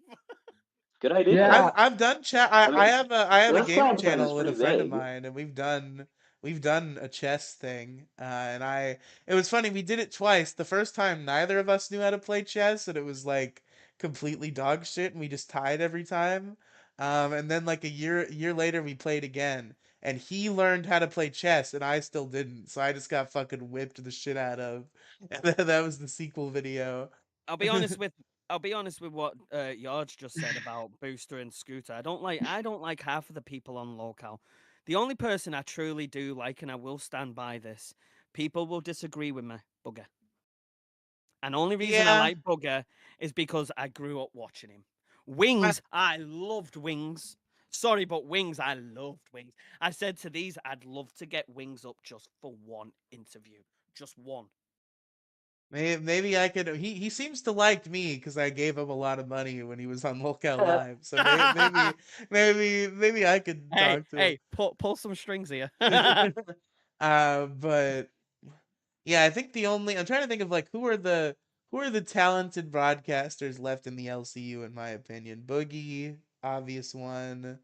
Good idea. Yeah, I've done chat. I I mean, have a this gaming content is channel with a pretty friend of big. mine, and we've done a chess thing. And it was funny. We did it twice. The first time, neither of us knew how to play chess, and it was like completely dog shit, and we just tied every time. And then like a year later, we played again, and he learned how to play chess, and I still didn't. So I just got fucking whipped the shit out of. And that was the sequel video. I'll be honest with what Yarge just said about Booster and Scooter. I don't like half of the people on Lolcow. The only person I truly do like, and I will stand by this, people will disagree with me, Bugger. And only reason I Yeah. like Bugger is because I grew up watching him. Wings, I loved Wings. Sorry, but Wings, I loved Wings. I said to these, I'd love to get Wings up just for one interview. Just one. Maybe I could. He seems to like me because I gave him a lot of money when he was on Lookout Live. So maybe I could Hey, talk to hey, pull some strings here. him. But yeah, I think I'm trying to think of like who are the talented broadcasters left in the LCU in my opinion. Boogie, obvious one.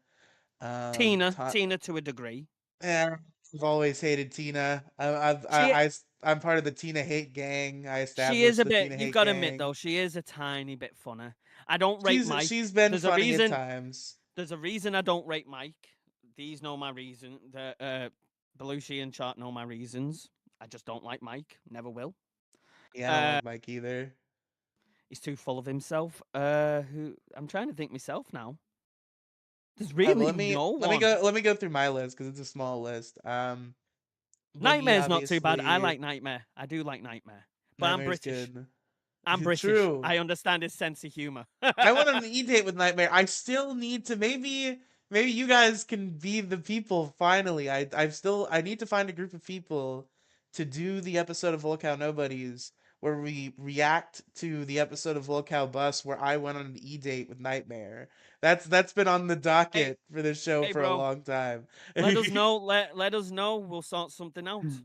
Tina, Tina to a degree. Yeah, I've always hated Tina. She I'm part of the Tina hate gang. I she is established a the bit. Tina You've hate got to admit gang. though, she is a tiny bit funny. I don't rate Mike. She's been There's a funny at reason. times. There's a reason I don't rate Mike. These know my reason. The Belushi and Chart know my reasons. I just don't like Mike. Never will. Yeah, I don't like Mike either. He's too full of himself. Who I'm trying to think myself now. There's really no one. let me go through my list because it's a small list. Boogie Nightmare's not too bad. I obviously. like Nightmare. I do like Nightmare. But I'm Nightmare's British. good. I'm British. True. I understand his sense of humor. I went on an e-date with Nightmare. I still need to maybe you guys can be the people finally. I need to find a group of people to do the episode of Lolcow Nobodies where we react to the episode of Lolcow Bus where I went on an e-date with Nightmare. That's been on the Hey, docket for this show hey, for a bro. long time. Let us know. Let us know. We'll sort something out.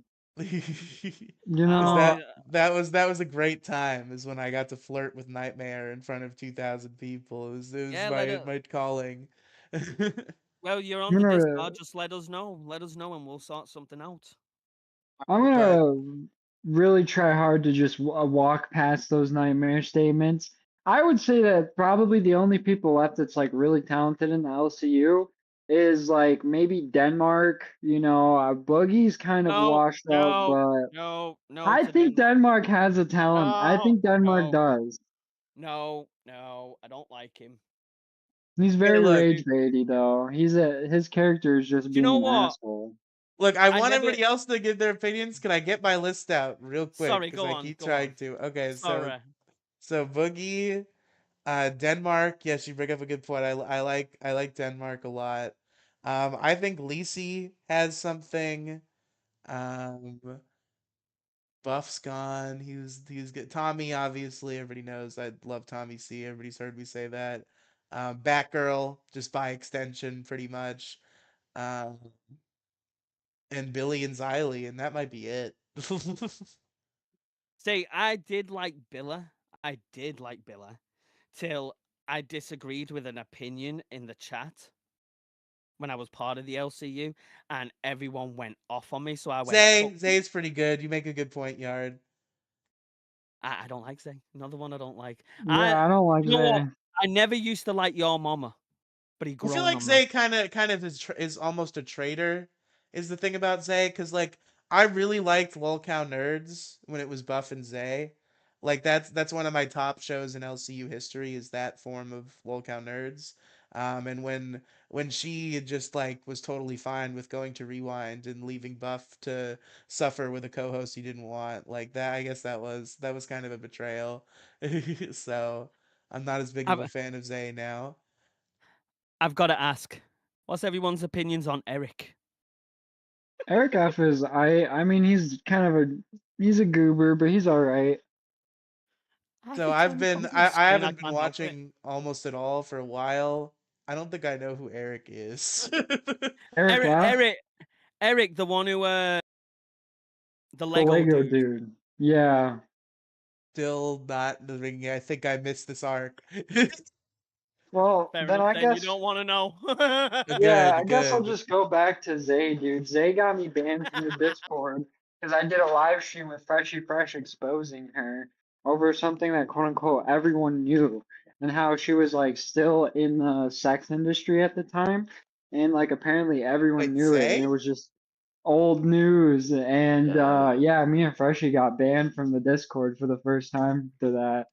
You Is know, that was a great time is when I got to flirt with Nightmare in front of 2,000 people. It was Yeah, let us. my calling. Well, you're on I'm the gonna Discord. Just let us know. Let us know, and we'll sort something out. I'm But gonna really try hard to just walk past those nightmare statements. I would say that probably the only people left that's like really talented in the LCU is like maybe Denmark. You know, Boogie's kind of No, washed up, no, but no I to think Denmark. Denmark has a talent. I No, think Denmark no, does. no. I don't like him. He's hey, very look, rage baity though. His character is just Do you being know an what? asshole. look, I I want never. everybody else to give their opinions. Can I get my list out real quick? Sorry, Because go I on, keep go on. trying to. Okay, Sorry. so Boogie, Denmark. Yes, you bring up a good point. I like Denmark a lot. I think Lisi has something. Um, Buff's gone. He was good. Tommy, obviously, everybody knows I love Tommy C. Everybody's heard me say that. Batgirl, just by extension, pretty much. Um, and Billy and Xylee, and that might be it. See, I did like Billa. I did like Billa till I disagreed with an opinion in the chat when I was part of the LCU, and everyone went off on me. So I went, "Fuck you." Zay's pretty good. You make a good point, Yard. I don't like Zay. Another one I don't like. Yeah, I don't like You know what? that. I never used to like your mama, but he I feel grown like on me. Zay kind of is almost a traitor. Is the thing about Zay because like I really liked Lolcow Nerds when it was Buff and Zay. Like that's one of my top shows in LCU history is that form of Lolcow Nerds. And when she just like was totally fine with going to Rewind and leaving Buff to suffer with a co-host he didn't want, like that I guess that was kind of a betrayal. So I'm not as big of a I've fan of Zay now. I've got to ask, what's everyone's opinions on Eric? Eric F is I mean he's kind of he's a goober, but he's all right. So Every time he comes on I screen, I haven't been can't help it. watching almost at all for a while. I don't think I know who Eric is. Eric Eric, F, Eric, Eric, the one who the the Lego Lego dude. dude. Yeah. Still not the ring. I think I missed this arc. Well, Fair then enough. I Then you guess don't want to know. yeah, I Good, guess I'll good. just go back to Zay, dude. Zay got me banned from the Discord because I did a live stream with Freshy Fresh exposing her over something that quote unquote everyone knew and how she was like still in the sex industry at the time. And like apparently everyone Wait, knew it and Zay? it was just old news. And yeah, me and Freshy got banned from the Discord for the first time for that.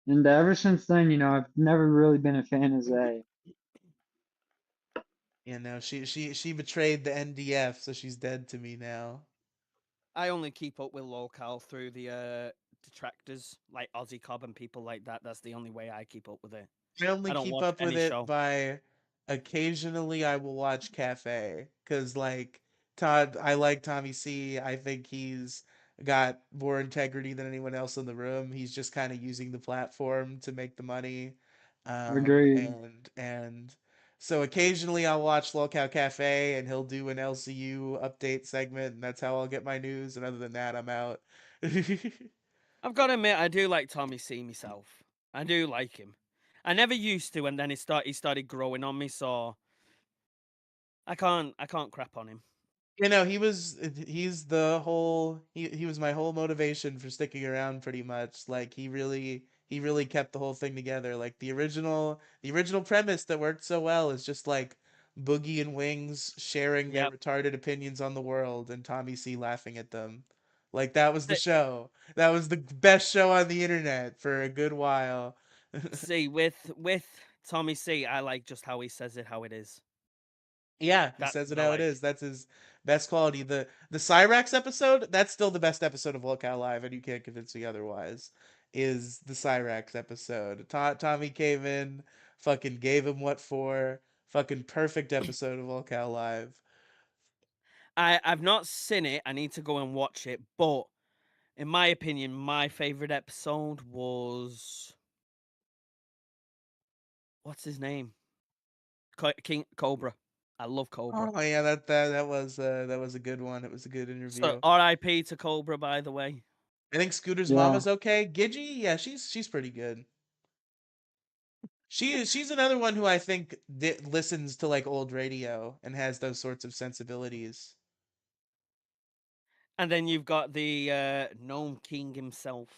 And ever since then, you know, I've never really been a fan of Zay. You know, she betrayed the NDF, so she's dead to me now. I only keep up with Lolcow through the detractors like Aussie Cobb and people like that. That's the only way I keep up with it. I only I don't keep watch up with any it show. by occasionally I will watch Cafe because like Todd, I like Tommy C. I think he's got more integrity than anyone else in the room. He's just kind of using the platform to make the money, Agreed. and so occasionally I'll watch Lolcow Cafe and he'll do an LCU update segment and that's how I'll get my news. And other than that, I'm out. I've got to admit, I do like Tommy C myself. I do like him. I never used to, and then he started growing on me. So I can't crap on him. You know, he's the whole he was my whole motivation for sticking around pretty much. Like he really kept the whole thing together. Like the original premise that worked so well is just like Boogie and Wings sharing their Yep. retarded opinions on the world and Tommy C laughing at them. Like that was the Si- show. That was the best show on the internet for a good while. See, with Tommy C, I like just how he says it, how it is. Yeah, he That's says it what I how it like. is. That's his best quality. The Cyrax episode, that's still the best episode of Lolcow Live, and you can't convince me otherwise. Is the Cyrax episode. Tommy came in, fucking gave him what for. Fucking perfect episode of Lolcow Live. I've not seen it. I need to go and watch it. But in my opinion, my favorite episode was what's his name? King Cobra. I love Cobra. Oh yeah, that was a good one. It was a good So interview. R.I.P. to Cobra, by the way. I think Scooter's Yeah. mama's okay. Gidgy, yeah, she's pretty good. She's another one who I think listens to like old radio and has those sorts of sensibilities. And then you've got the Gnome King himself.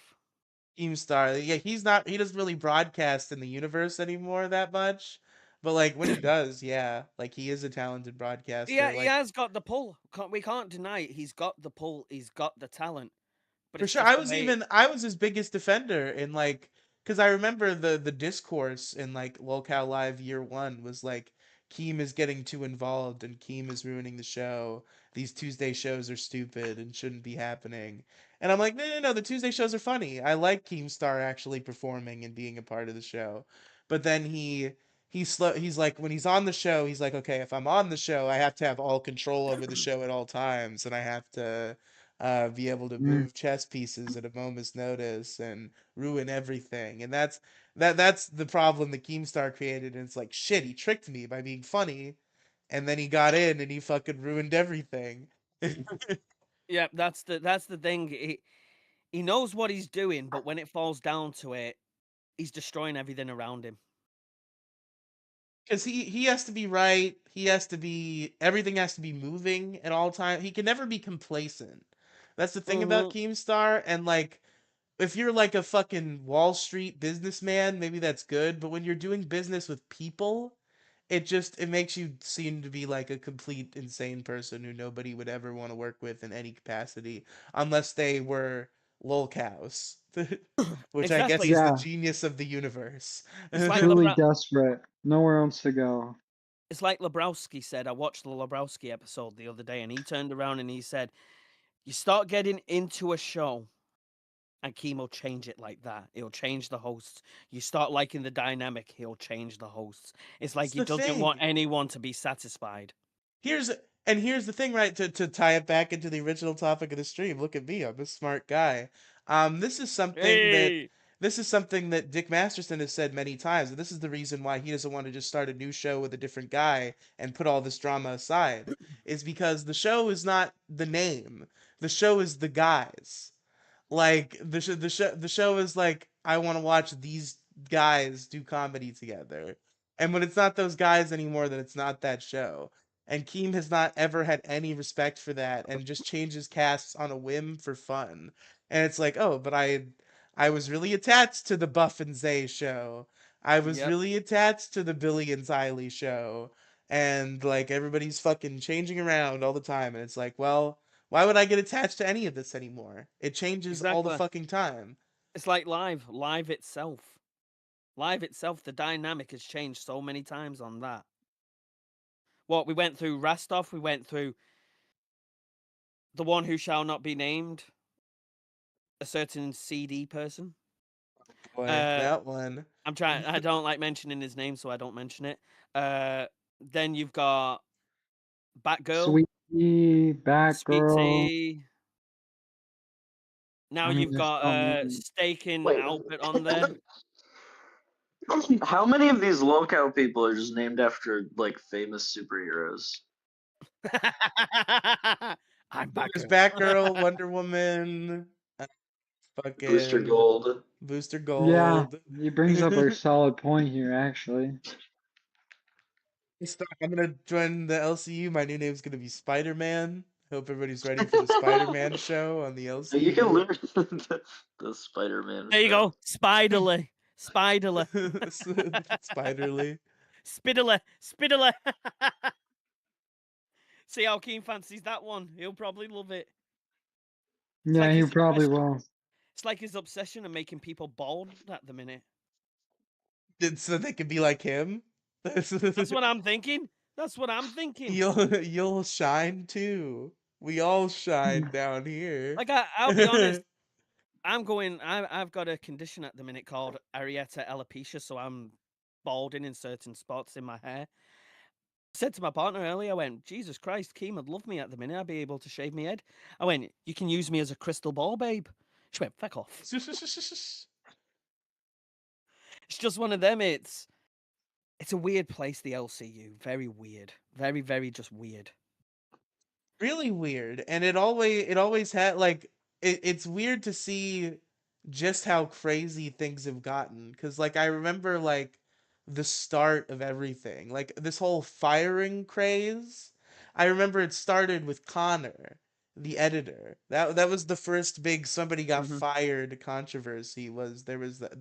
Keemstar, yeah, he doesn't really broadcast in the universe anymore that much, but like when he does, yeah, like he is a talented broadcaster. He Like has got the pull. We can't deny it. He's got the pull. He's got the talent. But for it's sure, just the way. I was his biggest defender in like because I remember the discourse in like Lolcow Live year one was like Keem is getting too involved and Keem is ruining the show. These Tuesday shows are stupid and shouldn't be happening. And I'm like, no, the Tuesday shows are funny. I like Keemstar actually performing and being a part of the show. But then he's like when he's on the show, he's like, okay, if I'm on the show, I have to have all control over the show at all times, and I have to be able to Mm. move chess pieces at a moment's notice and ruin everything. And that's the problem that Keemstar created. And it's like shit, he tricked me by being funny, and then he got in and he fucking ruined everything. Yeah, that's the thing. He knows what he's doing, but when it falls down to it, he's destroying everything around him. Because he has to be right. He has to be everything has to be moving at all times. He can never be complacent. That's the thing about Hmm. Keemstar. And like if you're like a fucking Wall Street businessman, maybe that's good. But when you're doing business with people, it makes you seem to be like a complete insane person who nobody would ever want to work with in any capacity unless they were lol cows. Which I guess Exactly. is the Yeah. genius of the universe. It's like Truly desperate. Nowhere else to go. It's like Lebrowski said. I watched the Lebrowski episode the other day, and he turned around and he said, "You start getting into a show, and Keem will change it like that. He'll change the hosts. You start liking the dynamic, he'll change the hosts. It's like It's he the doesn't want thing. anyone to be satisfied." Here's here's the thing, right? To tie it back into the original topic of the stream. Look at me, I'm a smart guy. This is something that Hey, Dick Masterson has said many times, and this is the reason why he doesn't want to just start a new show with a different guy and put all this drama aside. Is because the show is not the name. The show is the guys. Like the show is like I want to watch these guys do comedy together. And when it's not those guys anymore, then it's not that show. And Keem has not ever had any respect for that and just changes casts on a whim for fun. And it's like, oh, but I was really attached to the Buff and Zay show. I was yep, really attached to the Billy and Tylee show. And like everybody's fucking changing around all the time. And it's like, well, why would I get attached to any of this anymore? It changes all the exactly. fucking time. It's like live itself. Live itself, the dynamic has changed so many times on that. What we went through Rastov, we went through the one who shall not be named, a certain CD person. Boy, Uh, that one. I'm trying. I don't like mentioning his name, so I don't mention it. Then you've got Batgirl, Sweetie, Sweet Batgirl. Tea. Now I mean, you've there's got so many. Steak Wait, Albert on there. how many of these Lolcow people are just named after like famous superheroes? I'm There's Batgirl. Batgirl, Wonder Woman, Booster fucking Gold. Booster Yeah, Gold. he brings up a solid point here, actually. Stop. I'm gonna join the LCU. My new name's gonna be Spider Man. Hope everybody's ready for the Spider-Man show on the So you can LCU. learn the Spider-Man There you show. go. Spiderly. Spiderly. Spiderly. Spiderly. Spiderly. See how Keen fancies that one. He'll probably love it. It's Yeah, like he his probably obsession. will. It's like his obsession of making people bald at the minute. So they can be like him. That's what I'm thinking. That's what I'm thinking. You'll shine too. We all shine Mm. down here. Like I'll be honest. I've got a condition at the minute called Arietta alopecia, so I'm balding in certain spots in my hair. I said to my partner earlier, I went, Jesus Christ, Keem would love me at the minute. I'd be able to shave my head. I went, you can use me as a crystal ball, babe. She went, fuck off. It's just one of them. It's a weird place, the LCU. Very weird. Very, very just weird. Really weird, and it always had like it's weird to see just how crazy things have gotten, because like I remember like the start of everything, like this whole firing craze. I remember it started with Connor, the editor. That was the first big somebody got Mm-hmm. fired controversy. Was there was the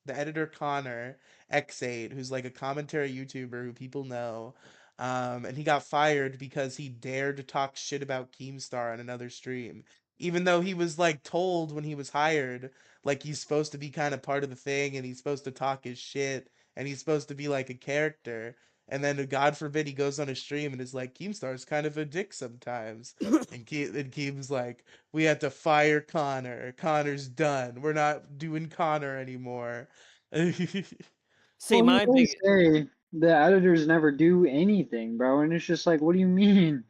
editor Connor X8, who's like a commentary YouTuber who people know, and he got fired because he dared to talk shit about Keemstar on another stream. Even though he was like told when he was hired, like he's supposed to be kind of part of the thing and he's supposed to talk his shit and he's supposed to be like a character. And then God forbid he goes on a stream and is like, Keemstar's kind of a dick sometimes. And Keem's like, we have to fire Connor. Connor's done. We're not doing Connor anymore. See, Well, you my always big say the editors never do anything, bro, and it's just like, what do you mean?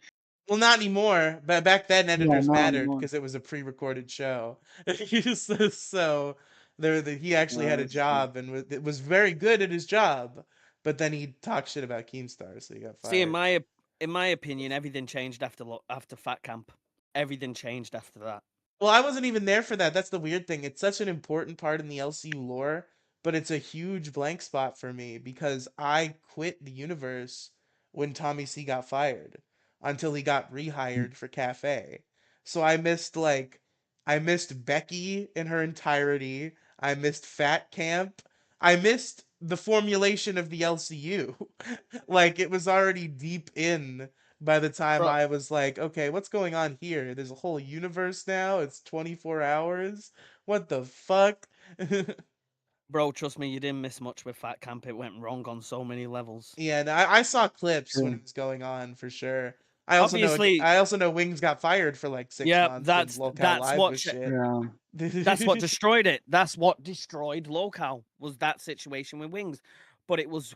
Well, not anymore. But back then, Yeah, editors not mattered anymore. because it was a pre-recorded show. So he actually had a That's true. job and it was very good at his job. But then he talked shit about Keemstar, so he got see fired. in my opinion, everything changed after Fat Camp. Everything changed after that. Well, I wasn't even there for that. That's the weird thing. It's such an important part in the LCU lore, but it's a huge blank spot for me because I quit the universe when Tommy C got fired until he got rehired for Cafe. So I missed Becky in her entirety. I missed Fat Camp. I missed the formulation of the LCU. Like it was already deep in by the time Bro, I was like, okay, what's going on here? There's a whole universe now. It's 24 hours. What the fuck? bro, trust me, you didn't miss much with Fat Camp. It went wrong on so many levels. Yeah, and I saw clips when True. it was going on for sure. Obviously, I also know Wings got fired for like 6 months when Lolcow that's Live what was shit. Yeah. that's what destroyed it. That's what destroyed Lolcow was that situation with Wings. But it was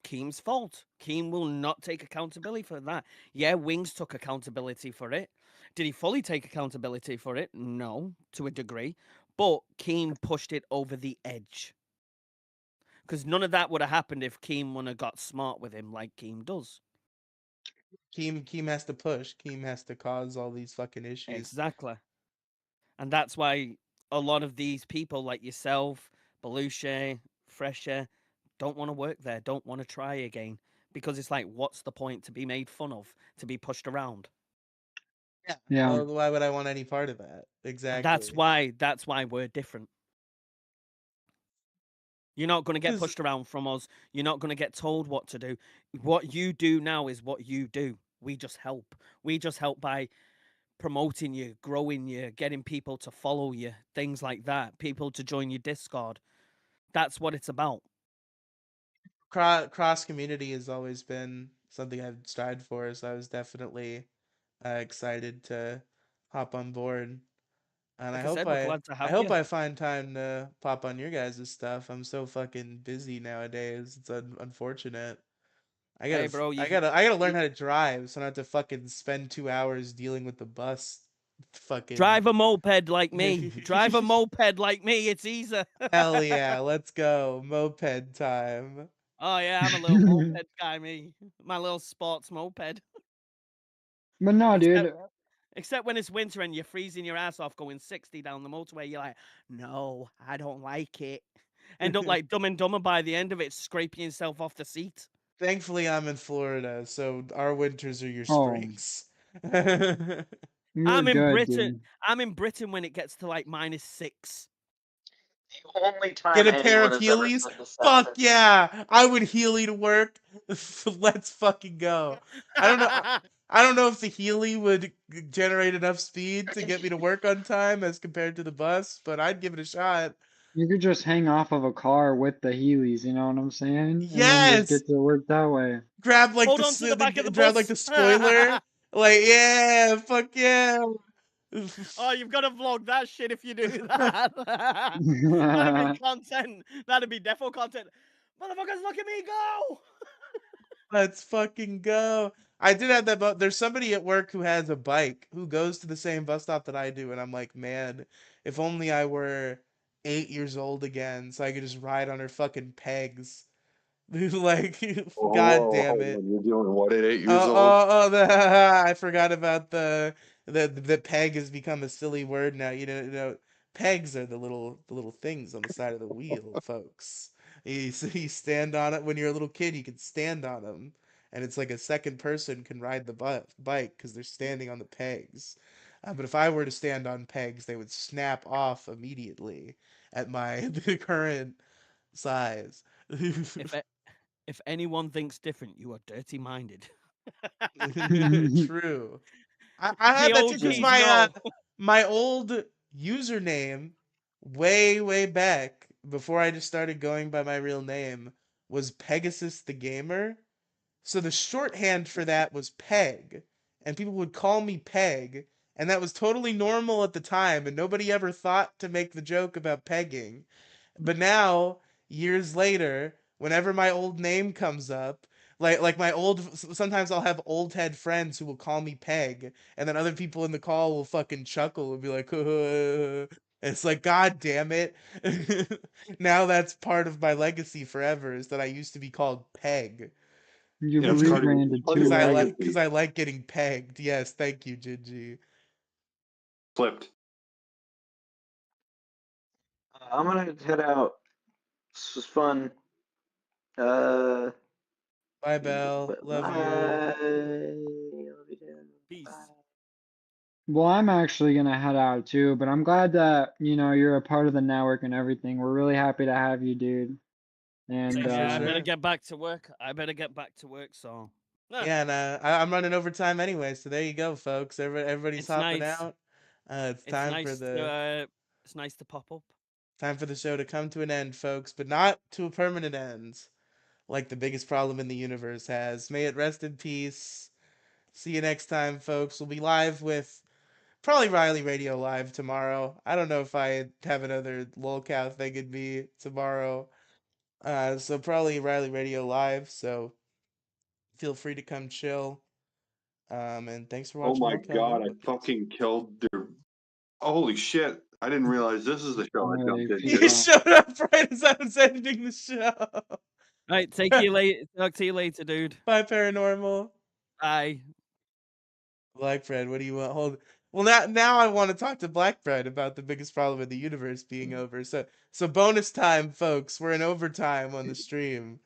Keem's fault. Keem will not take accountability for that. Yeah, Wings took accountability for it. Did he fully take accountability for it? No, to a degree. But Keem pushed it over the edge. Because none of that would have happened if Keem wouldn't have got smart with him like Keem does. Keem has to push. Keem has to cause all these fucking issues. Exactly. And that's why a lot of these people like yourself, Belushi, Fresher, don't want to work there, don't want to try again. Because it's like, what's the point to be made fun of, to be pushed around? Yeah. Yeah. Well, why would I want any part of that? That's Exactly. why we're different. You're not going to get 'Cause pushed around from us. You're not going to get told what to do. What you do now is what you do. We just help. We just help by promoting you, growing you, getting people to follow you, things like that, people to join your Discord. That's what it's about. cross community has always been something I've strived for, so I was definitely excited to hop on board. And Like I said, we're glad to I have hope you. I find time to pop on your guys' stuff. I'm so fucking busy nowadays. It's unfortunate. Hey, bro, I gotta learn you how to drive, so I don't have to fucking spend 2 hours dealing with the bus. Fucking drive a moped like me. Drive a moped like me. It's easy. hell yeah, let's go moped time. Oh yeah, I'm a little moped guy, me. My little sports moped. But no, Except dude. except when it's winter and you're freezing your ass off going 60 down the motorway, you're like, no, I don't like it. End up like Dumb and Dumber by the end of it, scraping yourself off the seat. Thankfully, I'm in Florida, so our winters are your Oh, springs. You're I'm in good, Britain. dude. I'm in Britain when it gets to like -6. The only Get time a pair anyone of has ever Heelys? said to Fuck Sexton, yeah! I would Heely to work. Let's fucking go. I don't know. I don't know if the Heely would generate enough speed to get me to work on time as compared to the bus, but I'd give it a shot. You could just hang off of a car with the Heelys, you know what I'm saying? And then just Yes, get to work that way. grab like Hold on to the back of the grab like bus. the spoiler. Like yeah, fuck yeah. Oh, you've got to vlog that shit if you do that. That'd be content. That'd be defo content. Motherfuckers, look at me go! Let's fucking go. I did have that, but there's somebody at work who has a bike who goes to the same bus stop that I do, and I'm like, man, if only I were 8 years old again, so I could just ride on her fucking pegs. Like, god Oh, damn hold it. on. You're doing what at 8 years Oh, old? oh, oh, I forgot about the peg has become a silly word now. Pegs are the little things on the side of the wheel, folks. You stand on it when you're a little kid. You can stand on them, and it's like a second person can ride the bike because they're standing on the pegs. But if I were to stand on pegs, they would snap off immediately at my the current size. If if anyone thinks different, you are dirty minded. True. I The had that too because OGs my know. my old username way back before I just started going by my real name was Pegasus the Gamer. So the shorthand for that was Peg, and people would call me Peg, and that was totally normal at the time, and nobody ever thought to make the joke about pegging. But now, years later, whenever my old name comes up, like my old sometimes I'll have old head friends who will call me Peg, and then other people in the call will fucking chuckle and be like, it's like, God damn it. Now that's part of my legacy forever is that I used to be called Peg. You've Yeah, it's part of your, it's rebranded part of Because your too I well. like because legacy. I like getting pegged. Yes, thank you, Gingy. Flipped. I'm gonna head out. This was fun. Uh, Bye, Belle. but Love you. bye. Love you too. Peace. Bye. Well, I'm actually gonna head out too, but I'm glad that, you're a part of the network and everything. We're really happy to have you, dude. And Same For here. I better sure. get back to work. I better get back to work. So, Yeah, and I'm running overtime anyway, so there you go, folks. Everybody's it's hopping nice. out. It's It's time for nice to the it's nice to pop up. show to come to an end, folks, but not to a permanent end, like the biggest problem in the universe has. May it rest in peace. See you next time, folks. We'll be live with probably Riley Radio Live tomorrow. I don't know if I have another lolcow thing in me tomorrow. So probably Riley Radio Live. So feel free to come chill. And thanks for Oh watching my Lolcow god, I Nobodies. fucking killed their. Holy shit. I didn't realize this is the show I Holy jumped You into. fuck. showed up right as I was ending the show. Right, take you later. Talk to you later, dude. Bye, Paranormal. Bye. Blackbread, what do you want? Hold. Well, now I want to talk to Blackbread about the biggest problem in the universe being over. So bonus time, folks. We're in overtime on the stream.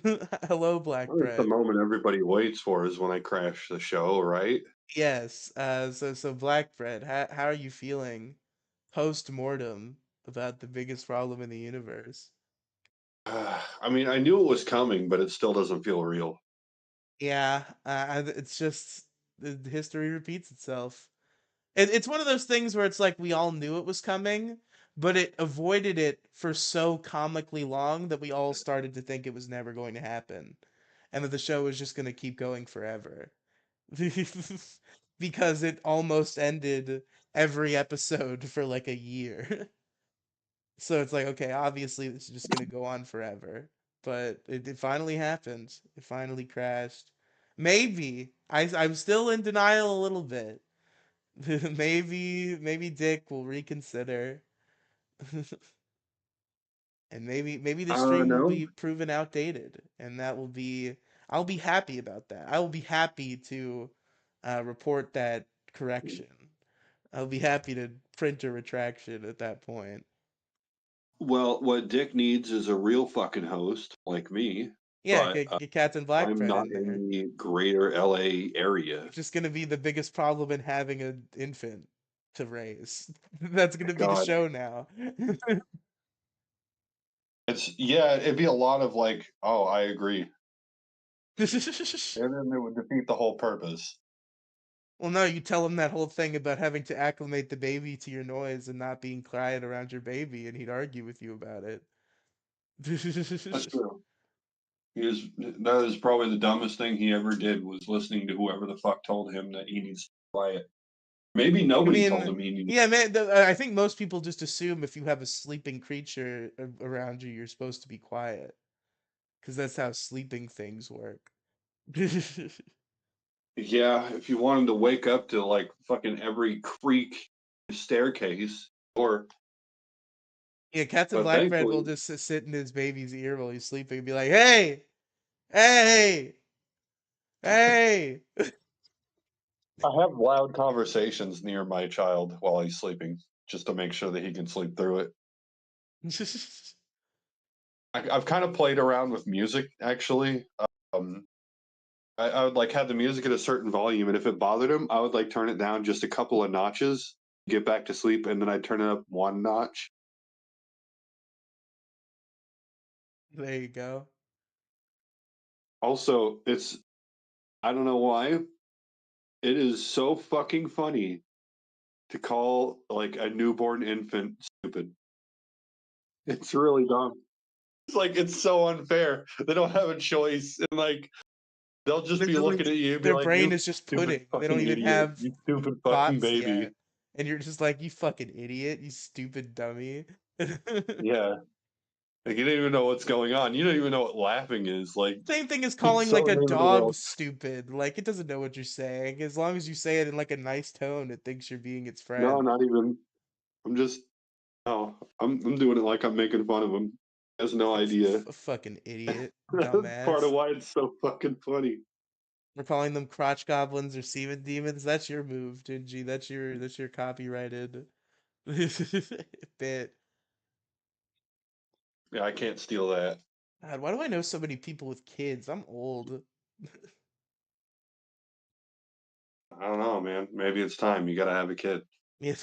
Hello, Well, that's the Blackbread. moment everybody waits for is when I crash the show, right? Yes. So Blackbread, how are you feeling post mortem about the biggest problem in the universe? I mean, I knew it was coming, but it still doesn't feel real. Yeah. It's just the history repeats itself. It's one of those things where it's like we all knew it was coming, but it avoided it for so comically long that we all started to think it was never going to happen, and that the show was just going to keep going forever. Because it almost ended every episode for like a year. So it's like, okay, obviously this is just going to go on forever. But it finally happened. It finally crashed. Maybe. I'm still in denial a little bit. Maybe Dick will reconsider. And maybe the stream will No. be proven outdated, and that will be I'll be happy about that. I will be happy to report that correction. I'll be happy to print a retraction at that point. Well, what Dick needs is a real fucking host like me. Yeah, but get cats and black I'm bread not in there. in the greater LA area. It's just gonna be the biggest problem in having an infant to raise. That's gonna be the God, show now. it'd be a lot of like, oh, I agree, and then it would defeat the whole purpose. Well, no, you tell him that whole thing about having to acclimate the baby to your noise and not being quiet around your baby, and he'd argue with you about it. That's true. That is probably the dumbest thing he ever did was listening to whoever the fuck told him that he needs to be quiet. Maybe I nobody told mean, him he needed. yeah, man. I think most people just assume if you have a sleeping creature around you, you're supposed to be quiet, because that's how sleeping things work. Yeah, if you want him to wake up to like fucking every creak staircase, or Yeah, cats and but black bread will thankfully just sit in his baby's ear while he's sleeping and be like, "Hey, hey, hey." I have loud conversations near my child while he's sleeping, just to make sure that he can sleep through it. I've kind of played around with music actually. Um, I would like have the music at a certain volume, and if it bothered him, I would like turn it down just a couple of notches, get back to sleep, and then I'd turn it up one notch. There you go. Also, I don't know why, it is so fucking funny to call like a newborn infant stupid. It's really dumb. It's like it's so unfair. They don't have a choice, and like they'll just They're be just like looking at you and be their like, brain "You is just stupid pudding. They don't fucking even idiot! have You stupid fucking thoughts baby!" yet. And you're just like, "You fucking idiot, you stupid dummy." Yeah, like you don't even know what's going on. You don't even know what laughing is. Like Same thing as it's calling so like a new to the dog world. stupid. Like it doesn't know what you're saying. As long as you say it in like a nice tone, it thinks you're being its No, friend. not even. I'm just no. I'm doing it like I'm making fun of him. He has no idea. Fucking idiot, That's part of dumbass. why it's so fucking funny. We're calling them crotch goblins or semen demons. That's your move, Gingy. That's your copyrighted bit. Yeah, I can't steal that. God, why do I know so many people with kids? I'm old. I don't know, man. Maybe it's time. You gotta have a kid. Yeah.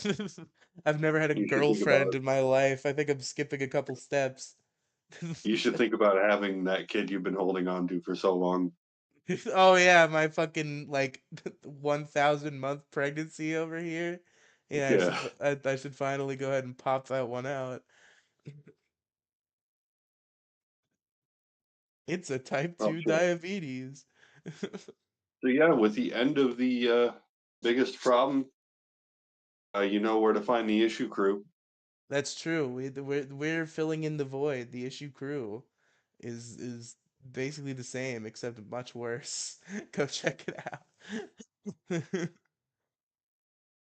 I've never had a You should think about girlfriend it. in my life. I think I'm skipping a couple steps. You should think about having that kid you've been holding on to for so long. Oh yeah, my fucking like 1,000 month pregnancy over here. Yeah, I Yeah. should I should finally go ahead and pop that one out. It's a type Oh 2 shit. diabetes. So yeah, with the end of the biggest problem, you know where to find the issue crew. That's true. We're filling in the void. The issue crew is basically the same except much worse. Go check it out.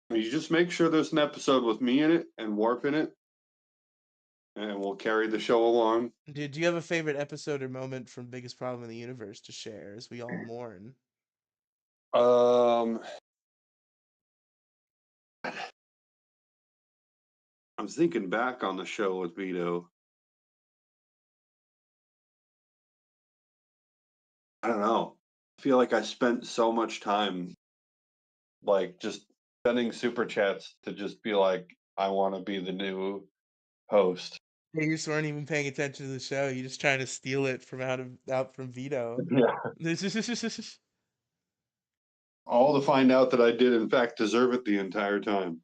You just make sure there's an episode with me in it and Warp in it, and we'll carry the show along. Do you have a favorite episode or moment from Biggest Problem in the Universe to share as we all mourn? Um, I'm thinking back on the show with Vito. I don't know. I feel like I spent so much time like just sending super chats to just be like, I want to be the new host. Yeah, you just weren't even paying attention to the show. You're just trying to steal it from out from Vito. Yeah. All to find out that I did in fact deserve it the entire time.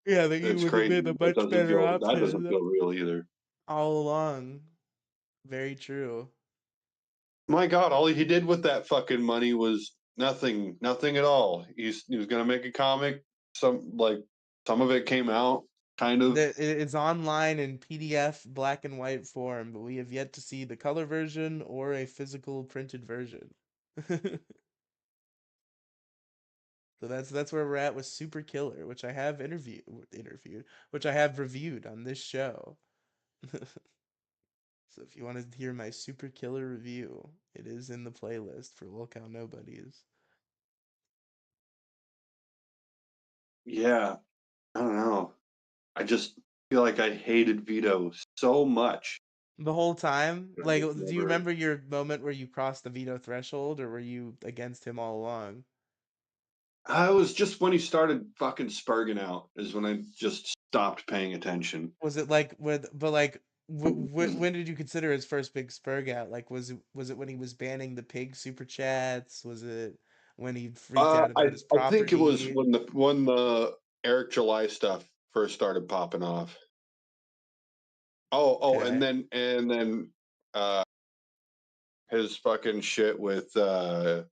Yeah, that you It's would have crazy. been a much better That doesn't option feel real either. all along. Very true. My God, all he did with that fucking money was nothing, nothing at all. He was gonna make a comic. Some of it came out, kind of. It's online in PDF black and white form, but we have yet to see the color version or a physical printed version. So that's where we're at with Super Killer, which I have which I have reviewed on this show. So if you want to hear my Super Killer review, it is in the playlist for Lolcow Nobodies. Yeah, I don't know. I just feel like I hated Vito so much. the whole time? I Like, just do you never. remember your moment where you crossed the veto threshold, or were you against him all along? I was just when he started fucking spurging out is when I just stopped paying attention. Was it like but like when did you consider his first big spurg out? Like, was it when he was banning the pig super chats? Was it when he freaked out I about his I think it was property? when the Eric July stuff first started popping off. Oh, Okay. and then uh his fucking shit with not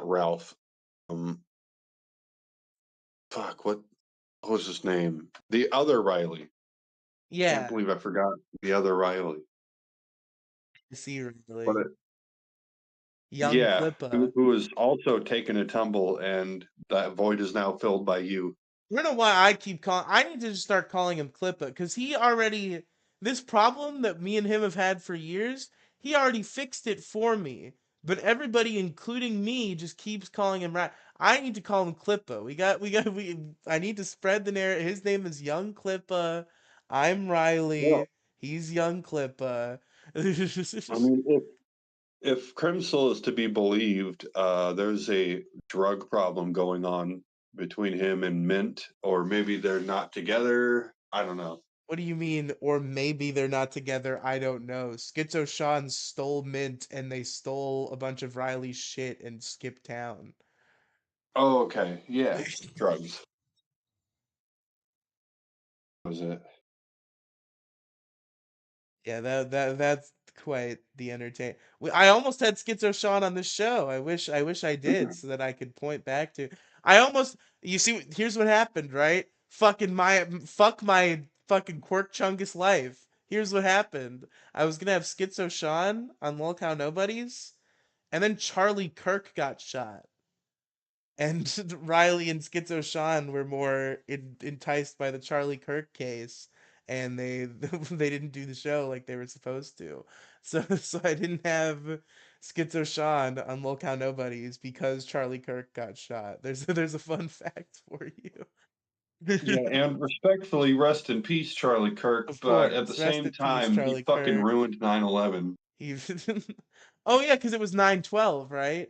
Ralph. Um fuck, what was his name? The other Riley. Can't Yeah, believe I forgot the other Riley. I see But really. Young yeah, Clippa. who is also taking a tumble, and that void is now filled by you. I don't know why I keep calling. I need to just start calling him Clippa because he already this problem that me and him have had for years. He already fixed it for me, but everybody, including me, just keeps calling him right. I need to call him Clippa. We. I need to spread the narrative. His name is Young Clippa. I'm Well, Riley. He's Young Clippa. I mean, if Crimsol is to be believed, there's a drug problem going on between him and Mint, or maybe they're not together. I don't know. What do you mean? Or maybe they're not together. I don't know. Schizo Sean stole Mint and they stole a bunch of Riley's shit and skipped town. Oh, okay. Yeah, drugs. Was it? Yeah, that's quite the entertain. I almost had Schizo Sean on this show. I wish I did so that I could point back to. I almost you see here's what happened, right? Fuck my fucking Quirk Chungus life. Here's what happened. I was gonna have Schizo Sean on Lolcow Nobodies, and then Charlie Kirk got shot. And Riley and Schizo Sean were more enticed by the Charlie Kirk case, and they they didn't do the show like they were supposed to. So I didn't have Schizo Sean on Lolcow Nobodies because Charlie Kirk got shot. There's a fun fact for Yeah, you. and respectfully, rest in peace, Charlie Kirk. Of But at the course, rest same in peace, time, he Charlie fucking Kirk. ruined 9/11. He, oh yeah, because it was 9/12, right?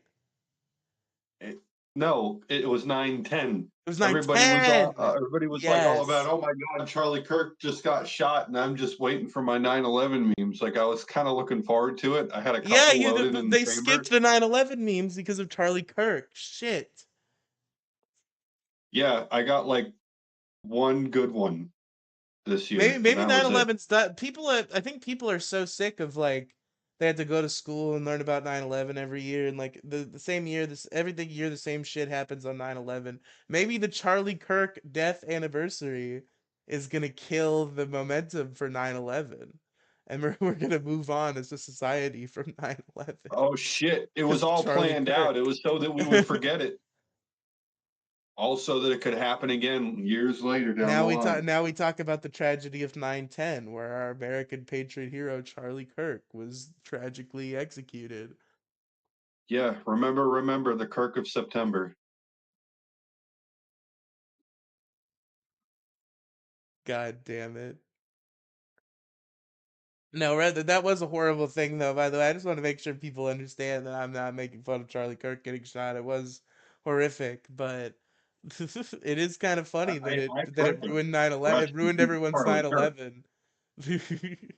It, no, it was 9/10. It was 9/10. Everybody was like all about, Yes. oh my god, Charlie Kirk just got shot, and I'm just waiting for my 9/11 memes. Like I was kind of looking forward to it. I had a Yeah, couple loaded in the they chamber. skipped the 9/11 memes because of Charlie Kirk. Shit. Yeah, I got like one good one this Maybe year, and maybe that was it. 9/11's that people I think people are so sick of like they had to go to school and learn about 9/11 every year and like the same year this every year the same shit happens on 9/11. Maybe the Charlie Kirk death anniversary is gonna kill the momentum for 9/11. And we're gonna move on as a society from 9/11 Oh shit! It because was of all Charlie planned out. Kirk. It was so that we would forget it. Also, that it could happen again years later down the line. Now we talk about the tragedy of 9/10, where our American patriot hero Charlie Kirk was tragically executed. Yeah, remember the Kirk of September. God damn it. No, rather that was a horrible thing though, by the way. I just want to make sure people understand that I'm not making fun of Charlie Kirk getting shot. It was horrific, but it is kind of funny I that it heard them. ruined 9/11. Rest It in ruined peace, everyone's Charlie Kirk. 9/11.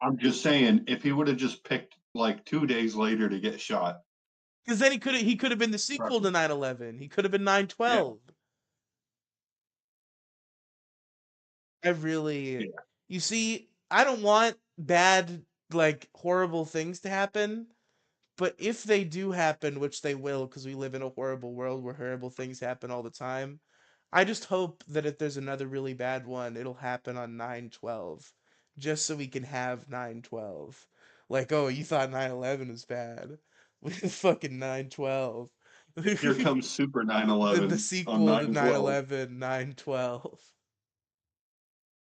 I'm just saying, if he would have just picked like 2 days later to get shot, Because then he could have been the trust sequel me. to 9/11. He could have been Yeah, 9/12. I really, yeah. you see, I don't want bad, like horrible things to happen, but if they do happen, which they will, because we live in a horrible world where horrible things happen all the time, I just hope that if there's another really bad one, it'll happen on 9/12, just so we can have 9/12. Like, oh, you thought 9/11 was bad? Fucking 9/12. Here comes Super The 9/11 on sequel to 9/12. 9/11, 9/12.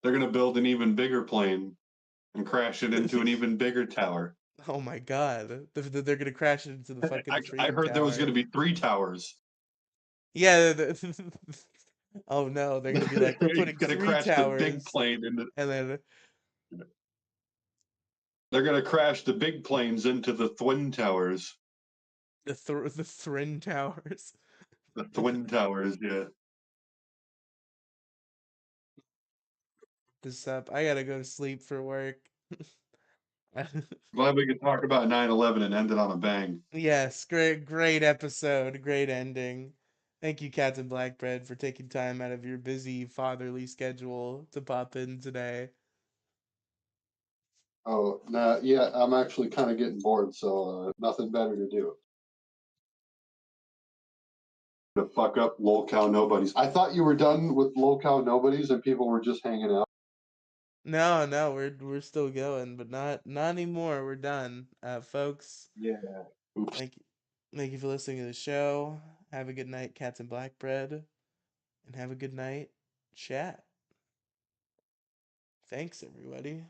They're gonna build an even bigger plane and crash it into an even bigger tower. Oh my god. They're gonna crash it into the fucking I Freedom heard there was gonna Tower. be 3 towers. Yeah. Oh no, they're gonna be like, we're He's putting gonna three crash the big towers, plane into. and then They're gonna crash the big planes into the Twin Towers. The Thrin Towers. The Twin Towers, yeah. This up. I gotta go to sleep for work. Glad we could talk about 9/11 and end it on a bang. Yes, great episode, great ending. Thank you, Captain Blackbread, for taking time out of your busy fatherly schedule to pop in today. Oh, nah, yeah, I'm actually kind of getting bored, so nothing better to do. To fuck up Lolcow Nobodies. I thought you were done with Lolcow Nobodies and people were just hanging out. No, no, we're still going, but not anymore. We're done, folks. Yeah. Oops. Thank you for listening to the show. Have a good night, Cats and Blackbread, and have a good night, chat. Thanks, everybody.